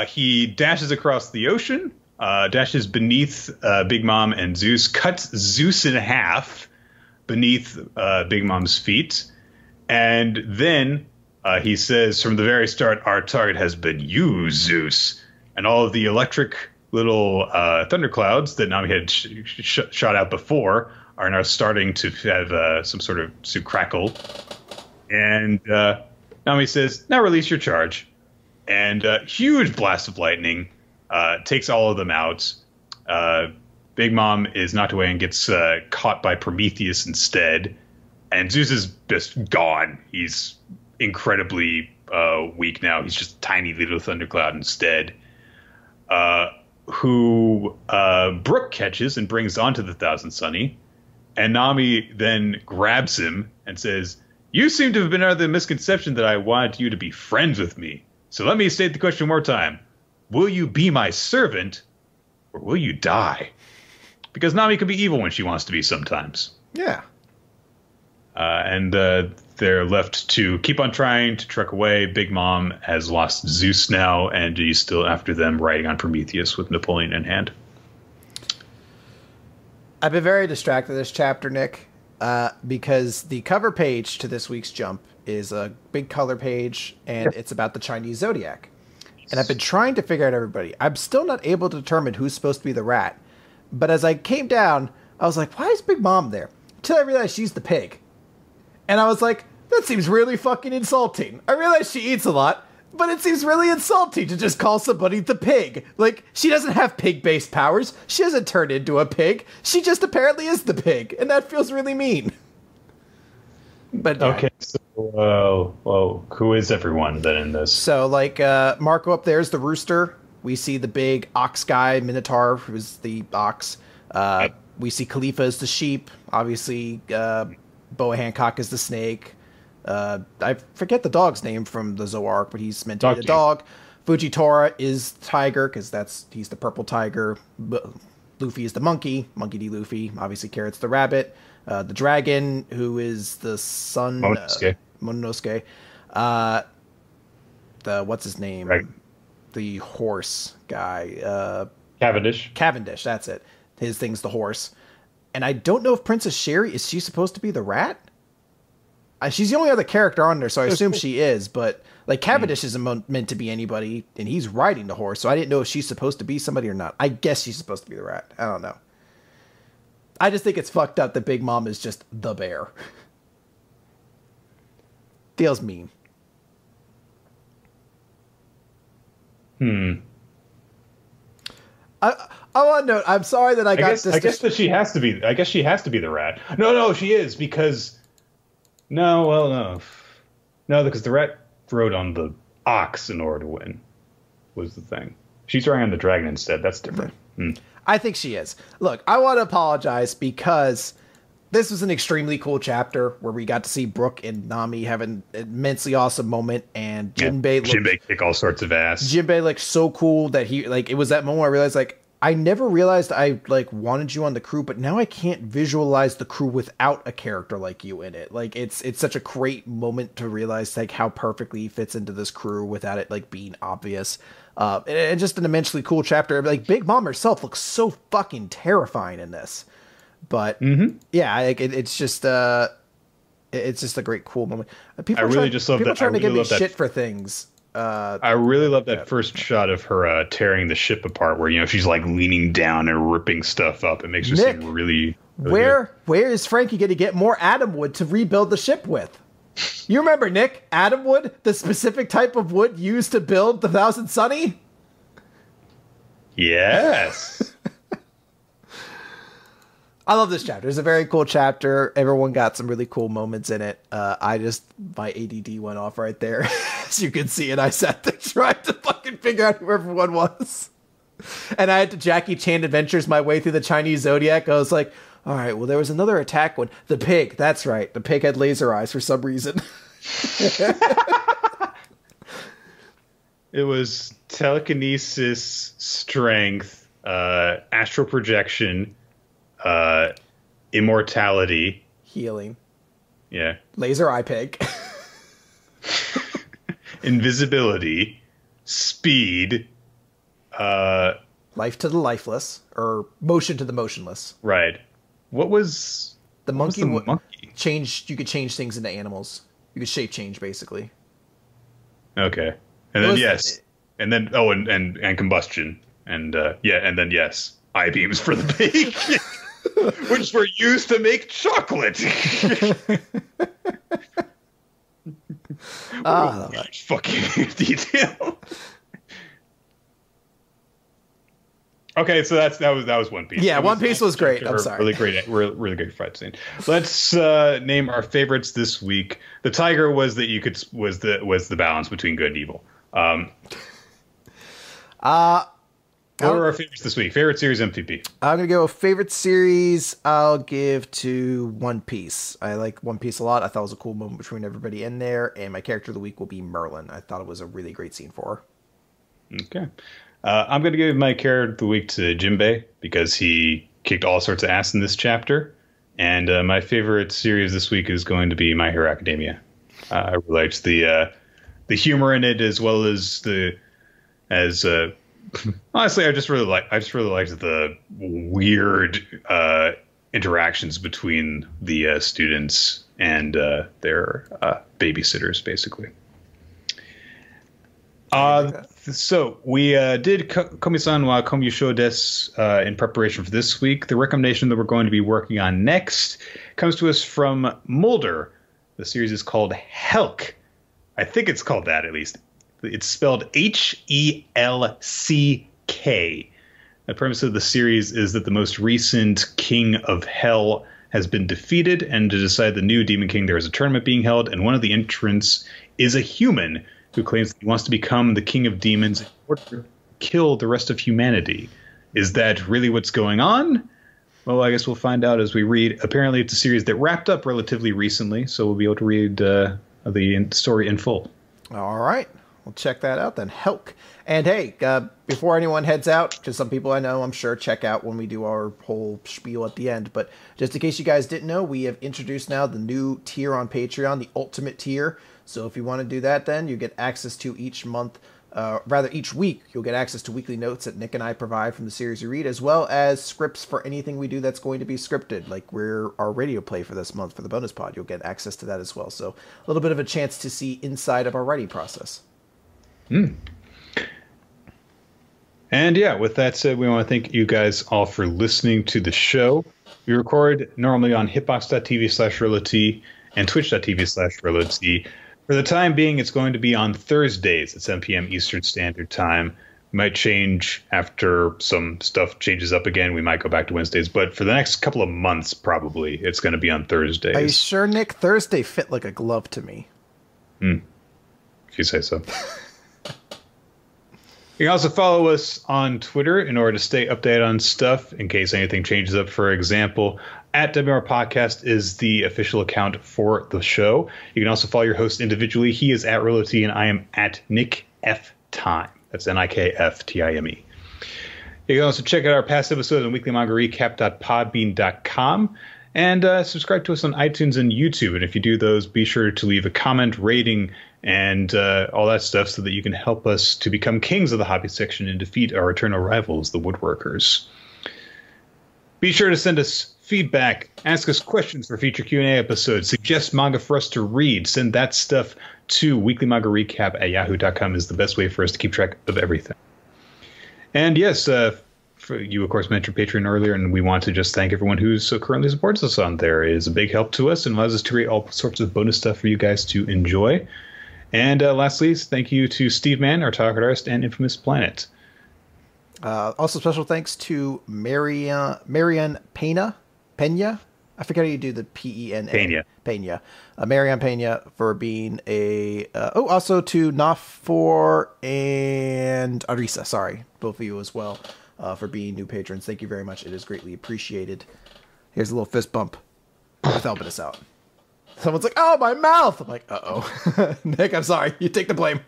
He dashes across the ocean, dashes beneath Big Mom and Zeus, cuts Zeus in half beneath Big Mom's feet, and then he says from the very start, our target has been you, Zeus. and all of the electric little thunderclouds that Nami had shot out before are now starting to have some sort of crackle. And Nami says, "Now release your charge." And huge blast of lightning takes all of them out. Big Mom is knocked away and gets caught by Prometheus instead. And Zeus is just gone. He's incredibly weak now. He's just a tiny little thundercloud instead. Who Brooke catches and brings onto the Thousand Sunny. And Nami then grabs him and says, "You seem to have been under the misconception that I wanted you to be friends with me. So let me state the question one more time. Will you be my servant, or will you die?" Because Nami can be evil when she wants to be sometimes. Yeah. And they're left to keep on trying to trek away. Big Mom has lost Zeus now, and he's still after them, riding on Prometheus with Napoleon in hand. I've been very distracted this chapter, Nick, because the cover page to this week's Jump is a big color page, and it's about the Chinese zodiac. And I've been trying to figure out everybody. I'm still not able to determine who's supposed to be the rat. But as I came down, I was like, why is Big Mom there? Until I realized she's the pig. And I was like, that seems really fucking insulting. I realize she eats a lot, but it seems really insulting to just call somebody the pig. Like, she doesn't have pig-based powers. She doesn't turn into a pig. She just apparently is the pig, and that feels really mean. But yeah. Okay, so, well, who is everyone then in this? So, like, Marco up there is the rooster. We see the big ox guy, Minotaur, who's the ox. We see Khalifa as the sheep. Obviously, Boa Hancock is the snake. I forget the dog's name from the Zoark, but he's meant to be the dog. Fujitora is tiger, because he's the purple tiger. Luffy is the monkey. Monkey D. Luffy. Obviously, Carrot's the rabbit. The dragon, who is the sun. Mononosuke. What's his name? Right. The horse guy. Cavendish, that's it. His thing's the horse. And I don't know if Princess Sherry, is she supposed to be the rat? She's the only other character on there, so I assume she is. But, like, Cavendish isn't meant to be anybody, and he's riding the horse, so I didn't know if she's supposed to be somebody or not. I guess she's supposed to be the rat. I don't know. I just think it's fucked up that Big Mom is just the bear. Feels mean. I want to note, I'm sorry that I guess that she has to be. I guess she has to be the rat. No, she is, because no, because the rat rode on the ox in order to win. Was the thing. She's riding on the dragon instead. That's different. I think she is. Look, I want to apologize because this was an extremely cool chapter where we got to see Brooke and Nami have an immensely awesome moment, and Jinbei kick all sorts of ass. Jinbei looked so cool that it was that moment where I realized, like, I never realized I, like, wanted you on the crew, but now I can't visualize the crew without a character like you in it. Like, it's such a great moment to realize, like, how perfectly he fits into this crew without it, like, being obvious. And just an immensely cool chapter. Like, Big Mom herself looks so fucking terrifying in this. But yeah, it's just a great, cool moment. People trying to give me shit for things. I really love that first shot of her tearing the ship apart, where she's like leaning down and ripping stuff up. It makes her seem really where is Frankie going to get more atom wood to rebuild the ship with? You remember, Nick, atom wood, the specific type of wood used to build the Thousand Sunny? Yes. I love this chapter. It's a very cool chapter. Everyone got some really cool moments in it. My ADD went off right there. As you can see, and I sat there trying to fucking figure out who everyone was. And I had to Jackie Chan Adventures my way through the Chinese Zodiac. I was like, all right, well, there was another attack one. The pig. That's right. The pig had laser eyes for some reason. It was telekinesis, strength, astral projection, immortality, healing, laser eye pig, invisibility, speed, life to the lifeless, or motion to the motionless. Right. What was the monkey? Change. You could change things into animals. You could shape change, basically. Okay, and then and then and combustion, and and then yes, I-beams for the bake, which were used to make chocolate. Fucking detail. Okay, so that was One Piece. Yeah, One Piece was great. I'm sorry. Really great fight scene. Let's name our favorites this week. The tiger was the balance between good and evil. What were our favorites this week? Favorite series MVP? I'm gonna go favorite series. I'll give to One Piece. I like One Piece a lot. I thought it was a cool moment between everybody in there. And my character of the week will be Merlin. I thought it was a really great scene for her. Okay. I'm going to give my character of the week to Jinbei because he kicked all sorts of ass in this chapter. And my favorite series this week is going to be My Hero Academia. I really liked the humor in it as well as honestly, I just really liked the weird interactions between the students and their babysitters, basically. So we did Komi-san wa Komi desu in preparation for this week. The recommendation that we're going to be working on next comes to us from Mulder. The series is called Helck. I think it's called that, at least. It's spelled Helck. The premise of the series is that the most recent king of hell has been defeated, and to decide the new demon king, there is a tournament being held, and one of the entrants is a human who claims that he wants to become the king of demons in order to kill the rest of humanity. Is that really what's going on? Well, I guess we'll find out as we read. Apparently, it's a series that wrapped up relatively recently, so we'll be able to read the story in full. All right. We'll check that out then. Helck. And hey, before anyone heads out, because some people I know, I'm sure, check out when we do our whole spiel at the end. But just in case you guys didn't know, we have introduced now the new tier on Patreon, the Ultimate tier. So if you want to do that, then you get access to each week, you'll get access to weekly notes that Nick and I provide from the series you read, as well as scripts for anything we do that's going to be scripted, like our radio play for this month for the bonus pod. You'll get access to that as well. So a little bit of a chance to see inside of our writing process. And yeah, with that said, we want to thank you guys all for listening to the show. We record normally on hitbox.tv/ReloT and twitch.tv/ReloT. For the time being, it's going to be on Thursdays at 7 p.m. Eastern Standard Time. Might change after some stuff changes up again. We might go back to Wednesdays, but for the next couple of months, probably, it's going to be on Thursdays. Are you sure, Nick? Thursday fit like a glove to me. If you say so. You can also follow us on Twitter in order to stay updated on stuff in case anything changes up. For example, at WR Podcast is the official account for the show. You can also follow your host individually. He is at ReloT and I am at Nick F. Time. That's NIKFTIME. You can also check out our past episodes on weeklymangarecap.podbean.com and subscribe to us on iTunes and YouTube. And if you do those, be sure to leave a comment, rating, and all that stuff so that you can help us to become kings of the hobby section and defeat our eternal rivals, the woodworkers. Be sure to send us feedback, ask us questions for future Q&A episodes, suggest manga for us to read, send that stuff to weeklymangarecap@yahoo.com is the best way for us to keep track of everything. And yes, you, of course, mentioned Patreon earlier, and we want to just thank everyone who's currently supports us on there. It is a big help to us and allows us to create all sorts of bonus stuff for you guys to enjoy. And lastly, thank you to Steve Mann, our talk artist, and Infamous Planet. Also, special thanks to Marian Pena. I forget how you do the P-E-N-A. Pena. Marian Pena for being also to Nafor and Arisa, sorry, both of you as well, for being new patrons. Thank you very much. It is greatly appreciated. Here's a little fist bump. With helping us out. Someone's like, "Oh, my mouth!" I'm like, "Uh-oh." Nick, I'm sorry. You take the blame.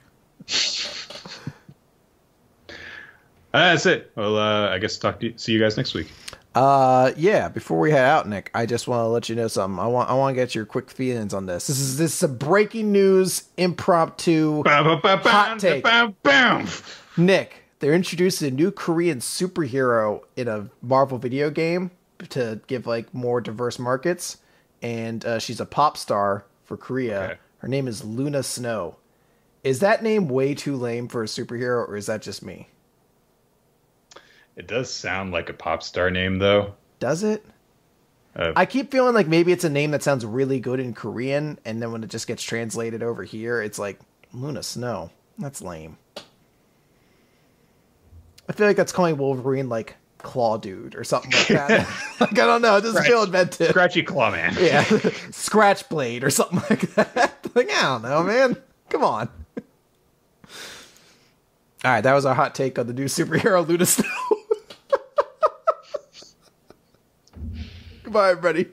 That's it. Well, I guess see you guys next week. Yeah. Before we head out, Nick, I just want to let you know something. I want to get your quick feelings on this. This is some breaking news, impromptu hot take. Nick, they're introducing a new Korean superhero in a Marvel video game to give like more diverse markets. And she's a pop star for Korea. Okay. Her name is Luna Snow. Is that name way too lame for a superhero, or is that just me? It does sound like a pop star name, though. Does it? I keep feeling like maybe it's a name that sounds really good in Korean, and then when it just gets translated over here, it's like Luna Snow. That's lame. I feel like that's calling Wolverine like Claw Dude or something like that. Like, I don't know. It doesn't feel inventive. Scratchy Claw Man. Yeah. Scratch Blade or something like that. Like, I don't know, man. Come on. All right, that was our hot take on the new superhero Luna Snow. Goodbye, everybody.